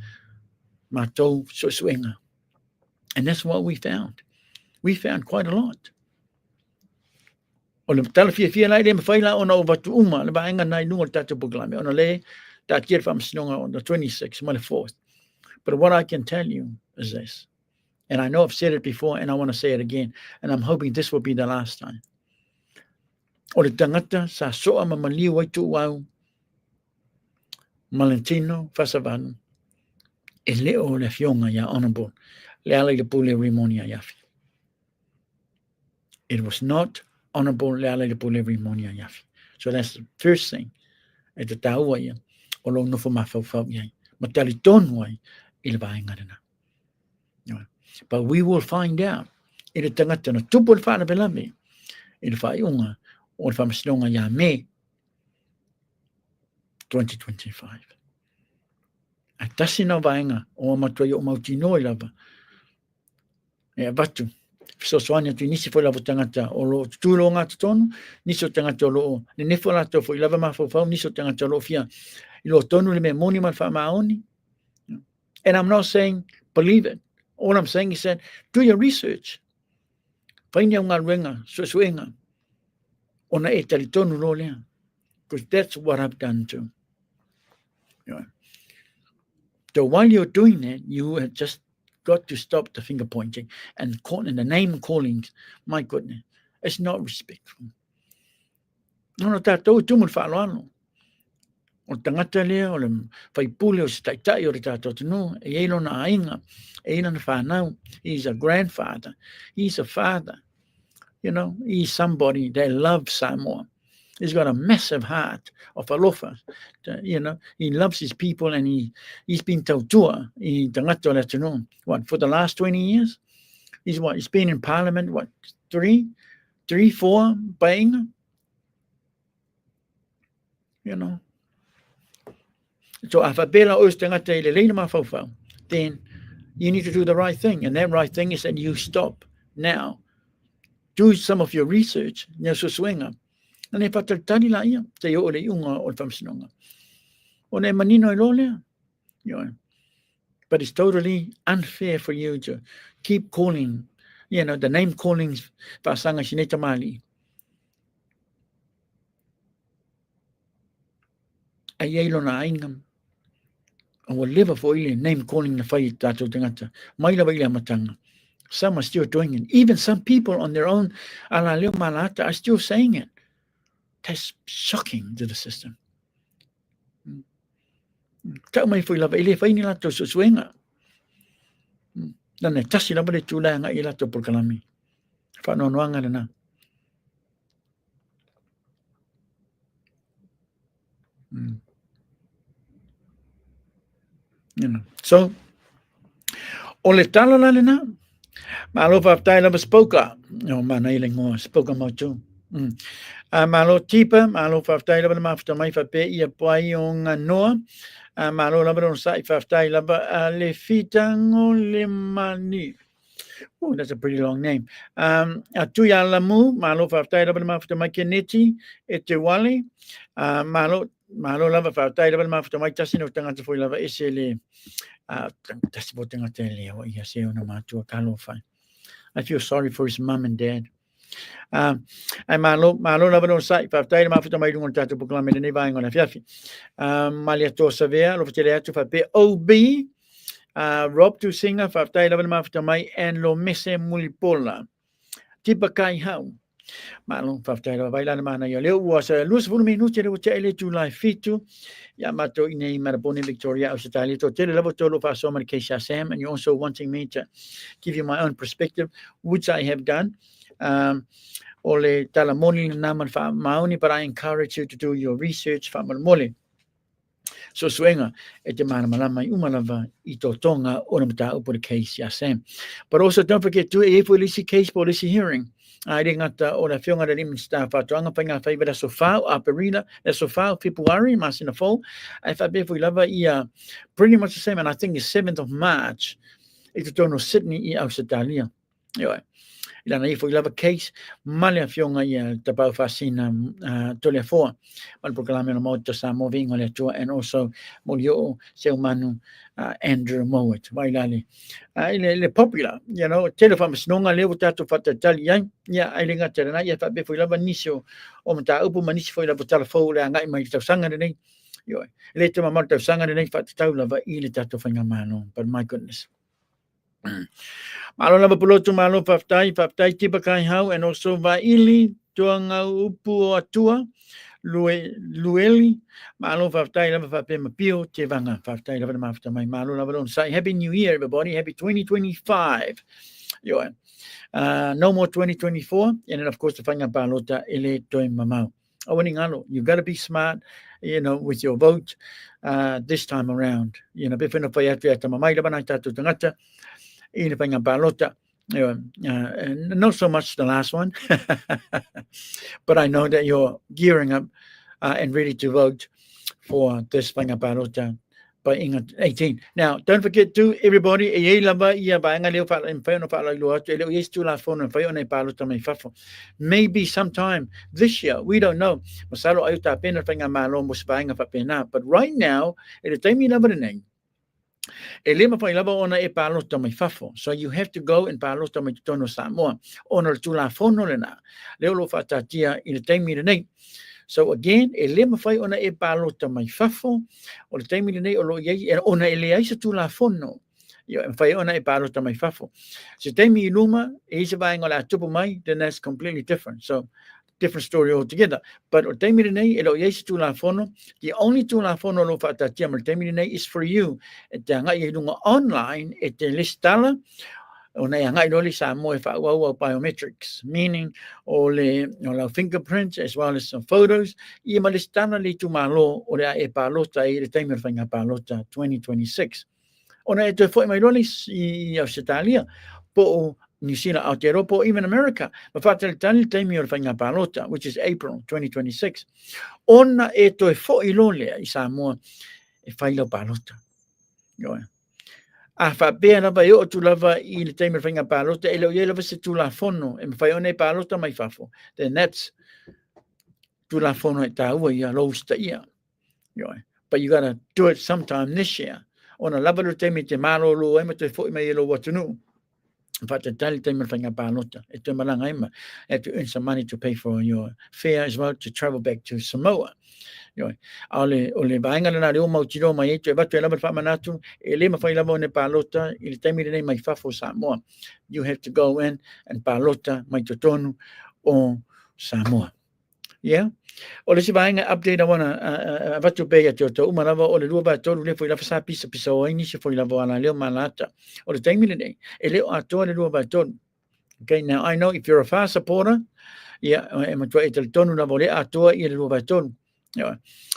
Mātou suenga. And that's what we found. We found quite a lot. O le tala fia lai le mawhaila ona o watu uma. Le baenga nai nunga tatu puklame. Ona le ta kia whamasnonga on the 26th, on the 4th. But what I can tell you is this. And I know I've said it before and I want to say it again. And I'm hoping this will be the last time. O le tangata sa soa mamaliu waitu wau Malentino Fasavano e leo le fionga ya honorable le ala le pule rimonia yafi. It was not honorable le ala le pule rimonia yafi. So that's the first thing. E te tau ia o lo nofo mafau ia. Matali tonu ai i le vaenga rena. But we will find out i le tangata na tupu le whaana pelame i le whaiunga o le whamasinonga ia me 2025. A tasi na vaenga o matua i o mauti noi lava. E a batu. Fisosoania tu nisi foi lava tangata o lo tulo ngā tonu, nisi o tangata o lo ne nefo la tofo i lava mafau nisi o tangata o lo fia i lo tonu le me moni man wha maoni. And I'm not saying believe it. All I'm saying is that do your research. Whainia ngā ruenga, suenga, o na e tali tonu lo lea. Because that's what I've done too. So while you're doing that, you have just got to stop the finger pointing and the name callings. My goodness, it's not respectful. No tātou tumu whaaloano. O tangata lea, o le whaipule o se taitai o le tātou tunu, e eilo na ainga, e eilo na whanau. He's a grandfather. He's a father. You know, he's somebody that loves Samoa. He's got a massive heart of alofa. You know, he loves his people and he's been tautua I tangata le tunu. What, for the last 20 years? He's been in parliament, what, 3, 4, bainga? You know. So if a bela os tangata I le leina mawhauwhau, then you need to do the right thing. And that right thing is that you stop now. Do some of your research. Nga susuenga. And if tani la ia, te o le iunga o le whamsinonga. O ne manino I lo lea. You know. But it's totally unfair for you to keep calling, you know, the name callings whasanga sineta mali. A yeilo na aingam. I will live for ile name calling the whai tātou tangata. Maila wa ile matanga. Some are still doing it. Even some people on their own ala leo malata are still saying it. That's shocking to the system. Tau mai fui lava ile whai ni lato susuenga. Nane tasi lava le tūlanga I lato porkalami. Whanoanoanga rana. You know. So, o le tala la le na, malo whaftai lava spoka. No, mana iling mo, spoka mo tū. Malo tipa, malo whaftai lava na mawhata mai whape ia pai o ngā noa. Malo lava no sai whaftai lava le fitango le mani. Oh, that's a pretty long name. Tuia lamu, malo whaftai lava na mawhata mai keneti, e te wale. Malo lava whautai lava mawhata mai tasi no tangata fui lava ese le tasi po tangata lea o ia se ona mātua kalo whai. I feel sorry for his mum and dad. Ai malo lava no sai whautai lava mawhata mai rungon tātou puklame le ne vaenga na whiawhi. Malia tō savea, lo whatere atu whape OB, Rob tu singa whautai lava mawhata mai and lo mese mulipola. Tipa kai hau. Malo whaftai rawa wailana mana ia leo ua sa luas vunu minuti rewa te ele July fitu ia mato I nei Melbourne Victoria Australia to tele level tolo whaso mani keisha Sam and you're also wanting me to give you my own perspective which I have done o le tala moni na man wha maoni but I encourage you to do your research wha mole so suenga e te mana malama I umalava I tō tonga o na mata upo le case ya Sam but also don't forget to e policy case policy hearing I ringata o na whionga re limin staff atoanga whainga whaibera so whao a perina e so whao February mas in a fall I whabe fui lava I pretty much the same and I think it's 7th of March I te tono Sydney I Australia Ioi Ilana I fui lava case male a whionga I te pau whasina tole foa mal proklame no mauta sa moving le tua and also molio seu manu Andrew Mowat wailale le popular you know telephone snonga levo tato fata talian ya ailinga terana ya fabe foi lava nisio o mata upu manisi foi lava telefone le ngai mai tau sanga nei yo le te mama tau sanga nei fata tau lava I le tato fanga mano but my goodness malo lava polotu malo faftai tipa kai hau and also va ili tuanga upu o atua Lueli, malo whaftai lava whape mapio, te vanga whaftai lava mafta mai malo lava don. Say Happy New Year, everybody. Happy 2025. No more 2024. And then, of course, the whanga palota ele toi mamau. You've got to be smart, with your vote this time around. Before whai atu ata mamai lava nai tatu tangata, ina whanga palota. Not so much the last one, but I know that you're gearing up and ready to vote for this Whangaparota by 18. Now, don't forget to everybody, maybe sometime this year, we don't know. But right now, so you have to go and palota mai tono Samoa ona tulafono lena leo lo fatatia i le taimi nei. So again, fai ona palota mai fafo o le taimi nei o lo ye ona aisa tulafono fai ona palota mai fafo. So taimi luma se vai ngola tupu mai, then that's completely different. So different story altogether. But the only tulafono lo fatatia mal taimi is for you. Online at the listala biometrics, meaning all the fingerprints as well as some photos. I malistana li tu malo o le palota I taimi palota 2026. Ona e te foi mai rolis I Australia po New Zealand, Aotearoa, even America. Which is April 2026. Ona e toi fo'i lolea I Samoa e whaila palota. A whapea lava e o tu lava I le taimi whainga palota, e leo lava se tu la fono, e mwhai one palota mai fafo. Then that's tu la fono e tāua I a lousta ia. But you gotta do it sometime this year. Ona lava lo taimi te malo lo, e ma te fo'i mai e lo watunu. But the daily time of palota, have to earn some money to pay for your fare as well to travel back to Samoa. You have to go in and palota mai totonu o Samoa. Yeah. O le sivainga update I wanna vatu pega te o umarava o le lua ba tolu le foi la fa pisa o ini se foi la voala leo malata o le taimi nei e leo ato le lua ba tolu. Okay, now I know if you're a far supporter, e matua e tonu na vole ato I le lua ba tolu.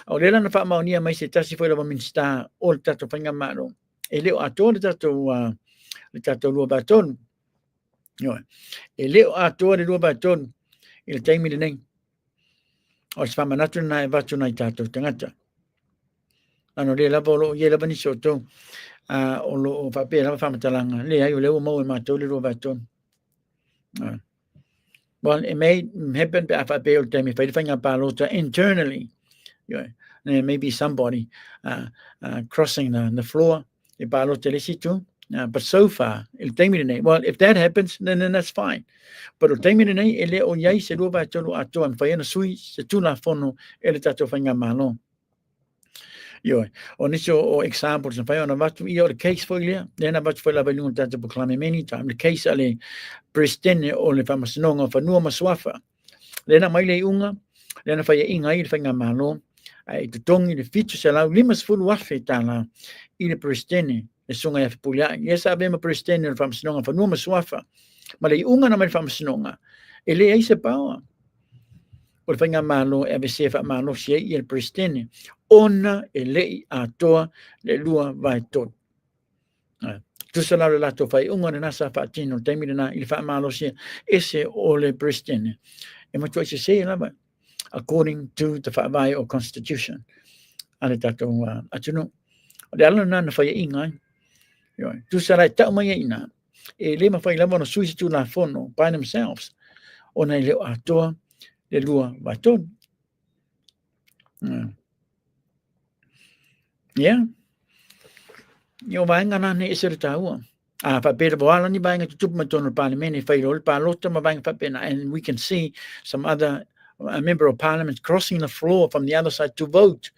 O le lana fa maunia mai se tasi foi la minsta o le tato fanga maro e leo ato le tato lua ba tolu. E leo ato le lua ba tolu I le taimi nei. O se whamanatu na e watu na I tātou tangata. Ano le lava o lo ye lava ni soto o lo whapea lava whamatalanga. Le ai o leo mau e mātou le roa watu. Well, it may happen pe a whapea o te me whaidwhainga pālota internally. There may be somebody crossing the floor e pālota le situ. But so far, well, if that happens, then that's fine. But o taimine nei, e le o iai se lua vai tolu atua, an whaiana sui, se tūna whono, e le tato whainga malo. O nisi o examples, an whaiana watu, I o le case for ilia, lena watu whaila vai lunga tato proclaim many times, le case ale Brsibane o le whamasinonga whanua maswafa. Lena mai le unga, lena whaia inga I le whainga malo, ai te tongi le fitu se lau, limas fulu afe tāna I le Brsibane, e sunga ia whapulia. Yes, a vema Brsibane o whamasinonga whanua maswafa. Ma le unga na mai whamasinonga. E le eise paua. O le whainga malo e ave se whamalo se I le Brsibane. Ona e lei atoa le lua vai tot. Tusa le lato whai unga na nasa whaatino taimina na I le whamalo se ese o le Brsibane. E matua se se lava. According to the whaavai o Constitution. Ale tato atunu. O le alana na whaia ingai. Tusa rai tau mai ina. E le mawhai lava no suisi tu la fono by themselves. Ona I leo atoa le lua vai tot. Yeah. Yo vainga na ne ese taua. Fa pera boala ni vainga tutupu matono parliament fa ilo palota ma vainga fa pena, and we can see some other member of parliament crossing the floor from the other side to vote.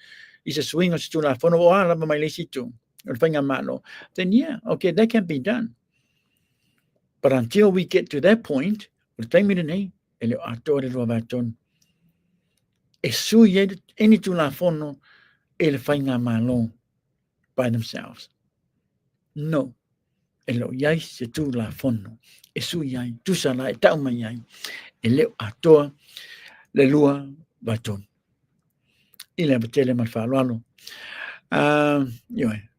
Is a swing or stu la fono o ala mai lesi tu. Then yeah, okay, that can be done. But until we get to that point, o taimi nei ele ato le lua vaton. e sui any tula fono e le whainga malo by themselves. No. E lo iai se tula fono e sui iai tusana e tauma iai e leo atoa le lua baton. I le batele mal whaaloalo. Ioe.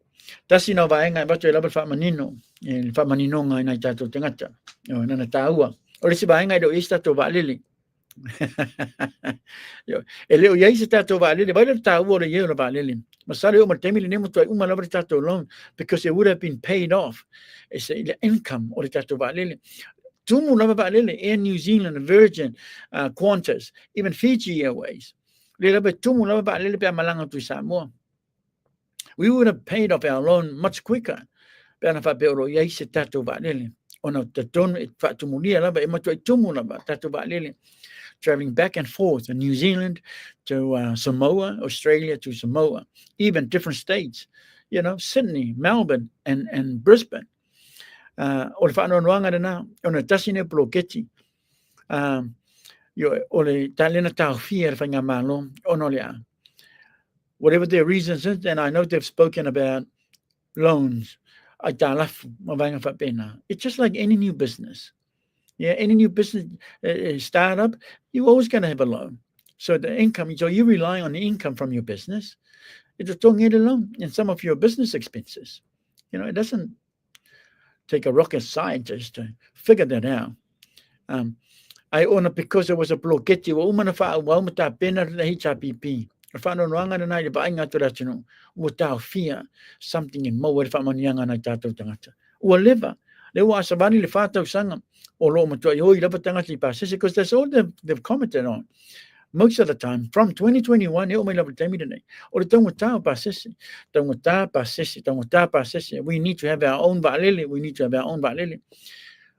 Tasi no vaenga e bato e laba whamanino. E le whamaninonga i nai tātou tangata. Ioe, nana tāua. O le si vaenga i do ista tō vaalili. E leo iai se tātou vaalili. Vai le tāua o le iei o le vaalili. Masale o matemi le nemo toi uma laba le tātou loan because it would have been paid off. It's the income o le tātou vaalili. Tumu lava vaalili. Air New Zealand, Virgin, Qantas, even Fiji Airways. Le laba tumu lava vaalili pe malanga tu Samoa. We would have paid off our loan much quicker. Pena fa peoro iai se tātou vaalili. Ona te tonu e whaatumulia lava e matua i tumu lava tātou vaalili. Traveling back and forth in New Zealand to Samoa, Australia to Samoa, even different states, you know, Sydney, Melbourne, and Brisbane. O le whaanoanuanga rena, ona tasine ploketi. O le talena tauwhia le whainga malo, ono lea. Whatever their reasons is, and I know they've spoken about loans. It's just like any new business. Yeah, any new business startup, you're always going to have a loan. So the income, so you're relying on the income from your business. It's a tongue loan in some of your business expenses. You know, it doesn't take a rocket scientist to figure that out. I own it because there was a blockage. Something in more whatever. There was a vanilla fato sangam or because that's all they've commented on. Most of the time, from 2021, we need to have our own valili. We need to have our own valili.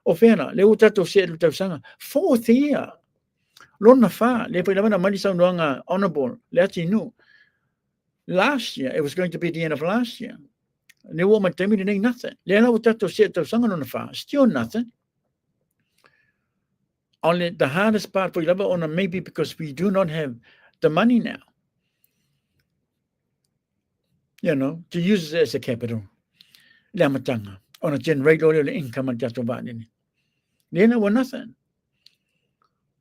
Ofena, leutato said to sanga, 4th year. Lona fa, le pela mali sa noanga honorable, let you know. Last year, it was going to be the end of last year. They won't tell me nothing. Still nothing. Only the hardest part for you, maybe because we do not have the money now, you know, to use it as a capital. On a generate all the income and just about it. Then were nothing.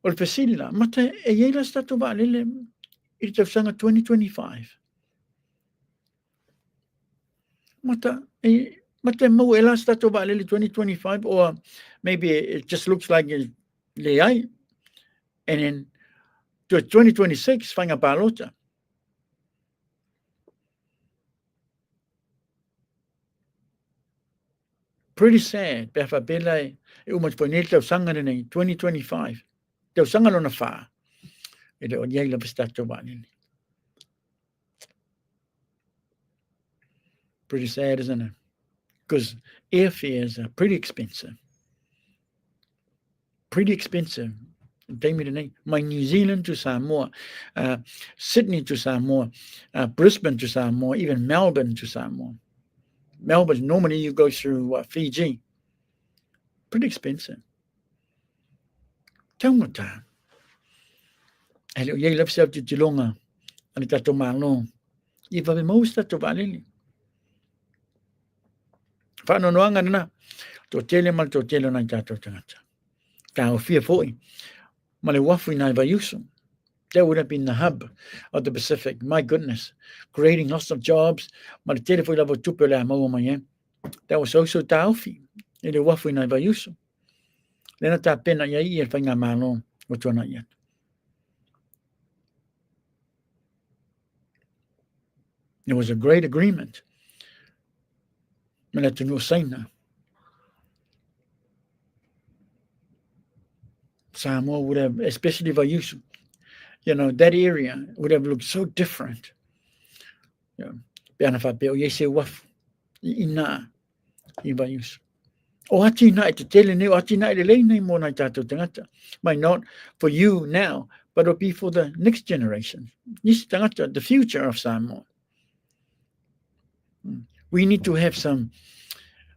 Or Pesilla, Mata a yela statuba lilem, it's of sanga 2025. Mata mo ela statuba lili 2025, or maybe it just looks like Leai, and then to 2026, fanga palota. Pretty sad. Befa belai umat ponelta sanga in 2025. Te sanga lona fa. Ede o yela statuba lili. Pretty sad, isn't it? Because airfares are pretty expensive. Pretty expensive. Take me the name. My New Zealand to Samoa, Sydney to Samoa, Brisbane to Samoa, even Melbourne to Samoa. Melbourne, normally you go through Fiji. Pretty expensive. Moataa. Hello, ye love self to Tilonga, and it's a malo. If I most to Valili. Whanoanga na, to tell him to tell him like that. Kao fear for him. Malewafu na Vayusum. That would have been the hub of the Pacific. My goodness. Creating lots of jobs. That was also Taufi. Ele wafu na Vayusum. Lena ta pena yai e whainga malo o tōna yet. There was a great agreement. Samoa would have, especially Vayusum, you know, that area would have looked so different. Might not for you now, but it'll be for the next generation. The future of Samoa. We need to have some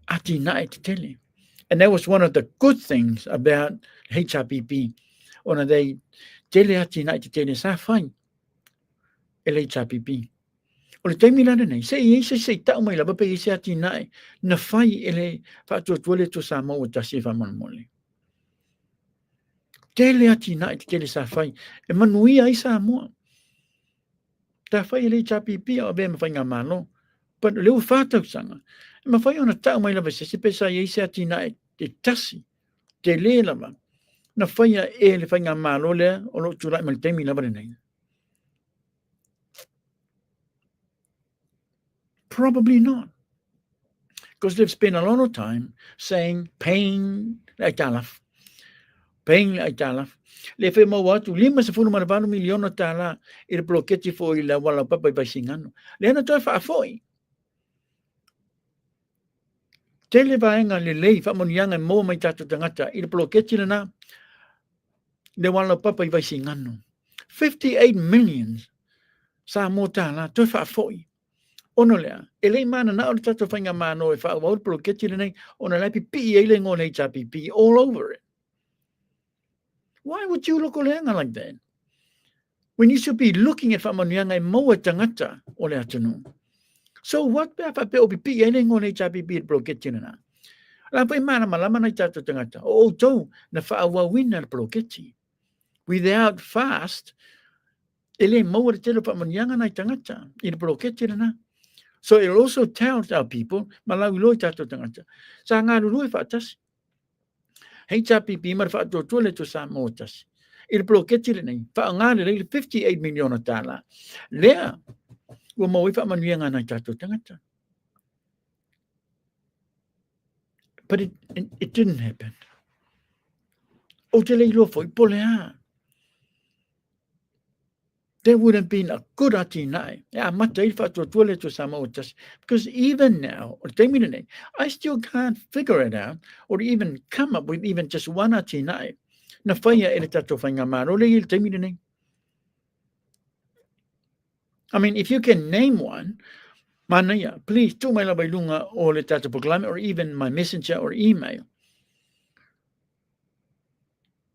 ati nai to tell you. And that was one of the good things about HRPP. Ona they tell ati nai to tell you, fine. LHRPP. O le taimi lana nei, se i se tau mai lava pe i se ati nai, na whai ele whaatuatua to Samoa tasi whamanamole. Tele ati nai te tele sa whai, e manui ai Samoa. Ta whai LHRPP o bea mawhai ngā malo, but leo whātau sanga. E mawhai ona tau mai lava se pe sa i se ati nai te tasi, te le lava, na whai e le whai ngā malo lea, o lo turai ma le taimi lava nei. Probably not. Because they've spent a lot of time saying, paying like talaf. Paying like talaf. Le fe mau atu, 5 miliona tala, i le bloketi fo i la wala papa i vaisingano. Le ana toi whaafoi. Tele vaenga le lei, whamonianga mo mai tatu tangata, i le bloketi lana, le wala papa i vaisingano. 58 million sa mo tala, toi whaafoi. Ono lea, e lei mana na o le tatu whainga mano e whaau au bloketi le nei, ona leipi pi e le ngone HRPP all over it. Why would you look o leanga like that? When you should be looking at whamanianga e moa tangata o le atunu. So what pea whape opi pi e le ngone HRPP e bloketi le na? La pai mana malama na tatu tangata. O tau na whaau wina le bloketi. Without fast, e le moa le telo whamanianga na tangata i le bloketi le na. So it also tells our people, malau loi tato tangata, sa ngā rurui whaatasi. HRPP mara whaatotua le to Samoa tasi. I le bloketi le nei, whaangare le 58 miliona tala. Lea, ua maui whaamanuia ngā tato tangata. But it didn't happen. O te leilo foi polea. There would have been a good ati nai. To Samoa tasi. Because even now, I still can't figure it out or even come up with even just one ati nai. Na whaia e le tato whainga maro le il te mire nei. I mean, if you can name one, manaya, please tu mai labai lunga o le tato proclame or even my messenger or email.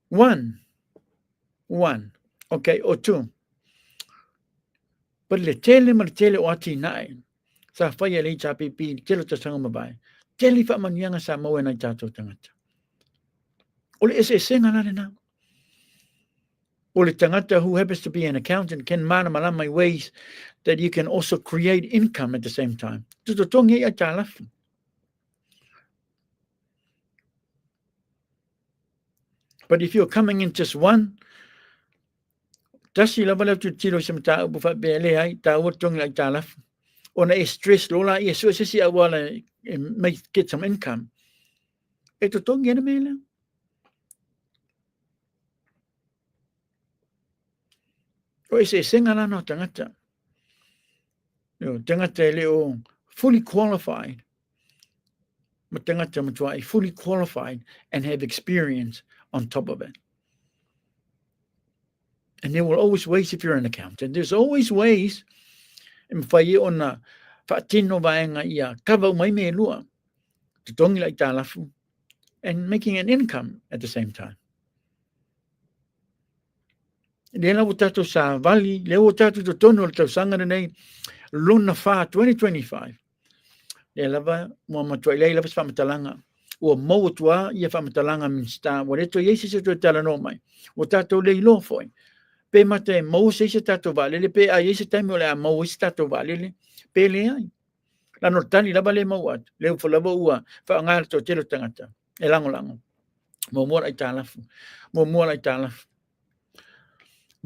One. Okay, or two. But le tele o ati nai, sa whaia le HRPP, telo ta sanga mabai, tele whamanianga Samoa nai tato tangata. O le senga nare na. O le tangata who happens to be an accountant can mana malamai ways that you can also create income at the same time. Tuto tongi a talafu. But if you're coming in just one, tasi lava lau tutilo sa mata upu wha bele ai, ta ua tongi lai talafu. Ona e stress lola, ia sua sisi awala may get some income. E to tongi ana mele. O e se senga lana o tangata. Tangata e leo fully qualified. Ma tangata matua e fully qualified and have experience on top of it. And there will always ways if you're an accountant. There's always ways. E mwhai o na whaatino vaenga ia kawa mai me lua. Tutongi lai tālafu. And making an income at the same time. Lena o tato sa vali, leo o tato to tono o tau sangara nei, luna wha 2025. Le lava, mua matua ilai lava sa whamatalanga. Ua mau tua ia whamatalanga minsta. Wa reto iesi se to tala no mai. O tato lei lo foi. Pe mate mau se se tato valele, pe a iesi taimi o le a mau se tato valele. Pe le ai. La nortani lava le mau atu. Leo fo lava ua whaangara to telo tangata. E lango lango. Mua ai tālafu. Mua ai tālafu.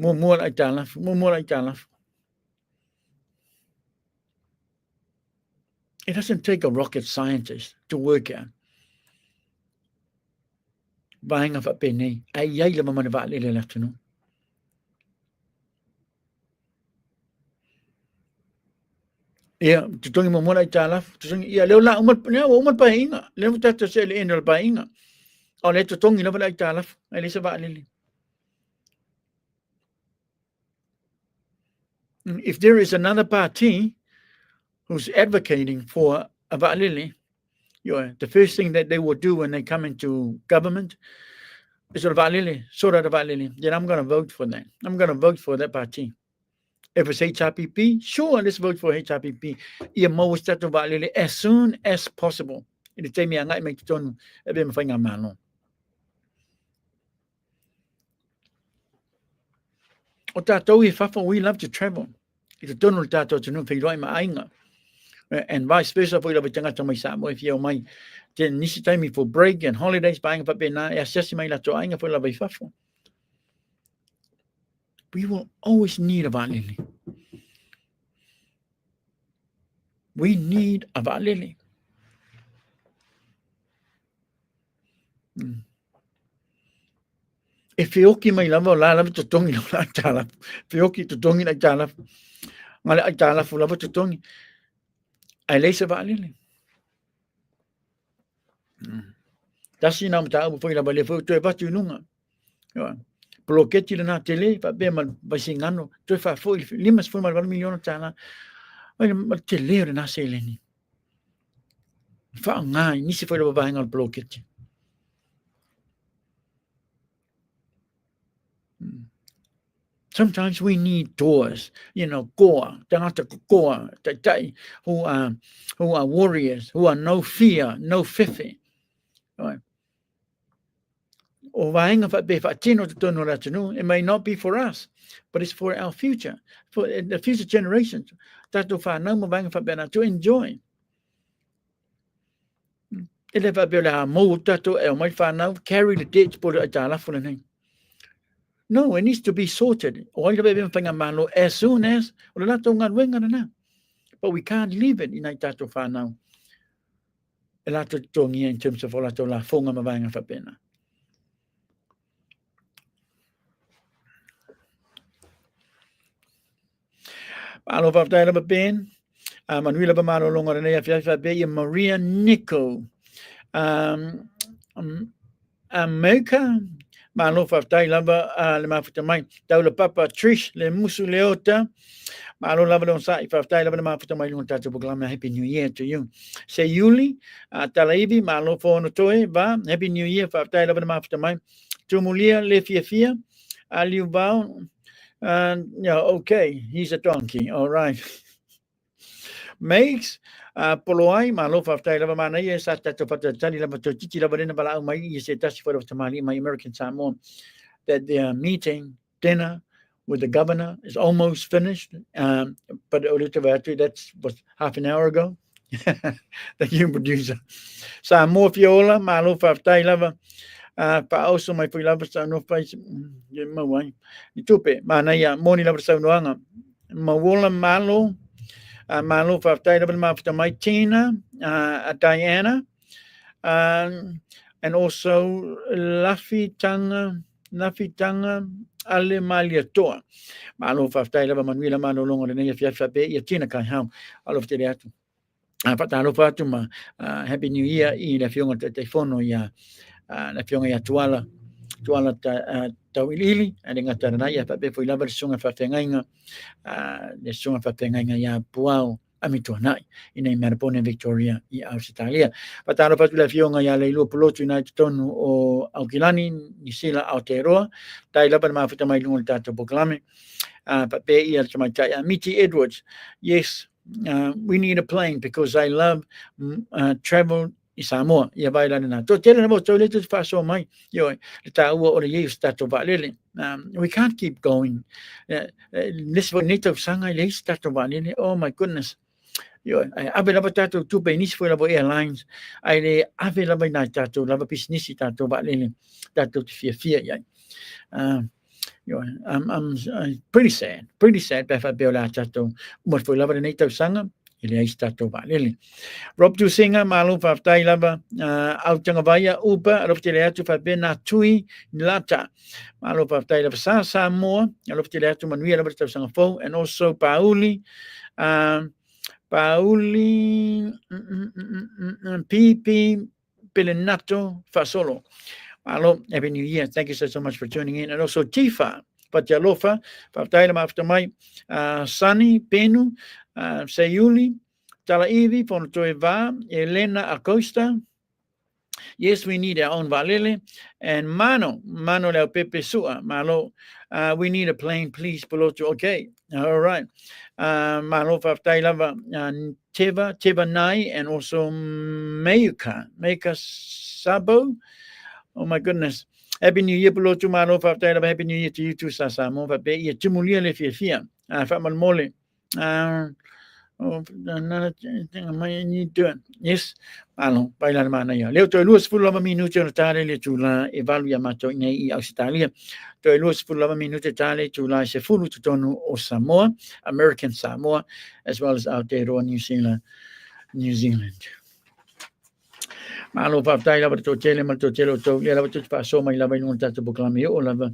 More like that. It doesn't take a rocket scientist to work out. Vaenga fa pene, ai la mamana va le latino. Ia, tutongi mo like that. Tutongi ia leo la umat painga. Leo tata se le eno painga. O le tutongi la like that. Ai le se va le. If there is another party who's advocating for a valili, the first thing that they will do when they come into government is a valili, sort of valili. Then I'm going to vote for that. I'm going to vote for that party. If it's HRPP, sure, let's vote for HRPP. Ia mau stato valele as soon as possible. Ini te mea ngai mai tonu e be mawhai ngā mano. O tātou I whawha, we love to travel. I te tonu tātou tunu whiroi ma ainga. And vice versa, for the tangata mai Samoa, if you mai, te nisi taimi for break and holidays, buying pa pena, e asasi mai la to ainga for la whawha. We will always need a valele. We need a valele. E whioki mai lava o la lava to tongi la tala. Whioki to tongi la tala. Ngale ai tala fu lava to tongi. Ai leisa valele. Tasi na mta u foi la vale foi to patu nunga. Yo. Bloketi na tele pa be mal basingano to fa foi limas foi mal milion tala. Ai ma tele na seleni. Fa ngai ni se foi la ba ngal bloketi. Sometimes we need doors, goa, tangata koa, tai, who are warriors, who are no fear, no fifi. Right? O vaenga fa be fa tino te tono la tunu, it may not be for us, but it's for our future, for the future generations. Tato fa no mo vaenga fa bena to enjoy. Ele fa be la mo tato e mai fa no carry the ditch por a tala for the No, it needs to be sorted. As soon as, but we can't leave it in a tato whanau. E lato tongi in terms of olato la fonga mawanga whapena. Malo whaftaila ba ben, manuila ba malo longa renea fiafa be Maria Nico. America, Malo whaftai lava le mafuta mai. Taula papa Trish le musu leota. Malo lava le onsa I whaftai lava le mafuta mai lunga tatu buklama. Happy New Year to you. Se Yuli, talaivi, malo whono toe, va. Happy New Year, whaftai lava le mafuta mai. Tumulia le fia. Aliu vau. Yeah, okay, he's a donkey, all right. Makes Poloai, malo whaftai lava mana ia sa tatu patatani lava to titi lava rena bala mai ia se tasi whara tamali my American Samoan that their meeting, dinner with the governor is almost finished. But that was half an hour ago. Thank you, producer. Samoa Fiola, malo whaftai lava pa also my pui lava sa no face mawai. I tupe, mana ia moni lava sa noanga. Mawola malo Malo whaftai lava mafuta mai Tina, Diana, and also Lafi Tanga Ale Malia Toa. Malo whaftai lava manuila malo longa renea fiafa pe ia Tina kai hau. Alo ftere atu. Patalo fatu ma Happy New Year I la fionga te fono ia la fionga ia tuala tauilili and ngatana ia pe foi lava sunga whafengainga le sunga whafengainga ia puao amituanai ina Melbourne Victoria I Australia. Patalo fatu la fionga ia le pulotu ina tonu o Aukilani ni sila Aotearoa tai lava mafuta mai lunga tatu poklame pe ia mai tai MITTY Edwards. Yes, we need a plane because I love travel I Samoa. Ia vai lana na. To tele na mo to le tu fa so mai. Yo, le ta ua o le ye stato va lele. We can't keep going. This one need to sanga le stato va lele. Oh my goodness. Yo, ave lava tato tu pe nis foi lava airlines. Ai le ave lava na tato lava business tato va lele. Tato te fia ia. I'm pretty sad pa beola tato. Mo foi lava nei tau sanga. Ele ai tato va lele. Rob tu singa malu whaftai lava au tangawaya upa alof te leatu fa bena tui lata. Malu whaftai lava sa Samoa alof te leatu manuia lava tau sanga fau and also Pauli Pipi Pelenato Fasolo. Malo, Happy New Year. Thank you so much for tuning in. And also Tifa Patialofa, whaftai lava after mai Sunny Penu Sayuli, Talaivi, Pontoeva, Elena Acosta, Yes, we need our own valele. And mano leo pepe sua, malo. We need a plane, please, Polocho. Okay, all right. Malo faftai lava teva nai, and also meiuka sabo. Oh my goodness. Happy New Year, Polocho, malo faftai lava. Happy New Year to you too, Sasa. Mo fape ia timulia le fia. Famal mole. Oh, you doing? Yes. Ano, bailan mana ya. Leo to luas 10 minuto na tale le tula evaluia mato nei I Australia. To luas 10 minuto tale tula se fulu tonu o Samoa, American Samoa, as well as Aotearoa New Zealand. Malo pa tai lava to tele mal to tele to le lava to pa so mai lava no tato proclame o lava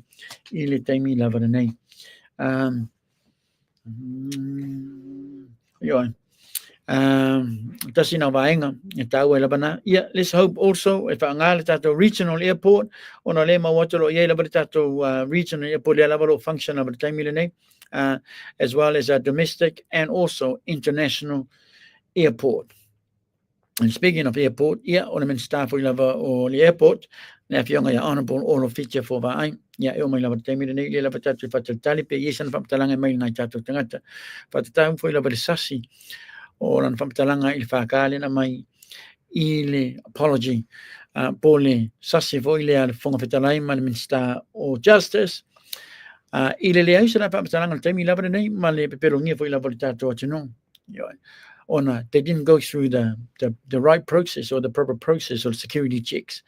ile taimi lava nei. Tasina vaenga tau ela bana. Yeah, let's hope also if angala tato regional airport ona le mawatolo ye la tato regional airport le lava function of the time nei, as well as a domestic and also international airport. And speaking of airport, yeah, ona men staff o lava o the airport na fionga ya honorable all of feature for vai. Yeah, o mai lava time nei le lava tato fataltali pe yesan famtalanga mai na tato tangata fatatau foi lava sasi o lan famtalanga il fakale na mai ile apology pole sasi foi le al fonga fetalai man minister o justice ile le ai sana famtalanga temi lava nei male peperongia foi lava tato atino ona they didn't go through the right process or the proper process or security checks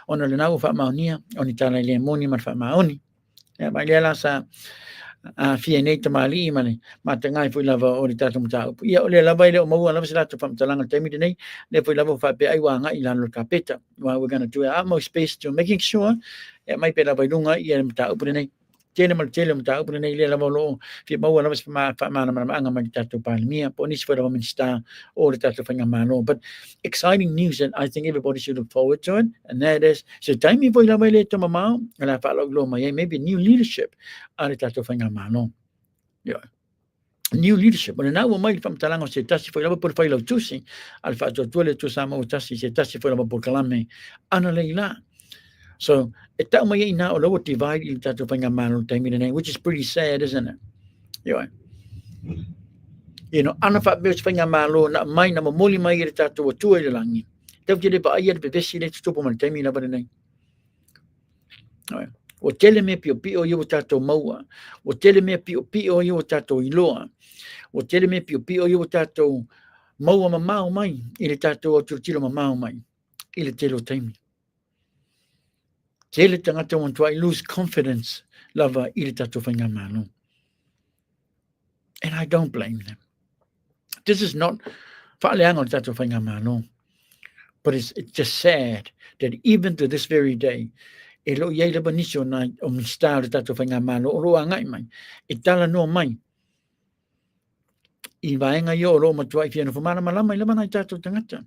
ona le nau fa maunia oni tala le moni man fa maoni mai le la sa fia nei tamali mane matangai foi lava o tato mata ia le lava ile o mau lava sila to famtalanga temi nei le foi lava fa pe ai wanga I lano kapeta. Well, we're going to do our utmost best to making sure mai pe lava lunga ia mata upu nei tele mata upu nei le lava lo fi mau lava fa mana anga mai tato palmia ponis foi lava minsta o tato fanga mano. But exciting news that I think everybody should look forward to it, and that is so time foi lava le to mama la fa lo mai maybe new leadership ari tato fanga mano. Yeah. New leadership. But now mai famtalanga se tasi foi lava por fai lo tusi al fa to le tu sama o tasi se tasi foi lava por kalame ana leila. So it that may now lo divide in tato fanga mano time in, which is pretty sad, isn't it? Yeah. You know, ana fa be fanga malo na mai na moli mai re tato o tu le langi. Tau ke le ba ia be vesi le tupo man time na ba nei. O tele me pio pio yo tato maua. O tele me pio pio yo tato iloa. O tele me pio pio yo tato maua mamau mai. Ile tato o turtilo mamau mai. Ile telo taimi. Tele tangata want to lose confidence lava ile tato whainga mano. And I don't blame them. This is not whaaleanga o tato whainga mano. But it's just sad that even to this very day, e lo iei leba nisi o nai o mista o tato whainga mano o roa ngai mai. E tala no mai. I vaenga yo o roa matua I whiana whamana malama I lama nai tato tangata.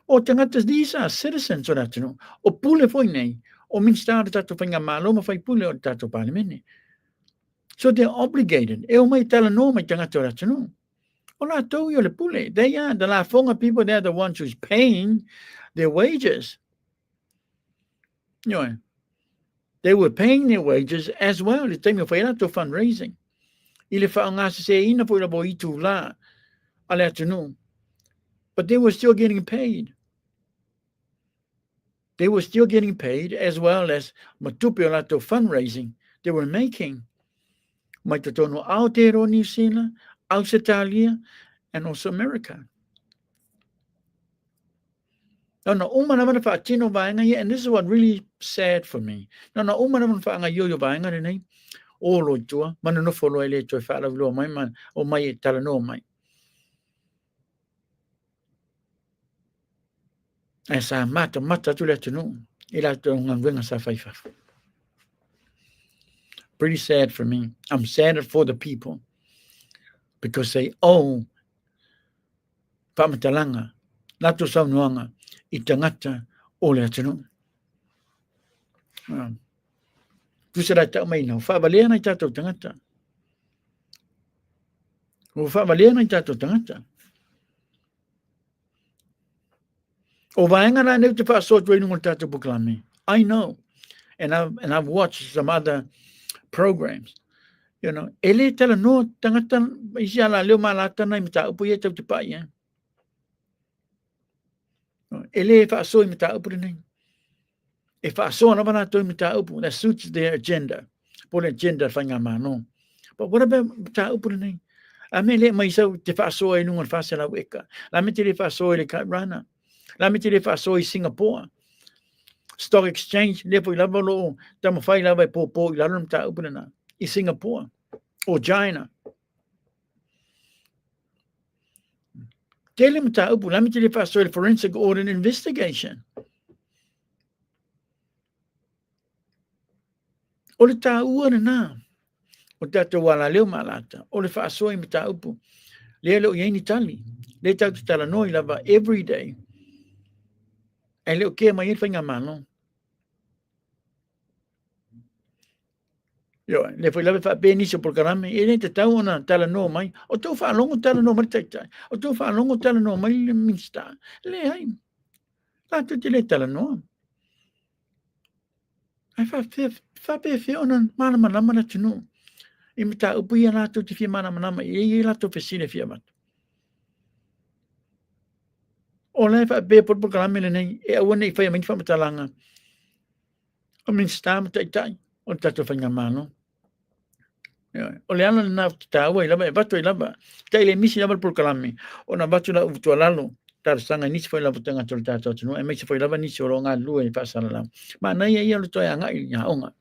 O tangata, these are citizens o ratano. O pule foi nei. O minsta o tato whainga malo ma whai pule o tato palimene. So they're obligated. E o mai tala no mai tangata o ratano. O la tau yo le pule. They are the la whonga people, they're the ones who's paying their wages. You know, they were paying their wages as well. Le taimi o whaia to fundraising. I le whaangasa se ina po ila bo I tu la. Ale atano. But they were still getting paid. They were still getting paid as well as matupi o lato fundraising they were making. Mai tono Aotearoa New Zealand, Australia, and also America. No, umana mana fa tino vaenga here, and this is what really sad for me. No, umana mana fa anga yo vaenga nei. O lo tua, mana no follow ele to fa lo mai man o mai tala no mai. Esa mata tu le tunu. Ila to ngwenga sa faifa. Pretty sad for me. I'm sad for the people because they owe pamatalanga, lato saunuanga, I tangata o le tunu. Tu sera ta mai no fa valea na tato tangata. O fa valea na tato tangata. O vaenga na ne te fa so training on tatu buklami. I know. And I've watched some other programs. You know, ele tala no tangata isi ala leo malata na imita upu ye tau te pai ya. Ele fa so imita upu nei. E fa so na bana to imita upu that suits their agenda. Por agenda fanga mano. But what about imita upu nei? A me le mai so te fa so e nunga fa sala weka. La me te le fa so le Rana. La me te le fa so i Singapore. Stock exchange le po lava lo tama fai lava po la rum ta upu na i Singapore or China. Tele mta upu la me te le fa so le forensic audit investigation. O le tā ua na, o tātou wala leo malata, o le whaasoi me tā upu, le leo ieni tali, le tau te tala noi lava every day, e leo kea mai whainga mano. Yo, le whai lava wha benisi o porkarame, e ne te tau ona tala no mai, o tau whaalongo tala no mai taitai, o tau whaalongo tala no mai le minsta, le hai, tātou te le tala no. Ai whape whi ona mana manama na tunu. I me tā upu ia lātou te whia mana manama, i lātou whesine whia matu. O lai whape porkarame le nei, e aua nei whai amini whamatalanga. O min stāma taitai, o tātou whainga mano. O le ana na tāua i lava, e watu i lava, tai le misi lava porkarame, o na watu la utua lalo, tārsanga nisi whai lava tanga tolu tātou tunu, e meisi whai lava nisi o lo ngā lua i whaasara lau. Ma nei e ia lo toi anga i ngā onga.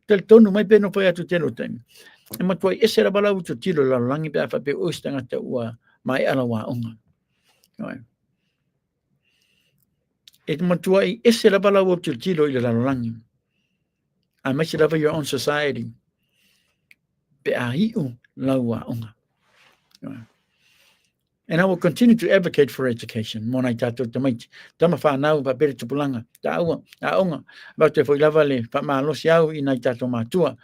Tel tonu mai peno foi atu telo time. E matua ese ra bala uto tilo la langi pe afa pe ostanga te ua mai ala wa onga. E matua ese ra bala uto tilo i la langi. A mai se lava your own society. Pe a hiu la wa onga. And I will continue to advocate for education. Mona tato tamai tama fa nau pa pere tupulanga taua a onga ba te foi lava le pa malo siau i nai tato matua.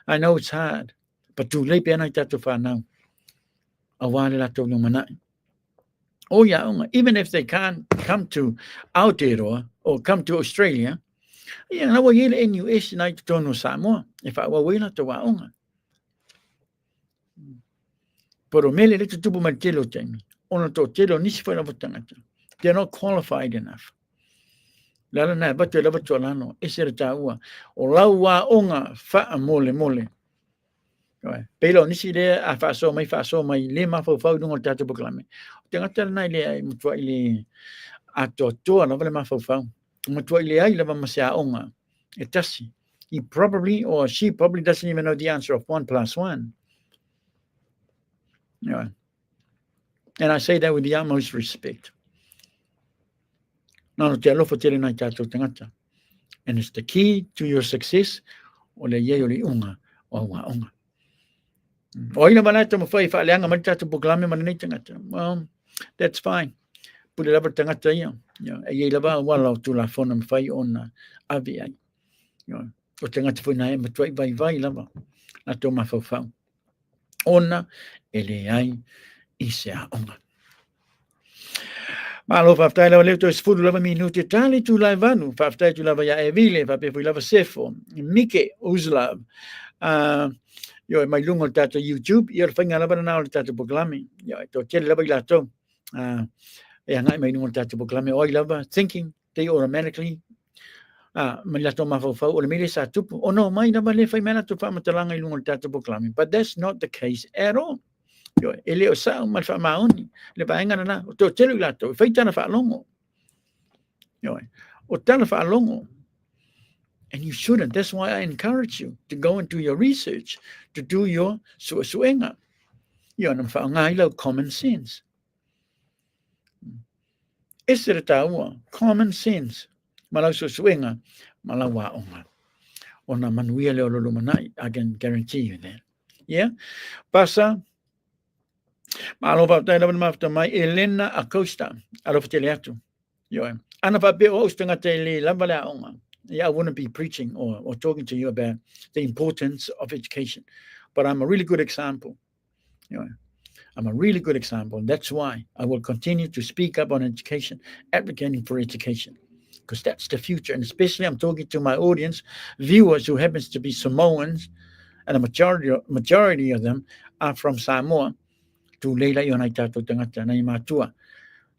I know it's hard, but tu le pe nai tato fa nau a wale la to no mana. Oh ya onga, even if they can't come to Aotearoa or come to Australia, ya na wa yele NUS nai to no Samoa if I wa wela to wa onga. Pero mele le tupu matelo temi. Ona to telo nisi whaina watangata. They're not qualified enough. Lala nai, batu e lava tualano, esere tā ua. O lau wā onga wha mole mole. Pelo nisi lea a whaaso mai, le mawhau whau nunga tātou pukalame. O te ngatara nai lea i mutua i le ato toa lava le mawhau whau. Mutua i le ai lava masea onga. E tasi. He probably, or she probably doesn't even know the answer of 1 + 1. And I say that with the utmost respect. Nano te alofa tele nai tātou tangata. And it's the key to your success o le iei o le unga o wa unga. O ina manata ma whai whaaleanga mani tātou pukalame mana nei tangata. Well, that's fine. Pule lava tangata ia. E iei lava wala o tula whona ma whai ona avi ai. O tangata whai nai matuai vai lava. Na tō ma whau. Ona ele ai i se a onga. Malo whaftai lawa leo toi sifuru lava minuti tali tu lai vanu. Whaftai tu lava ya e vile, whape fui lava sefo. Mike Uzlav. Yo e mai lungo tata YouTube. Yo le whainga lava na nao le tata poklame. Yo e tō tele lava i lato. E hangai mai lungo tata poklame. Oi lava thinking they automatically. Mai lato mawhau o le mele sa tupu. O no, mai lava le whai mena tu whamatalanga i lungo le tata poklame. But that's not the case at all. Yo, e leo sa mal fa maoni le paenga na o to telu lato fai tana fa longo yo o tana fa longo, and you shouldn't. That's why I encourage you to go and do your research, to do your suenga yo na fa ngai lo common sense. Ese taua common sense malau suenga malawa onga ona manuia le lo manai. I can guarantee you that. Yeah, pasa malo pa tayo naman mafta mai Elena Acosta alo fatele atu yo ana pa be o stanga tele lambala onga. Yeah, I wouldn't be preaching or talking to you about the importance of education, but I'm a really good example. You know, I'm a really good example. That's why I will continue to speak up on education, advocating for education, because that's the future. And especially I'm talking to my audience, viewers who happens to be Samoans, and a majority of them are from Samoa. Tu leila yo nai tātou tangata nai mātua.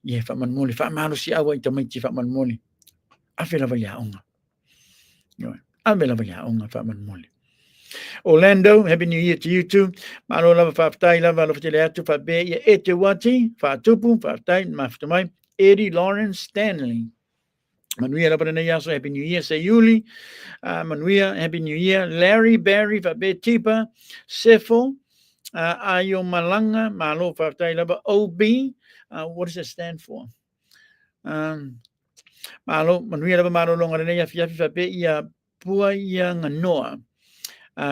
Ye whamanmoli, whamaro si awa I tamaiti whamanmoli. Awhi lawa ia onga. Awhi lawa ia onga whamanmoli. Orlando, Happy New Year to you too. Maro lava whaftai lava lava te lea tu whabe ia e te wati, whatupu, whaftai, maftamai. Eddie Lawrence Stanley. Manuia lava nei aso, Happy New Year, say Yuli. Manuia, Happy New Year. Larry Barry, whabe tipa. Sefo. Ayo Malanga, Malo whaftai lava. OB. What does it stand for? Malo, Manuia lava maro longa nei a fiafi whabe ia pua ia nganoa.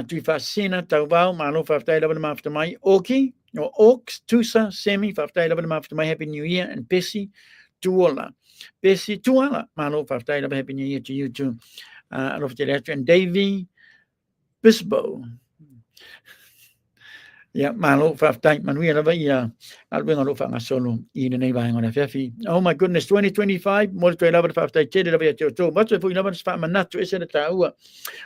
Tui whasena taubau, malo whaftai lava na maftamai. Oki, or Oaks, Tusa, Semi, whaftai lava na maftamai. Happy New Year. And Bessie Tuola. Bessie Tuala, malo whaftai lava. Happy New Year to you too. And Davy Bisbo. Yeah, malo whaftai, manuia lava ia. Alwenga lo whangasolo I nei vahenga na whiawhi. Oh my goodness, 2025, mo toi lava whaftai tere lava ia te oto. Matua fui lava whamanatu ese na tāua.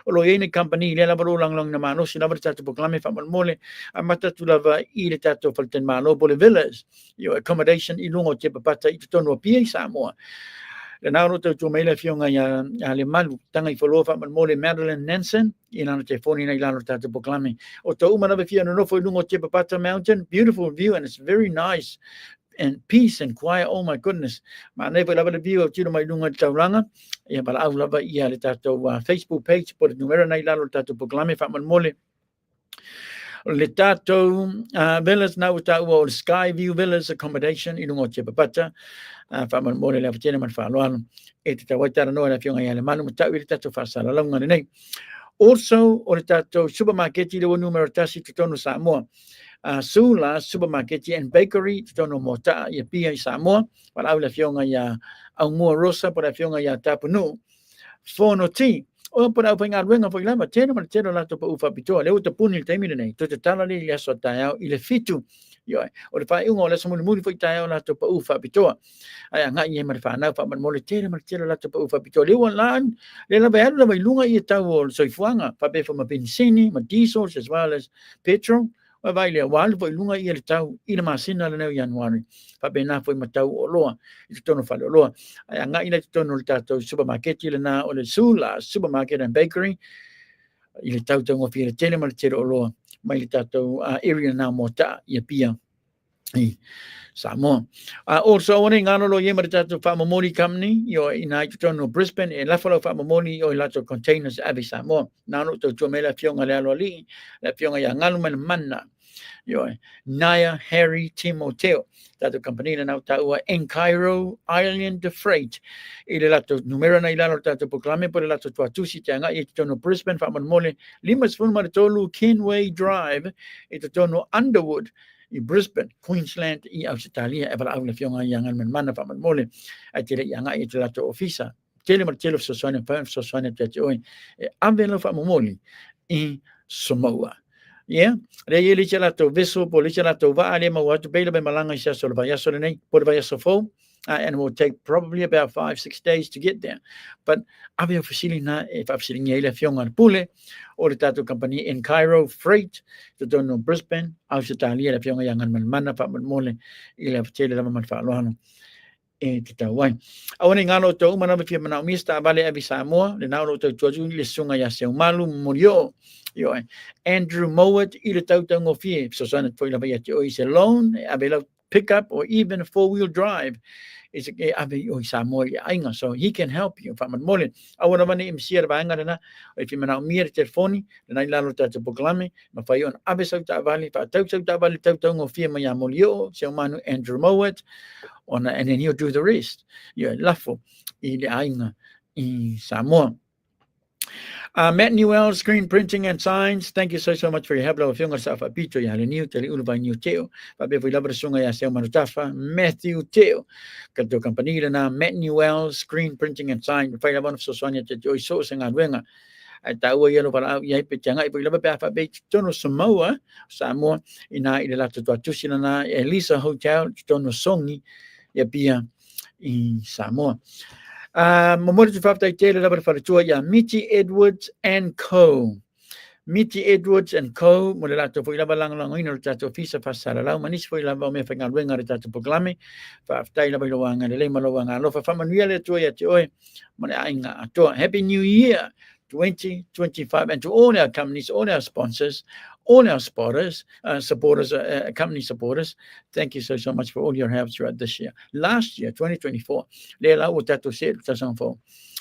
O lo ene company, le lava lo lang na mano, si lava tātou poklame whamanmole. A matatu lava I le tātou whalten malo, bole villas. Accommodation I lungo Tiapapata I te tonu Apia I Samoa. Le nāro tau tō meila whionga ia le malu, tanga I whaloa whamanmole Madeline Nansen, I lana te whoni nei lano tātou poklame. O tau umanawa whia no nofo I lungo Tiapapata Mountain, beautiful view and it's very nice. And peace and quiet, oh my goodness. Ma nei lava le view o tino mai lunga tauranga. Ia pala au lava ia le tātou Facebook page, po le numera nei lalo tātou poklame whamanmole. Le tātou villas nau tāua o Skyview Villas Accommodation I lungo Tiapapata. Whamanmole le awhatene man whaaloalo. E te tawaitara noa le whionga ia le manu matau I le tātou whaasara launga nei. Also, o le tātou supermarketi le o numero tasi te tono Samoa. SULA, supermarket and bakery, te tono Moataa, I Apia I Samoa. Wala au le whionga ia au mua rosa, po le whionga ia tapunu. Whono ti. O po au painga ruenga po ilama, tēnā mana tēnā lato pa uwha pitoa. Leo te puni le taimina nei, to te tala le aso tāiao I le fitu. Ioi, o le whae unga o le samuni muri fwoi tāiao lato pa uwha pitoa. Ai ngai e mara whanau, wha mole tēnā mana tēnā lato pa uwha pitoa. Leo an laan, le lawa anu lawa I lunga I tau o soifuanga, whape ma benzini, ma diesels as well as petrol. Vai le walu foi lunga I le tau I le masina le neu Januari. Whape nā foi matau o loa, I te tono whale o loa. Ai ngai le te tono le tātou supermarket I le nā o le SULA, supermarket and bakery. I le tau tau ngofi le tele ma le tere o loa. Mai le tātou area nā Moataa I Apia. Samoa. Also, o nei ngano lo yema le tātou whamamori company, I nai te tono Brisbane, e lafalo whamamori o I lato containers ave Samoa. Nano tau tua mela whionga le alo li, le whionga ia ngalu mana mana. Naya Harry Timoteo, tātou company na nau tāua ENCHIRO Island Freight. I le lato numero na I lalo tātou poklame, po le lato tuatusi te anga I te tono Brisbane, whamamole, 5 Kenway Drive, I te tono Underwood, I Brisbane, Queensland, I Australia, e wala au le whionga I angan man mana whamamole, ai te le anga I te lato ofisa. Tele mar tele fsoswane te oi, e avelo whamamole I Samoa. Yeah, re ye li lato vessel po li lato va ale ma watu bela be malanga isa so va yaso nei po va yaso fo and it will take probably about 5-6 days to get there. But avio facility na e fa facility ele fionga pule o le tato company ENCHIRO Freight to dono Brisbane Australia le fionga yangan man mana fa mole ile tele la man fa loano e te tawai. Awane ngalo to umana be mana mista vale avi Samoa le nalo to tuaju le sunga ya se malu morio. Andrew Mowat, I le tautango fie, so sana foi la vaya te o is alone, abela pickup or even a 4-wheel drive. Is a abe o Samoa ainga, so he can help you. Fa man mole. Awana mani imsia ba anga na, if you mana mir telefoni, na lalo ta te poklame, ma fa yon abe sa ta vale, fa tau ta vale tautango fie ma ya molio, se manu Andrew Mowat, on and then he'll do the rest. Lafo I le ainga I Samoa. MATNIUEL Screen Printing and Signs, thank you so much for your help. Lau whionga sa whapito ya le niu, te le ulu vai niu teo. Pape fui labra sunga ya seu manutafa, Matthew Teo. Kato kampanila na MATNIUEL Screen Printing and Signs. Whai labana fsoswania te oi so sa ngā ruenga. ai taua ia no para ia pe tanga i pe lava pe fa be tono Samoa ina i le lato tusi na Elisa Hotel tono Sogi ia pia i Samoa. Momori tu whaftai tele lava wharatua ia MITTY Edwards and Co. MITTY Edwards and Co. Mo le lato fo lava lango ina le tato fisa pasara lau manisi fo lava o me whainga ruenga le tato proklame whaftai lava iloanga le leima loanga alofa whamanuia le tua ia te oe mo le ainga atoa. Happy New Year 2025 and to all our companies, all our sponsors, all our supporters, company supporters. Thank you so much for all your help throughout this year. Last year, 2024,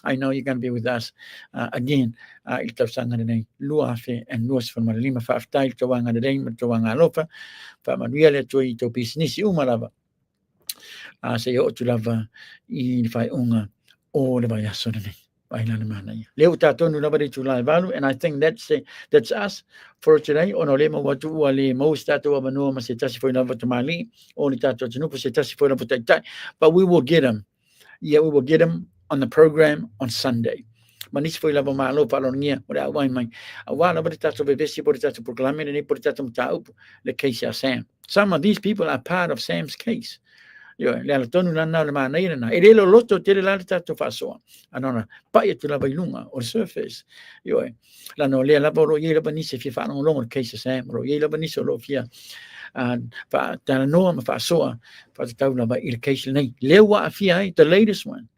I know you're going to be with us again. And I think that's us for today. But we will get them. Yeah, we will get them on the program on Sunday. Some of these people are part of Sam's case. Le tonu na le mana ina na ele lo loto te le tato faso anona pa e tu la bailunga o surface la no le la boro ye la banisi fi fa no long case Sam ro ye la banisi lo fia fa ta no ma faso fa ta na ba il case nei le wa fia the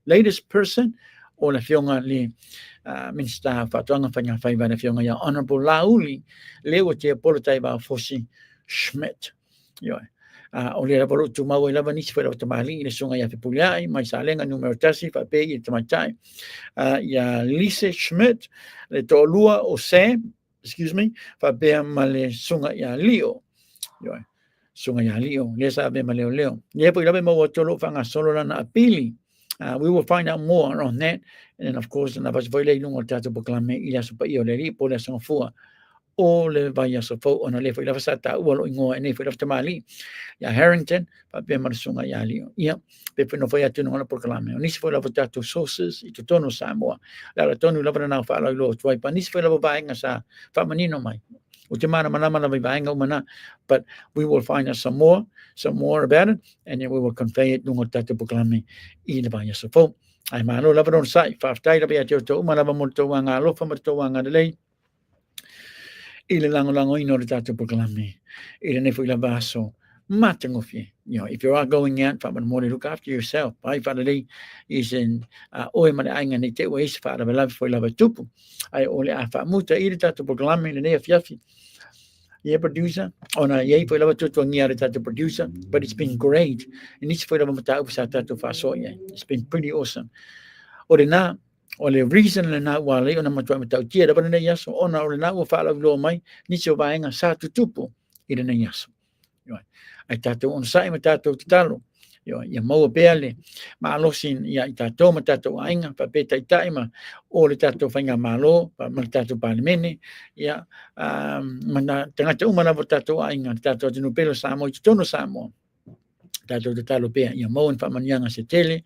latest person o la fionga le minsta fa tonga fa nga fa ba na fionga ya honorable lauli le o te polotai ba fosi Schmidt o le raporo tu mau lava nisi foi o tamali le songa ia fepuliai mai salenga numero tasi fa pe i tamatai ia Lise Schmidt le tolua o Sam fa pe male songa ia Leo songa ia Leo le sa be male Leo le po lava mo tolo fanga solo na apili. We will find out more on that, and of course na vas voile no tato proclame ia so pa io le ri po le songa fua o le vai so fo ona le foi lava sata o lo ingoa nei foi lava tamali ya Harrington pa pe marsunga ya Leo ia pe no foi atu no proclame nisi foi lava tato sources i tono Samoa la tonu lava na fa lo tuai pa nisi foi lava vainga sa fa manino mai o te mana mana vainga o mana, but we will find out some more about it, and then we will convey it no tato proclame i le vai so fo ai malo lava non sai fa tai lava ya to uma lava mo to wanga lo fa mo to wanga le ile lango ino le tato proclame ile ne foi la vaso matangofi. If you are going out from the morning, look after yourself. Pai whanarei is in oe mana ainga ni te oe fa ra lava foi lava tupu ai ole a fa muta ile tato proclame le ne fiafi ye producer ona ye foi lava tutu ngia le tato producer, but it's been great and it's foi lava mata usa tato fa so ye. It's been pretty awesome. Ore na o le reason le na wale ona matua mata tia da bana yaso ona o le na o fa la lo mai ni se vaenga sa tutupu ile na yaso ai tato on sai mata to talo ia mau pele ma losin ia tato mata to ainga pa peta taima o le tato fainga malo pa mata pa mene ia mana tanga te umana tato ainga tato no pelo samo tono samo tato de talo pe ia mau en fa manianga se tele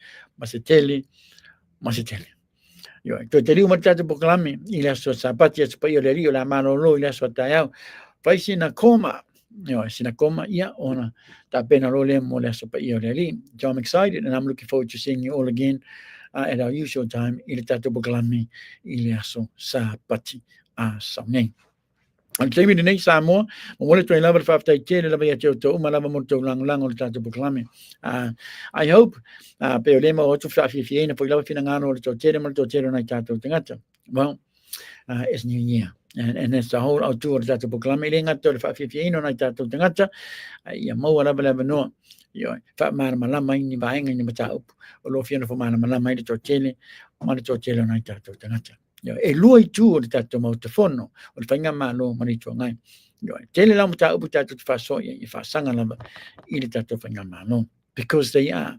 to te riu matato proclame ile so sapati es pa io le rio la mano lo ile so taiao fai sina coma sina coma ia ona ta pena lo le mo le so pa io le ri. So I'm excited and I'm looking forward to seeing you all again at our usual time ile tato proclame ile so sapati a samne. Al temi nei Samoa, mo le toi lava fa tai tele lava ia te to uma lava mo to lang o le tato proclame. I hope pe le mo to fa fi na po lava fina ngano le to tele mo to tele na tato tangata. Well, it's New Year and it's the whole outdoor tato proclame le ngato le fa fi na tato tangata. Ia mo lava no fa mana malama ni vaenga ni mata up o lo fina fo mana malama le to tele na tato tangata. E lui tu o tato mau te fono o fainga malo mani tu ngai tele la mata upu tato fa so i fa sanga lava i le tato fainga malo because they are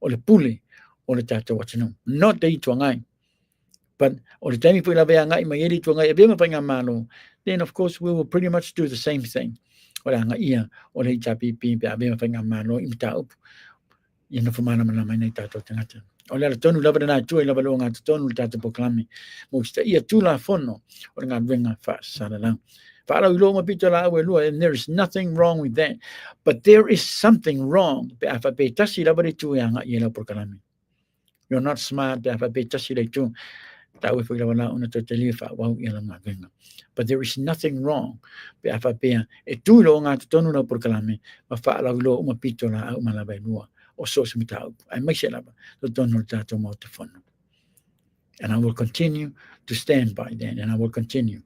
o le pule o le tato watino not they tu ngai but o le temi pu la vea ngai mai eri tu ngai e be fainga malo, then of course we will pretty much do the same thing o la ngai ia o le tapi pi be fainga malo i mata upu ia no fumana mana mai nei tato tangata Olha tonu lava na tu lava lo nga tonu tata proklami mo sta ia tula fono o nga venga fa sala lang para lo ma pitola we lo, and there is nothing wrong with that, but there is something wrong pe afa pe tasi lava tu nga ia proklami. You're not smart pe afa pe tasi le tu ta we lava na una to telifa wa ia nga venga, but there is nothing wrong pe afa pe e tu lo nga tonu na proklami ma fa lo ma pitola au malava lua o so smitau ai mai se lava to tonu tato mo te fono. And I will continue to stand by that, and I will continue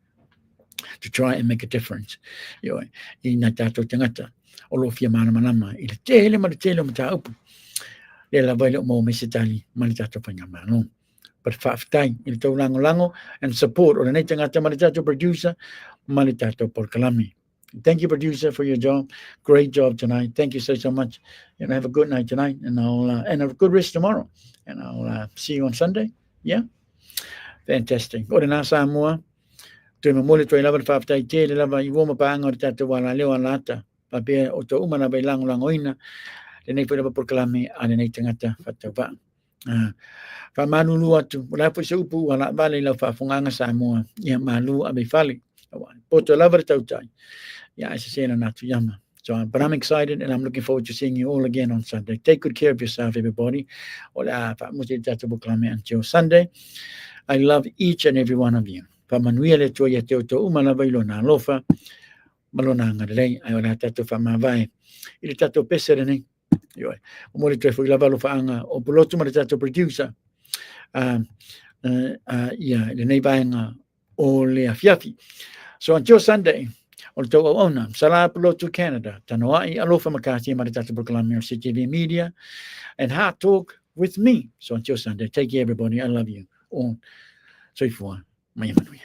to try and make a difference. Yo, I na tato tangata o lo fia mana manama i le tele ma le tele mo ta upu le la vai mo me se tali ma le tato panga mano, but faftai i le tau lango and support o le nei tangata ma le tato producer ma le tato por kalami. Thank you, producer, for your job. Great job tonight. Thank you so much. And have a good night tonight, and and have a good rest tomorrow. And I'll see you on Sunday. Yeah, fantastic. Ora na Samoa. Tu me mole tu lava fa tai te lava I woma panga o tatu wala leo lata. Pa pe o to uma na be langoina. Le nei pela por kalame ane nei tangata fatava. Fa manulu atu. Wala po se upu wala vale la fa funganga Samoa. Ia malu abe fali. Poto lava tau tai. Yeah, I say not to Yama. So, but I'm excited, and I'm looking forward to seeing you all again on Sunday. Take good care of yourself, everybody. Until Sunday, I love each and every one of you. MATNIUEL to ya te to umana vailo na lofa malona ngalei ai ona tato fa mavai ile tato pesere ni yo mo te foi lavalo fa anga o polotu ma tato producer le nei vainga o le afiafi. So until Sunday, o tau ona, salapulo to Canada, tanoai alofa makati maritata proclamer CTV Media, and Heart Talk with me. So until Sunday, take care everybody, I love you. On, so if one, my Emmanuel.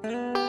Bye.